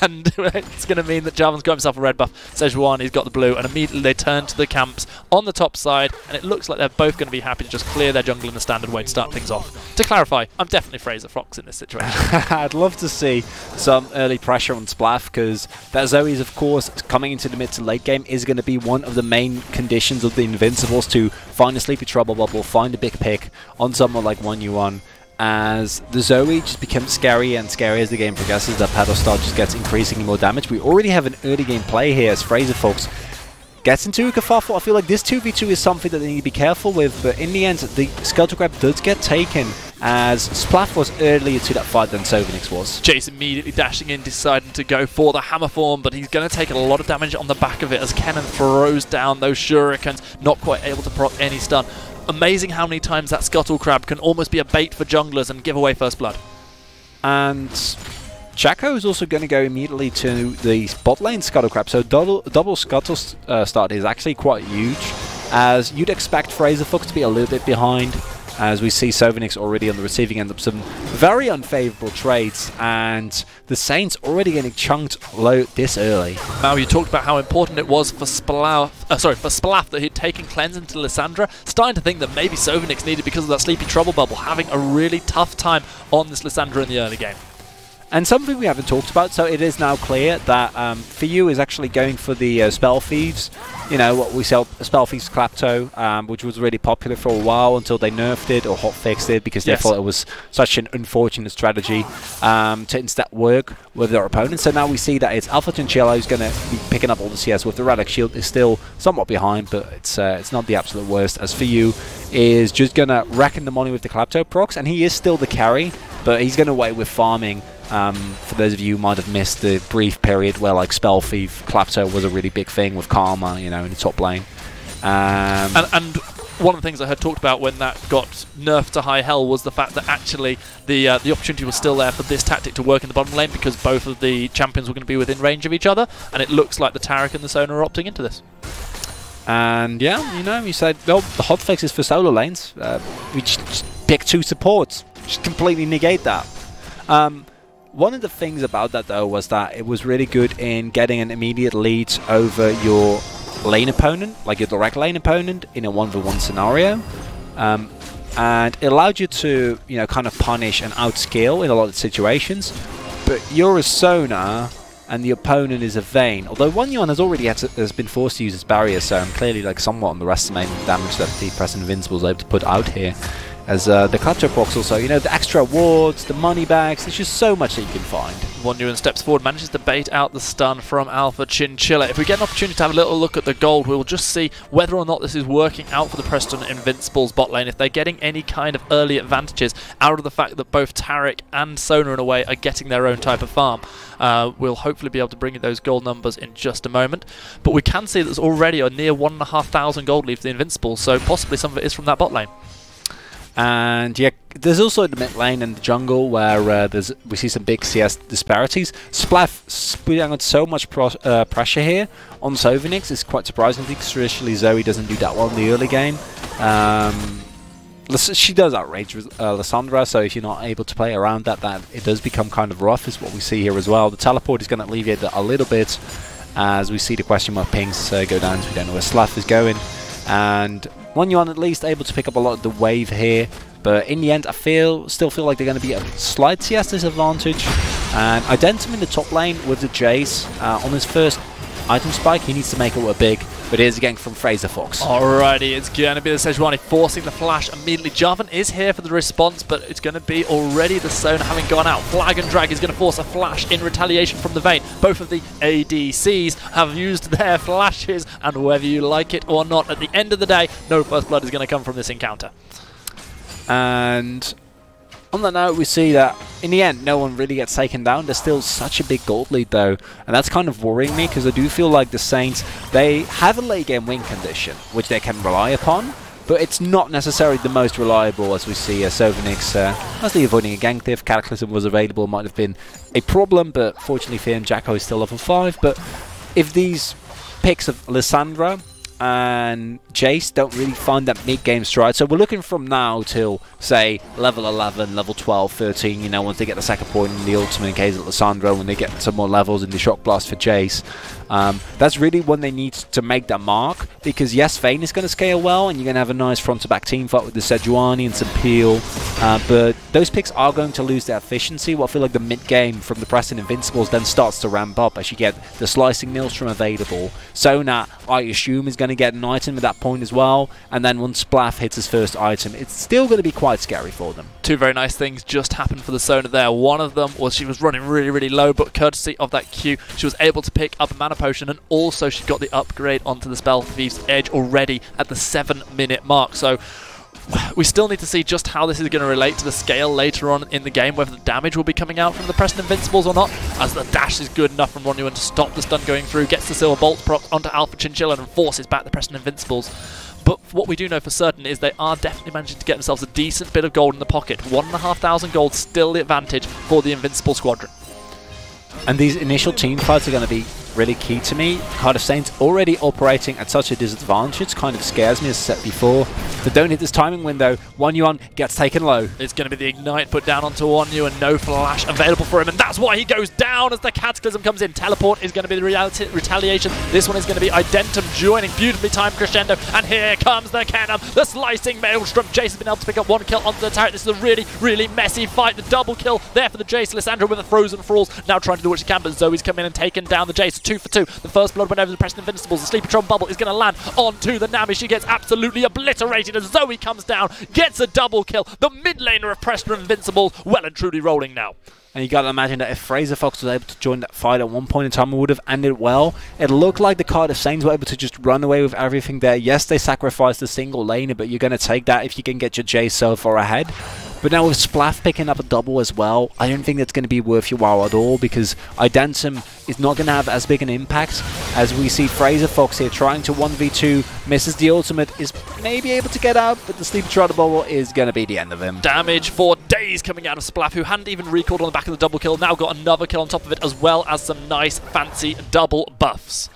And it's going to mean that Jarvan's got himself a red buff, Sejuani's got the blue, and immediately they turn to the camps on the top side, and it looks like they're both going to be happy to just clear their jungle in the standard way to start things off. To clarify, I'm definitely Fraser Fox in this situation. I'd love to see some early pressure on Splaff, because that Zoe is, of course, coming into the mid to late game is going to be one of the main conditions of the Invincibles to find a Sleepy Trouble Bubble, find a big pick on someone like 1u1, as the Zoe just becomes scarier and scarier as the game progresses. That Paddle Star just gets increasingly more damage. We already have an early game play here as Fraser Fox gets into a kerfuffle. I feel like this 2v2 is something that they need to be careful with, but in the end, the Scuttle Grab does get taken, as Splaff was earlier to that fight than Sovnix was. Jace immediately dashing in, deciding to go for the hammer form, but he's going to take a lot of damage on the back of it as Kennen throws down those shurikens, not quite able to proc any stun. Amazing how many times that Scuttle Crab can almost be a bait for junglers and give away first blood. And Jacko is also going to go immediately to the bot lane Scuttle Crab, so double Scuttle start is actually quite huge, as you'd expect Fraser Fox to be a little bit behind, as we see Sovnix already on the receiving end of some very unfavourable trades, and the Saints already getting chunked low this early. Now, you talked about how important it was for Splaff that he'd taken Cleanse into Lissandra. Starting to think that maybe Sovnix needed, because of that Sleepy Trouble Bubble, having a really tough time on this Lissandra in the early game. And something we haven't talked about, so it is now clear that FIU is actually going for the Spell Thieves. You know, what we sell, Spell Thieves Klepto, which was really popular for a while until they nerfed it or hotfixed it, because they thought it was such an unfortunate strategy to instead work with their opponents. So now we see that it's Alpha Chinchilla who's going to be picking up all the CS, with the Relic Shield is still somewhat behind, but it's not the absolute worst, as FIU is just going to reckon the money with the Klepto procs, and he is still the carry, but he's going to wait with farming. For those of you who might have missed the brief period where like Spell Thief Klepto was a really big thing with Karma, you know, in the top lane. And one of the things I heard talked about when that got nerfed to high hell was the fact that actually the opportunity was still there for this tactic to work in the bottom lane, because both of the champions were going to be within range of each other, and it looks like the Taric and the Sona are opting into this. And yeah, you know, you said, well, the hotfix is for solo lanes. We just pick two supports, just completely negate that. One of the things about that, though, was that it was really good in getting an immediate lead over your lane opponent, like your direct lane opponent, in a 1v1 scenario. and it allowed you to, you know, kind of punish and outscale in a lot of situations. But you're a Sona, and the opponent is a Vayne. Although Wonyon has been forced to use his barrier, so I'm clearly like somewhat underestimating the damage that the Preston Invincible is able to put out here. As the Clutcher box also, you know, the extra awards, the money bags, there's just so much that you can find. Wonyon steps forward, manages to bait out the stun from Alpha Chinchilla. If we get an opportunity to have a little look at the gold, we will just see whether or not this is working out for the Preston Invincibles bot lane. If they're getting any kind of early advantages out of the fact that both Taric and Sona in a way are getting their own type of farm. We'll hopefully be able to bring you those gold numbers in just a moment. But we can see that there's already a near 1,500 gold leave for the Invincibles, so possibly some of it is from that bot lane. And yeah, there's also the mid lane and the jungle where we see some big CS disparities. Splaff putting on so much pressure here on Sovanix is quite surprising because traditionally Zoe doesn't do that well in the early game. She does outrage Lissandra, so if you're not able to play around that, it does become kind of rough, is what we see here as well. The teleport is going to alleviate that a little bit as we see the question mark pings go down, so we don't know where Splaff is going. And Wonyon at least able to pick up a lot of the wave here, but in the end I still feel like they're going to be a slight CS disadvantage. And Identum in the top lane with the Jace on his first item spike, he needs to make it a big, but here's again from Fraser Fox. Alrighty, it's going to be the Sejuani forcing the flash immediately. Jarvan is here for the response, but it's going to be already the Sona having gone out. Flag and Drag is going to force a flash in retaliation from the Vayne. Both of the ADCs have used their flashes, and whether you like it or not, at the end of the day, no first blood is going to come from this encounter. And on that note, we see that in the end, no one really gets taken down. There's still such a big gold lead, though, and that's kind of worrying me because I do feel like the Saints, they have a late game win condition, which they can rely upon, but it's not necessarily the most reliable, as we see Sovanix mostly avoiding a gank. If Cataclysm was available, it might have been a problem, but fortunately for him, Jacko is still level 5. But if these picks of Lissandra and Jace don't really find that mid-game stride. So we're looking from now till, say, level 11, level 12, 13, you know, once they get the second point in the ultimate in case of Lissandra, when they get some more levels in the Shock Blast for Jace. That's really when they need to make that mark, because yes, Vayne is going to scale well, and you're going to have a nice front-to-back team fight with the Sejuani and some Peel, but those picks are going to lose their efficiency. Well, I feel like the mid-game from the Preston Invincibles then starts to ramp up as you get the Slicing Maelstrom available. Sona, I assume, is going to get an item at that point as well, and then once Splaff hits his first item, it's still going to be quite scary for them. Two very nice things just happened for the Sona there. One of them was she was running really, really low, but courtesy of that Q, she was able to pick up a mana potion, and also she got the upgrade onto the Spell Thief's Edge already at the 7-minute mark. So we still need to see just how this is going to relate to the scale later on in the game, whether the damage will be coming out from the Preston Invincibles or not, as the dash is good enough from Wonyon to stop the stun going through, gets the Silver Bolt proc onto Alpha Chinchilla and forces back the Preston Invincibles. But what we do know for certain is they are definitely managing to get themselves a decent bit of gold in the pocket. 1,500 gold, still the advantage for the Invincible squadron. And these initial team fights are going to be really key to me. Cardiff Saints already operating at such a disadvantage kind of scares me, as I said before. They don't hit this timing window. Wonyon gets taken low. It's going to be the Ignite put down onto Wonyon and no flash available for him, and that's why he goes down as the Cataclysm comes in. Teleport is going to be the retaliation. This one is going to be Identum joining, beautifully timed crescendo, and here comes the Kennen, the Slicing Maelstrom. Jace has been able to pick up one kill onto the turret. This is a really, really messy fight. The double kill there for the Jace. Lissandra with a Frozen Thralls, now trying to do what she can, but Zoe's come in and taken down the Jace. 2 for 2. The first blood went over the Preston Invincibles. The Sleepytron bubble is going to land onto the Nami. She gets absolutely obliterated as Zoe comes down, gets a double kill. The mid laner of Preston Invincibles well and truly rolling now. And you got to imagine that if Fraser Fox was able to join that fight at one point in time, it would have ended well. It looked like the Cardiff Saints were able to just run away with everything there. Yes, they sacrificed the single laner, but you're going to take that if you can get your Jace so far ahead. But now with Splaff picking up a double as well, I don't think that's going to be worth your while at all, because Identum is not going to have as big an impact as we see Fraser Fox here trying to 1v2, misses the ultimate, is maybe able to get out, but the Sleepy Trotter bubble is going to be the end of him. Damage for days coming out of Splaff, who hadn't even recalled on the back of the double kill, now got another kill on top of it, as well as some nice fancy double buffs.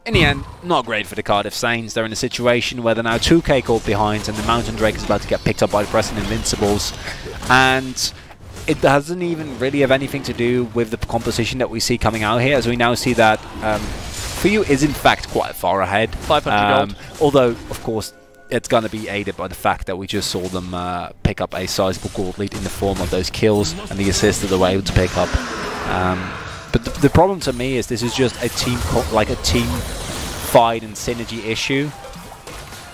In the end, not great for the Cardiff Saints. They're in a situation where they're now 2k caught behind, and the Mountain Drake is about to get picked up by the Preston Invincibles. And it doesn't even really have anything to do with the composition that we see coming out here, as we now see that Fuyu is in fact quite far ahead. 500 gold. Although, of course, it's going to be aided by the fact that we just saw them pick up a sizable gold lead in the form of those kills and the assists that they were able to pick up. But the problem to me is this is just a team fight and synergy issue.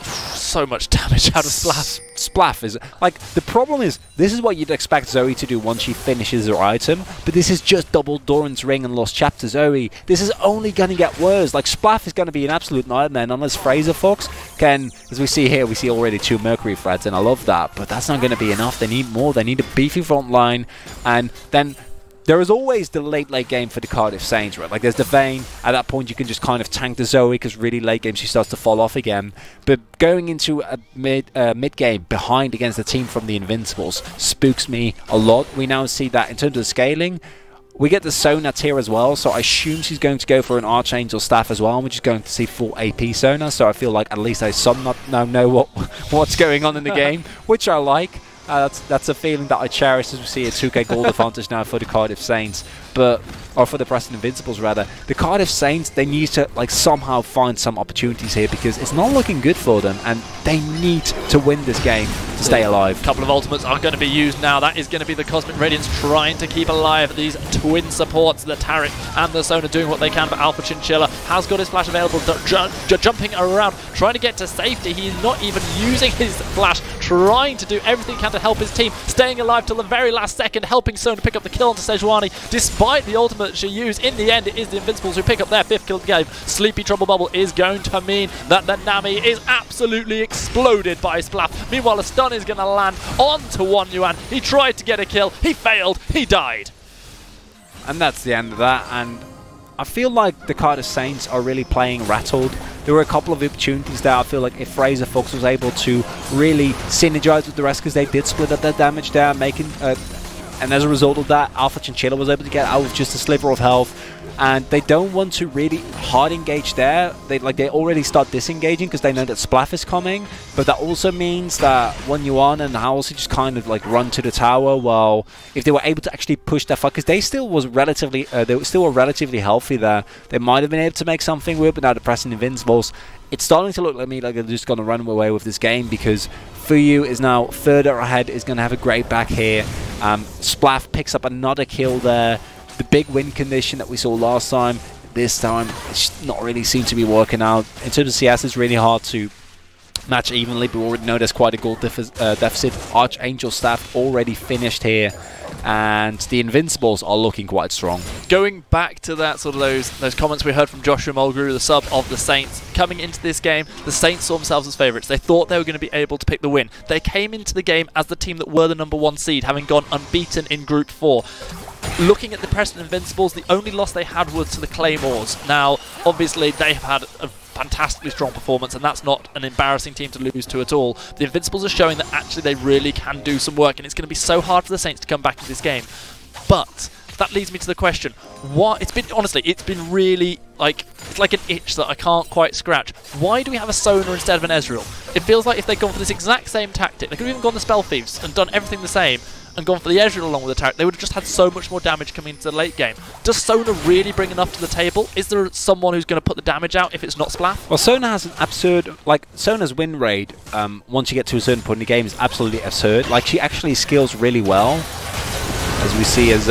So much damage out of Splaff. Splaff is like, the problem is this is what you'd expect Zoe to do once she finishes her item, but this is just double Doran's Ring and Lost Chapter Zoe. This is only going to get worse. Like, Splaff is going to be an absolute nightmare unless Fraser Fox can, as we see here, we see already 2 Mercury threads, and I love that, but that's not going to be enough. They need more. They need a beefy front line, and then there is always the late game for the Cardiff Saints, right? Like, there's the Vayne. At that point, you can just kind of tank the Zoe because really late game she starts to fall off again. But going into a mid game behind against a team from the Invincibles spooks me a lot. We now see that in terms of scaling, we get the Sona tier as well, so I assume she's going to go for an Archangel staff as well, and we're just going to see full AP Sona. So I feel like at least I now know what's going on in the game, which I like. That's a feeling that I cherish as we see a 2k gold advantage now for the Cardiff Saints, or for the Preston Invincibles rather. The Cardiff Saints, they need to like somehow find some opportunities here because it's not looking good for them, and they need to win this game to stay alive. A couple of ultimates are going to be used now. That is going to be the Cosmic Radiance trying to keep alive these twin supports, the Taric and the Sona, doing what they can, but Alpha Chinchilla has got his flash available, jumping around, trying to get to safety. He's not even using his flash, trying to do everything he can to help his team, staying alive till the very last second, helping Sona pick up the kill onto Sejuani. Despite the ultimate she used, in the end it is the Invincibles who pick up their 5th kill of the game. Sleepy Trouble Bubble is going to mean that the Nami is absolutely exploded by Splaff. Meanwhile, a stun is going to land onto Won Yuan. He tried to get a kill, he failed, he died. And that's the end of that, and I feel like the Cardiff Saints are really playing rattled. There were a couple of opportunities there. I feel like if Fraser Fox was able to really synergize with the rest, because they did split up their damage there, making and as a result of that, Alpha Chinchilla was able to get out with just a sliver of health. And they don't want to really hard engage there. They already start disengaging because they know that Splaff is coming. But that also means that Won Yuan and Halsey just kind of like run to the tower. Well, if they were able to actually push that fight, because they still were relatively healthy there, they might have been able to make something with. But now the Preston Invincibles, it's starting to look like they're just going to run away with this game because Fuyu is now further ahead, is going to have a great back here. Splaff picks up another kill there. The big win condition that we saw last time, this time, it's not really seemed to be working out. In terms of CS, it's really hard to match evenly, but we already know there's quite a gold deficit. Archangel staff already finished here, and the Invincibles are looking quite strong. Going back to that sort of those comments we heard from Joshua Mulgrew, the sub of the Saints, coming into this game, the Saints saw themselves as favourites. They thought they were going to be able to pick the win. They came into the game as the team that were the #1 seed, having gone unbeaten in Group 4. Looking at the Preston Invincibles, the only loss they had was to the Claymores. Now, obviously, they have had a fantastically strong performance, and that's not an embarrassing team to lose to at all. The Invincibles are showing that actually they really can do some work, and it's going to be so hard for the Saints to come back into this game. But that leads me to the question: what? It's been really it's like an itch that I can't quite scratch. Why do we have a Sona instead of an Ezreal? It feels like if they'd gone for this exact same tactic, they could have even gone the Spell Thieves and done everything the same, and gone for the Ezreal along with the Taric, they would have just had so much more damage coming into the late game. Does Sona really bring enough to the table? Is there someone who's going to put the damage out if it's not Splaff? Well, Sona has an absurd, Sona's win rate, once you get to a certain point in the game, is absolutely absurd. Like, she actually skills really well, as we see as,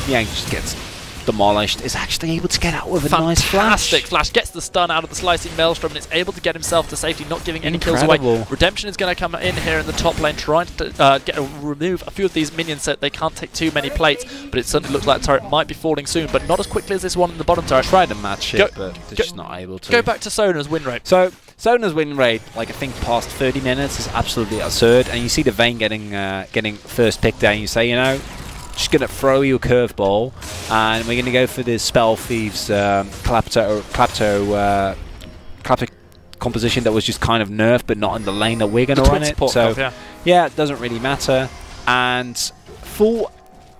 Yang just gets demolished, is actually able to get out with a nice flash. Fantastic flash, gets the stun out of the Slicing Maelstrom, and it's able to get himself to safety, not giving any kills away. Redemption is going to come in here in the top lane, trying to remove a few of these minions so they can't take too many plates, but it certainly looks like the turret might be falling soon, but not as quickly as this one in the bottom turret. Tried to match it, but they're just not able to. Go back to Sona's win rate. So, Sona's win rate, I think past 30 minutes, is absolutely absurd, and you see the Vayne getting first pick there, and you say, you know, just going to throw you a curveball, and we're going to go for this Spell Thieves Clapto composition that was just kind of nerfed, but not in the lane that we're going to run it. So, yeah, it doesn't really matter. And full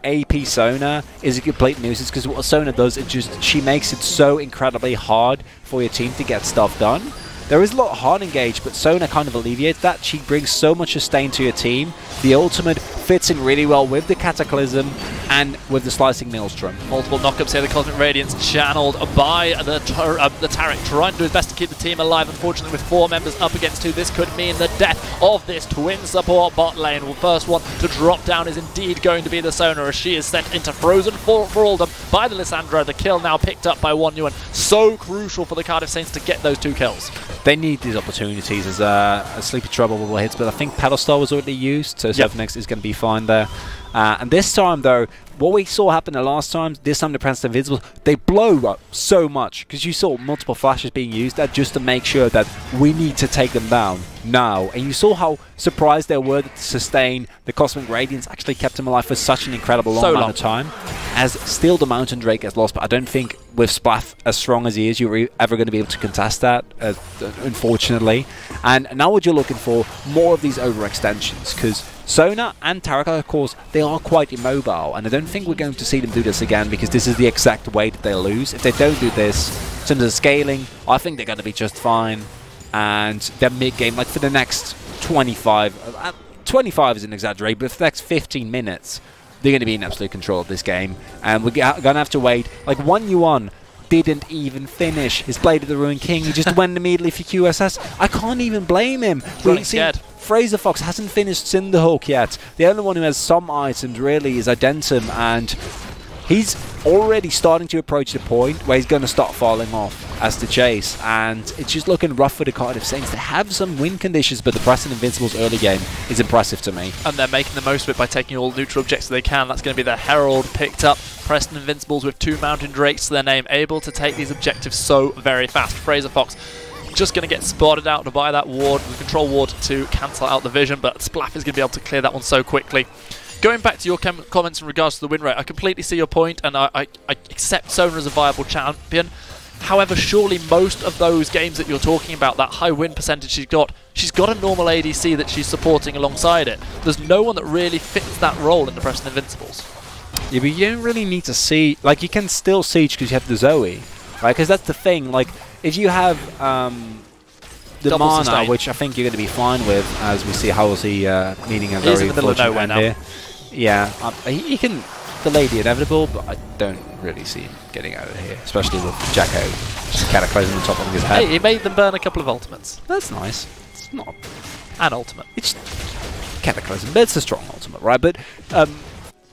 AP Sona is a complete nuisance, because what Sona does, she makes it so incredibly hard for your team to get stuff done. There is a lot of hard engage, but Sona kind of alleviates that. She brings so much sustain to your team. The ultimate fits in really well with the Cataclysm, and with the Slicing Maelstrom. Multiple knockups here. The Cosmic Radiance channeled by the Taric, trying to do his best to keep the team alive. Unfortunately, with 4 members up against 2, this could mean the death of this twin support bot lane. Well, first one to drop down is indeed going to be the Sona, as she is sent into frozen thraldom by the Lissandra. The kill now picked up by Wonyuan. So crucial for the Cardiff Saints to get those 2 kills. They need these opportunities as Sleepy Trouble will hit, but I think Paddle Star was already used, so Sophonex is going to be fine there. And this time, though, what we saw happen the last time, this time the Preston Invincibles, they blow up so much, because you saw multiple flashes being used there just to make sure that we need to take them down now. And you saw how surprised they were that to sustain the Cosmic Radiance actually kept them alive for such an incredible long amount of time. As still the Mountain Drake gets lost, but I don't think with Splaff as strong as he is, you're ever going to be able to contest that, unfortunately. And now what you're looking for, more of these overextensions, because Sona and Taraka, of course, they are quite immobile, and I don't think we're going to see them do this again, because this is the exact way that they lose. If they don't do this, in terms of scaling, I think they're going to be just fine, and their mid-game, like for the next 25 is an exaggeration, but for the next 15 minutes, they're going to be in absolute control of this game, and we're going to have to wait. Like, Wonyuan didn't even finish his Blade of the Ruined King. He just went immediately for QSS. I can't even blame him. Running scared. Fraser Fox hasn't finished Cinderhawk yet. The only one who has some items really is Identum, and he's already starting to approach the point where he's going to start falling off as the chase, and it's just looking rough for the Cardiff Saints. They have some win conditions, but the Preston Invincibles early game is impressive to me. And they're making the most of it by taking all neutral objectives they can. That's going to be the Herald picked up. Preston Invincibles with 2 Mountain Drakes to their name, able to take these objectives so very fast. Fraser Fox just going to get spotted out to buy that ward, the control ward to cancel out the vision, but Splaff is going to be able to clear that one so quickly. Going back to your comments in regards to the win rate, I completely see your point, and I accept Sona as a viable champion. However, surely most of those games that you're talking about, that high win percentage she's got a normal ADC that she's supporting alongside it. There's no one that really fits that role in the Preston Invincibles. Yeah, but you don't really need to see, like, you can still siege because you have the Zoe, right? Because that's the thing, like, if you have the Double mana, sustain, which I think you're going to be fine with, as we see Halsey meeting a very in the middle of nowhere now. Here. Yeah, he can delay the inevitable, but I don't really see him getting out of here, especially with Jacko just cataclysm on top of his head. Hey, he made them burn a couple of ultimates. That's nice. It's not An ultimate. It's cataclysm, but it's a strong ultimate, right? But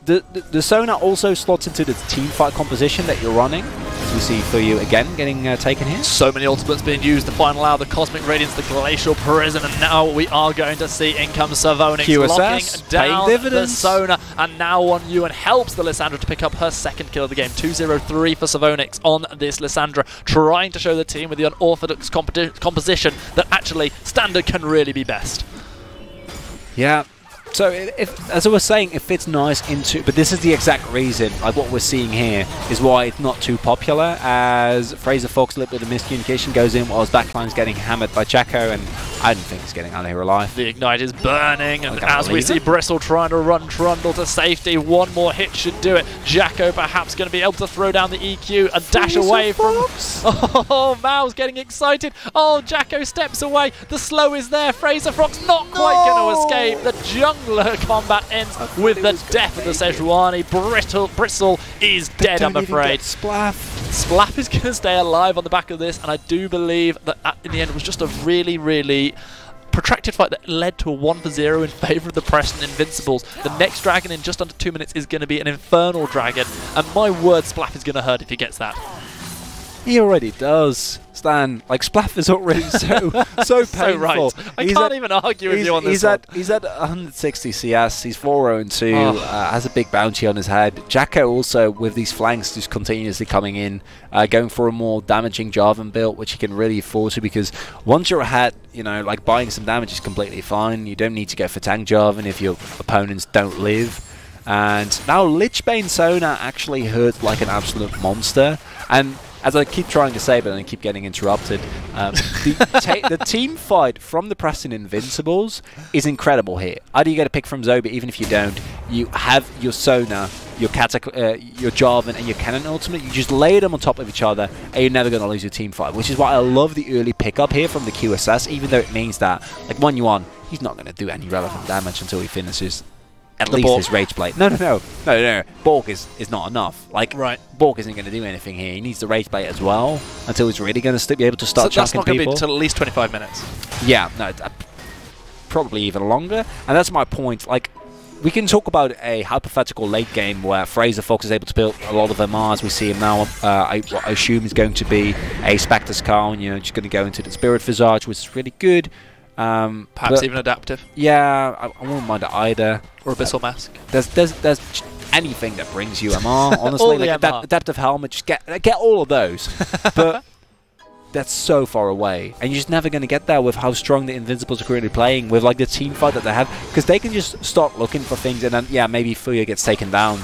the Sona also slots into the team fight composition that you're running, as we see for you again getting taken here. So many ultimates being used. The final hour, the Cosmic Radiance, the Glacial Prison, and now we are going to see in comes Sophonex QSS, locking down paying the Sona, and now Wonyuan helps the Lissandra to pick up her 2nd kill of the game. 2-0-3 for Sophonex on this Lissandra, trying to show the team with the unorthodox composition that actually Standard can really be best. Yeah. So, as I was saying, it fits nice into... But this is the exact reason, like what we're seeing here, is why it's not too popular, as Fraser Fox, a little bit of miscommunication goes in while his backline's getting hammered by Jacko, and I don't think he's getting out of here alive. The Ignite is burning, and as we see Bristle trying to run Trundle to safety, one more hit should do it. Jacko perhaps going to be able to throw down the EQ and dash away from... Oh, Mao's getting excited. Oh, Jacko steps away. The slow is there. Fraser Fox not quite going to escape. The jungler combat ends with the death of the Sejuani. Bristle is dead, I'm afraid. Splaff is going to stay alive on the back of this, and I do believe that in the end it was just a really, really protracted fight that led to a 1-0 in favour of the Preston Invincibles. The next dragon in just under 2 minutes is going to be an Infernal Dragon, and my word, Splaff is going to hurt if he gets that. He already does, Stan. Like, Splaff is already so painful. So right. I can't even argue with you on this one. He's at 160 CS. He's 4-0-2. Has a big bounty on his head. Jacko also, with these flanks just continuously coming in, going for a more damaging Jarvan build, which he can really afford to, because once you're ahead, you know, like, buying some damage is completely fine. You don't need to go for tank Jarvan if your opponents don't live. And now Lichbane Sona actually hurt like an absolute monster. And as I keep trying to say, but I keep getting interrupted, the team fight from the Preston Invincibles is incredible here. Either you get a pick from Zoe, even if you don't, you have your Sona, your Jarvan, and your Cannon Ultimate. You just lay them on top of each other, and you're never going to lose your team fight, which is why I love the early pickup here from the QSS, even though it means that, like, Wonyuan, he's not going to do any relevant damage until he finishes at The least Bork. his Rage Blade. No. Bork is not enough. Like, Right. Bork isn't going to do anything here. He needs the Rage Blade as well until he's really going to be able to start So that's chucking not going to be people. until at least 25 minutes. Yeah, no, probably even longer. And that's my point. Like, we can talk about a hypothetical late game where Fraser Fox is able to build a lot of MRs. We see him now. I assume is going to be a Spectre Skull, and, just going to go into the Spirit Visage, which is really good. Perhaps even adaptive. Yeah, I won't mind it either. Or Abyssal Mask. There's anything that brings you MR. Honestly, All the like MR. Adaptive Helmet, just get all of those. But that's so far away, and you're just never going to get there with how strong the Invincibles are currently playing, with like the team fight that they have, because they can just start looking for things, and then maybe Fuya gets taken down,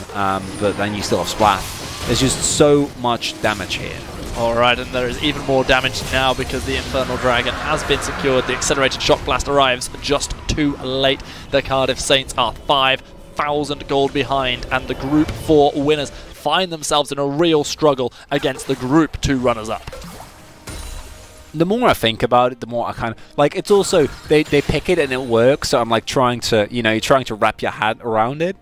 but then you still have Splat. There's just so much damage here. Alright, and there is even more damage now because the Infernal Dragon has been secured. The Accelerated Shock Blast arrives just too late. The Cardiff Saints are 5,000 gold behind, and the Group 4 winners find themselves in a real struggle against the Group 2 runners-up. The more I think about it, the more I kind of like. It's also they pick it and it works. So I'm like trying to you're trying to wrap your head around it.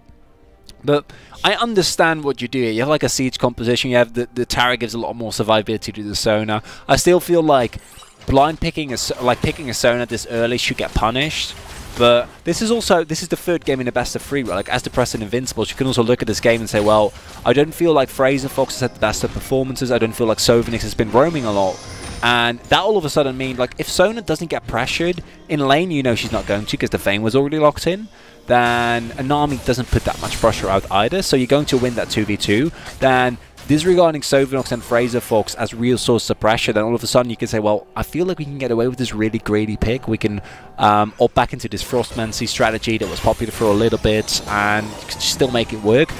But I understand what you do. You have like a siege composition. You have the Tara gives a lot more survivability to the Sona. I still feel like blind picking picking a Sona this early should get punished. But this is the third game in the best of 3. Like, as the Preston Invincibles, you can also look at this game and say, well, I don't feel like Fraser Fox has had the best of performances. I don't feel like Sovanix has been roaming a lot. And that all of a sudden means, like, if Sona doesn't get pressured in lane, she's not going to because the Vayne was already locked in, then Anami doesn't put that much pressure out either. So you're going to win that 2v2. Then disregarding Sovinox and Fraser Fox as real sources of pressure, then all of a sudden you can say, well, I feel like we can get away with this really greedy pick. We can opt back into this Frostmancy strategy that was popular for a little bit and still make it work.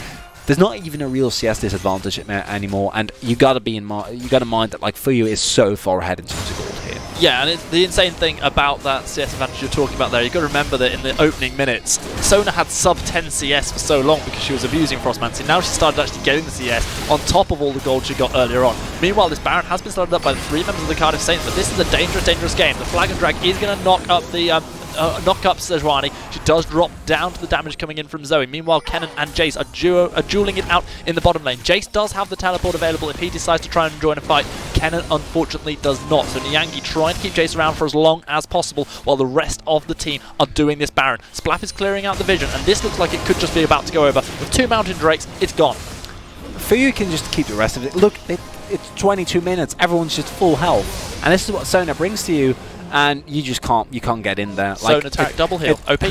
There's not even a real CS disadvantage anymore, and you gotta mind that like Fuyu is so far ahead in terms of gold here. Yeah, and it's the insane thing about that CS advantage you're talking about there, you've got to remember that in the opening minutes, Sona had sub 10 CS for so long because she was abusing Frostmancy. Now she started actually getting the CS on top of all the gold she got earlier on. Meanwhile, this Baron has been started up by the 3 members of the Cardiff Saints, but this is a dangerous game. The Flag and Drag is going to knock up the knock up Sejuani. She does drop down to the damage coming in from Zoe. Meanwhile, Kennen and Jace are dueling it out in the bottom lane. Jace does have the teleport available if he decides to try and join a fight. Kennen unfortunately does not. So Niangi trying to keep Jace around for as long as possible while the rest of the team are doing this Baron. Splaff is clearing out the vision, and this looks like it could just be about to go over. With 2 Mountain Drakes, it's gone. Fuyu can just keep the rest of it. Look, it's 22 minutes. Everyone's just full health, and this is what Sona brings to you. And you just can't get in there. Sona Tarek double heal, OP.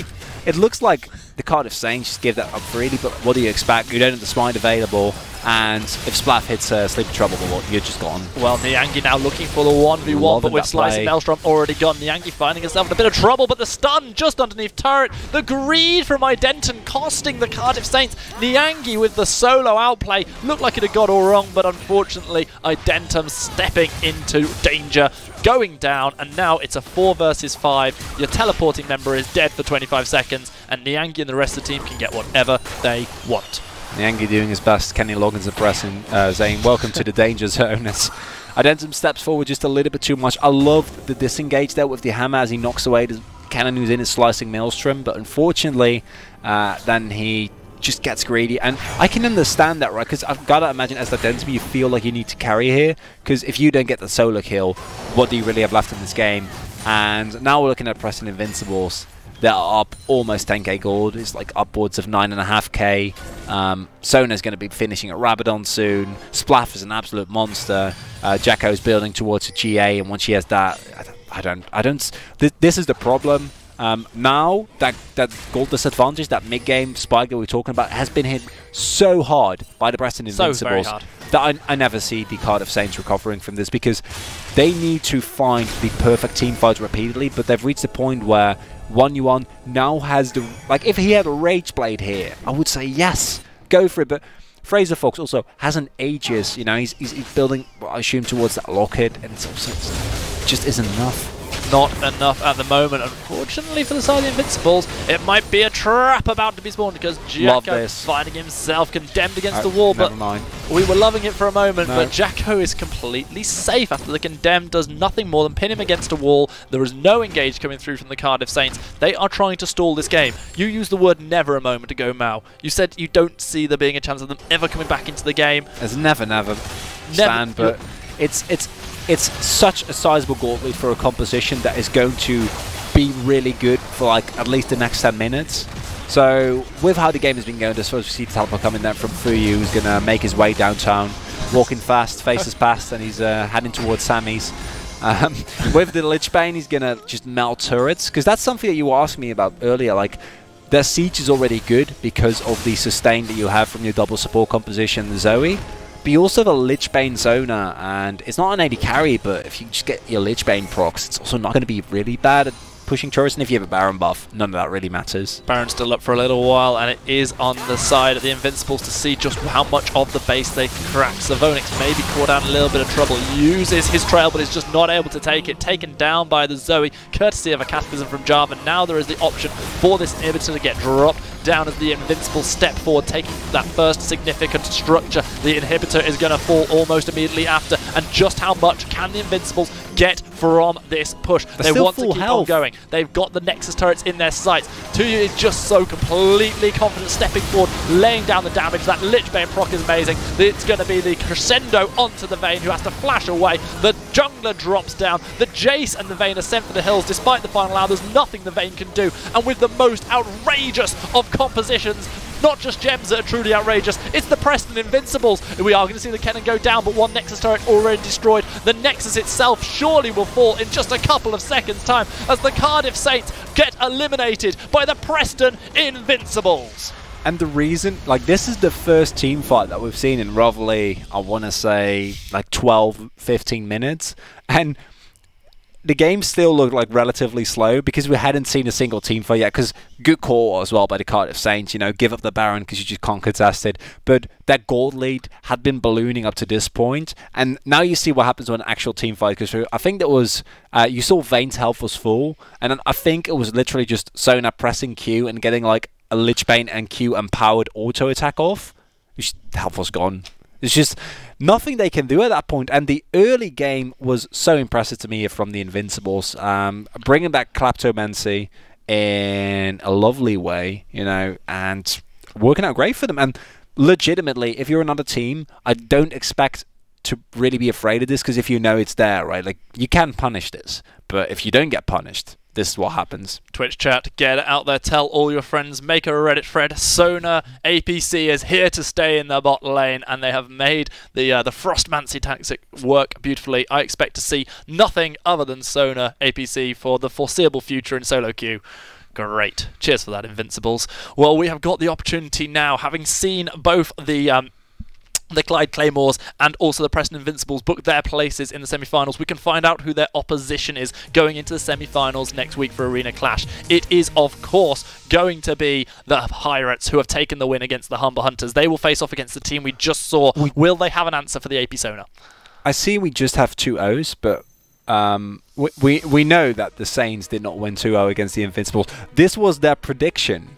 It looks like the Cardiff Saints just give that up freely, but what do you expect? You don't have the Smite available, and if Splaff hits Sleepy Trouble, you're just gone. Well, Niangi now looking for the 1v1, but with Slicing Maelstrom already gone, Niangi finding herself in a bit of trouble, but the stun just underneath turret. The greed from Identon costing the Cardiff Saints. Niangi with the solo outplay. Looked like it had got all wrong, but unfortunately, Identon stepping into danger, going down, and now it's a 4 versus 5. Your teleporting member is dead for 25 seconds, and Niangi and the rest of the team can get whatever they want. Niangi doing his best. Kenny Loggins impressing Zane. Welcome to the danger zone. Identon steps forward just a little bit too much. I love the disengage there with the hammer as he knocks away the cannon who's in his Slicing Maelstrom, but unfortunately then he just gets greedy, and I can understand that, right? Because I've got to imagine as Identon you feel like you need to carry here, because if you don't get the solo kill, what do you really have left in this game? And now we're looking at Preston Invincibles. They're up almost 10k gold. It's like upwards of 9.5k. Sona's going to be finishing at Rabadon soon. Splaff is an absolute monster. Jacko's building towards a GA, and once she has that, this is the problem. Now that gold disadvantage, that mid-game spike that we're talking about, has been hit so hard by the Preston Invincibles that I never see the Cardiff Saints recovering from this, because they need to find the perfect team fights repeatedly, but they've reached the point where Wongyuan now has the... Like, if he had a Rage Blade here, I would say yes, go for it, but Fraser Fox also hasn't ages, he's building, I assume, towards that Lockheed, and it's also just isn't enough. Not enough at the moment, unfortunately for the side of the Invincibles. It might be a trap about to be spawned, because Jacko finding himself condemned against the wall, but never mind. We were loving it for a moment, No. but Jacko is completely safe after the Condemned does nothing more than pin him against a wall. There is no engage coming through from the Cardiff Saints. They are trying to stall this game. You used the word never a moment ago, Mao. You said you don't see there being a chance of them ever coming back into the game. There's never, Stan, but it's such a sizable gauntlet for a composition that is going to be really good for like at least the next 10 minutes. So with how the game has been going, I suppose we see Talpa coming down from Fuyu, who's going to make his way downtown, walking fast, faces past, and he's heading towards Sammy's. With the Lich Bane, he's going to just melt turrets, because that's something that you asked me about earlier. Like, their siege is already good because of the sustain that you have from your double support composition, Zoe. But you also have a Lich Bane Zona, and it's not an AD carry, but if you just get your Lich Bane procs, it's also not going to be really bad at pushing turrets, and if you have a Baron buff, none of that really matters. Baron's still up for a little while, and it is on the side of the Invincibles to see just how much of the base they can crack. Savonix may be caught out in a little bit of trouble, uses his trail, but is just not able to take it. Taken down by the Zoe, courtesy of a Caspism from Jarvan. Now there is the option for this inhibitor to get dropped down as the Invincibles step forward, taking that first significant structure. The inhibitor is going to fall almost immediately after, and just how much can the Invincibles get from this push? They want to keep on going. They've got the Nexus turrets in their sights. Tuyu is just so completely confident, stepping forward, laying down the damage. That Lich Bane proc is amazing. It's going to be the crescendo onto the Vayne, who has to flash away. The jungler drops down. The Jace and the Vayne are sent for the hills. Despite the final hour, there's nothing the Vayne can do. And with the most outrageous of compositions, not just gems that are truly outrageous, it's the Preston Invincibles. We are going to see the cannon go down, but one Nexus turret already destroyed. The Nexus itself surely will fall in just a couple of seconds' time as the Cardiff Saints get eliminated by the Preston Invincibles. And the reason, like, this is the first team fight that we've seen in roughly, I want to say, like 12, 15 minutes. And the game still looked like relatively slow because we hadn't seen a single team fight yet. Because good call as well by the Cardiff Saints, you know, give up the Baron because you just can't contest it. But that gold lead had been ballooning up to this point, and now you see what happens when an actual team fight goes through. I think that was you saw Vayne's health was full, and I think it was literally just Sona pressing Q and getting like a Lich Bane and Q empowered auto attack off. The health was gone. It's just nothing they can do at that point. And the early game was so impressive to me from the Invincibles. Bringing back Kleptomancy in a lovely way, you know, and working out great for them. And legitimately, if you're another team, I don't expect to really be afraid of this, because if you know it's there, right, like, you can punish this. But if you don't get punished, this is what happens. Twitch chat, get it out there, tell all your friends, make a Reddit thread. Sona APC is here to stay in the bot lane, and they have made the Frostmancy tactic work beautifully. I expect to see nothing other than Sona APC for the foreseeable future in solo queue. Great. Cheers for that, Invincibles. Well, we have got the opportunity now, having seen both the Clyde Claymores and also the Preston Invincibles book their places in the semi-finals. We can find out who their opposition is going into the semi-finals next week for Arena Clash. It is, of course, going to be the Pirates, who have taken the win against the Humble Hunters. They will face off against the team we just saw. Will they have an answer for the AP Sona? I see we just have 2 O's, but we know that the Saints did not win 2-0 against the Invincibles. This was their prediction.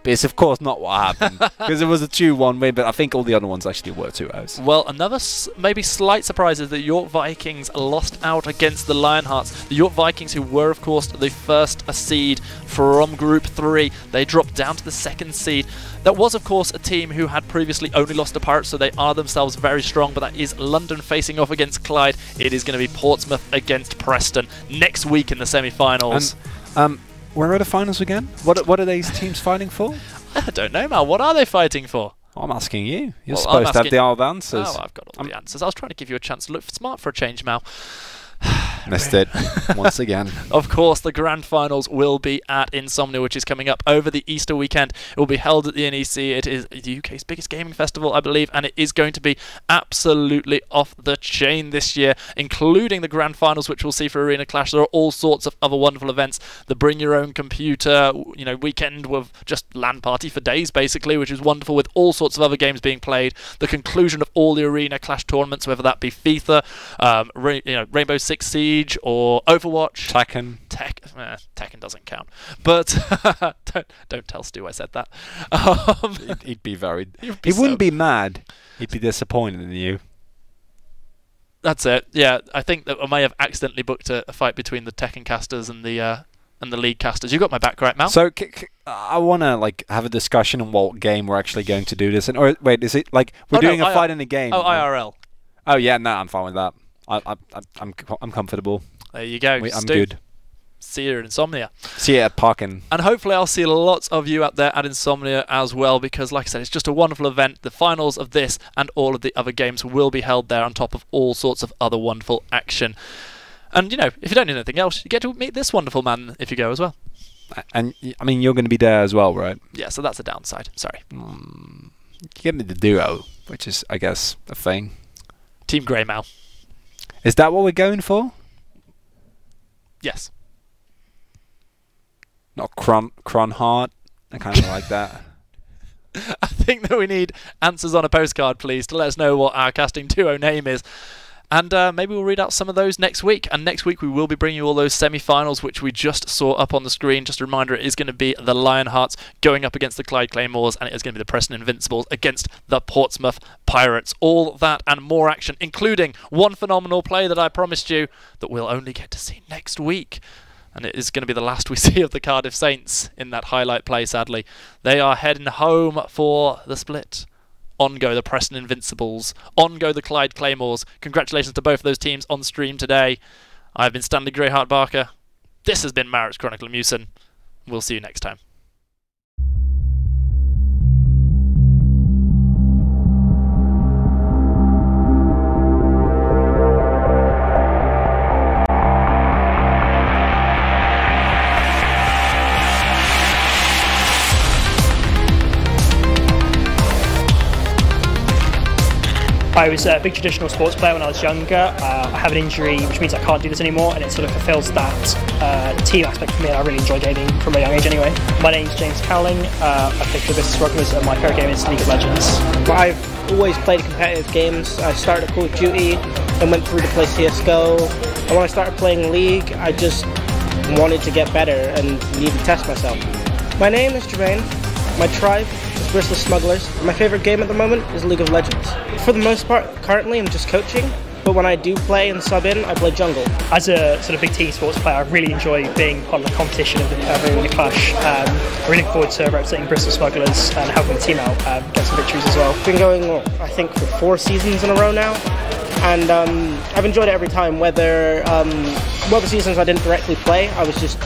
It's of course not what happened, because it was a 2-1 win, but I think all the other ones actually were 2-0s. Well, another maybe slight surprise is that York Vikings lost out against the Lionhearts. The York Vikings, who were of course the first seed from Group 3, they dropped down to the 2nd seed. That was of course a team who had previously only lost to Pirates, so they are themselves very strong, but that is London facing off against Clyde. It is going to be Portsmouth against Preston next week in the semi-finals. Where are the finals again? What are these teams fighting for? I don't know, Mal. What are they fighting for? I'm asking you. You're Well, supposed to have the old answers. Oh, I've got all the answers. I was trying to give you a chance to look smart for a change, Mal. Missed it once again. Of course, the grand finals will be at Insomnia, which is coming up over the Easter weekend. It will be held at the NEC. It is the UK's biggest gaming festival, I believe, and it is going to be absolutely off the chain this year, including the grand finals, which we'll see for Arena Clash. There are all sorts of other wonderful events. The Bring Your Own Computer, you know, weekend with just LAN party for days, basically, which is wonderful, with all sorts of other games being played. The conclusion of all the Arena Clash tournaments, whether that be FIFA, Rainbow Six Siege, Siege or Overwatch. Tekken. Tekken doesn't count. But don't tell Stu I said that. He'd be very... He wouldn't be mad. He'd be disappointed in you. That's it. Yeah, I think that I may have accidentally booked a fight between the Tekken casters and the League casters. You got my back, right, Mal? So I want to like have a discussion on what game we're actually going to do this in. Or wait, is it like we're doing a fight in a game? Oh, IRL. Oh yeah, no, I'm fine with that. I'm comfortable. There you go. I'm Stu. good. See you at Insomnia. See you at Parkin. And hopefully I'll see lots of you out there at Insomnia as well, because like I said, it's just a wonderful event. The finals of this and all of the other games will be held there on top of all sorts of other wonderful action. And, you know, if you don't need anything else, you get to meet this wonderful man if you go as well. And, I mean, you're going to be there as well, right? Yeah, so that's a downside. Sorry. You get me the duo, which is, I guess, a thing. Team Greymal. Is that what we're going for? Yes. Not Cronhart. I kind of like that. I think that we need answers on a postcard, please, to let us know what our casting duo name is. And maybe we'll read out some of those next week. And next week we will be bringing you all those semi-finals, which we just saw up on the screen. Just a reminder, it is going to be the Lionhearts going up against the Clyde Claymores, and it is going to be the Preston Invincibles against the Portsmouth Pirates. All that and more action, including one phenomenal play that I promised you that we'll only get to see next week. And it is going to be the last we see of the Cardiff Saints in that highlight play, sadly. They are heading home for the split. On go the Preston Invincibles. On go the Clyde Claymores. Congratulations to both of those teams on stream today. I've been Stanley Greyheart Barker. This has been Marek's Chronicle Musin. We'll see you next time. I was a big traditional sports player when I was younger. I have an injury, which means I can't do this anymore, and it sort of fulfills that team aspect for me, and I really enjoy gaming from a young age anyway. My name's James Cowling. I play for Bristol Strugglers, and my favourite game is League of Legends. I've always played competitive games. I started at Call of Duty, then went through to play CSGO, and when I started playing League, I just wanted to get better and needed to test myself. My name is Jermaine. My tribe is Bristol Smugglers. My favourite game at the moment is League of Legends. For the most part, currently I'm just coaching, but when I do play and sub in, I play jungle. As a sort of big team sports player, I really enjoy being part of the competition of the Clash. I'm really looking forward to representing Bristol Smugglers and helping the team out get some victories as well. Been going, I think, for 4 seasons in a row now, and I've enjoyed it every time, whether the seasons I didn't directly play, I was just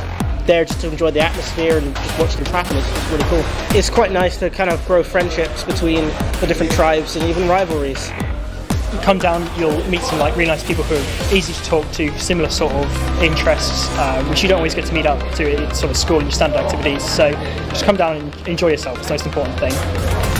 there just to enjoy the atmosphere and just watch things happen. It's really cool. It's quite nice to kind of grow friendships between the different tribes and even rivalries. You come down, you'll meet some really nice people who are easy to talk to, similar sort of interests, which you don't always get to meet up to at sort of school and your standard activities. So just come down and enjoy yourself. It's the most important thing.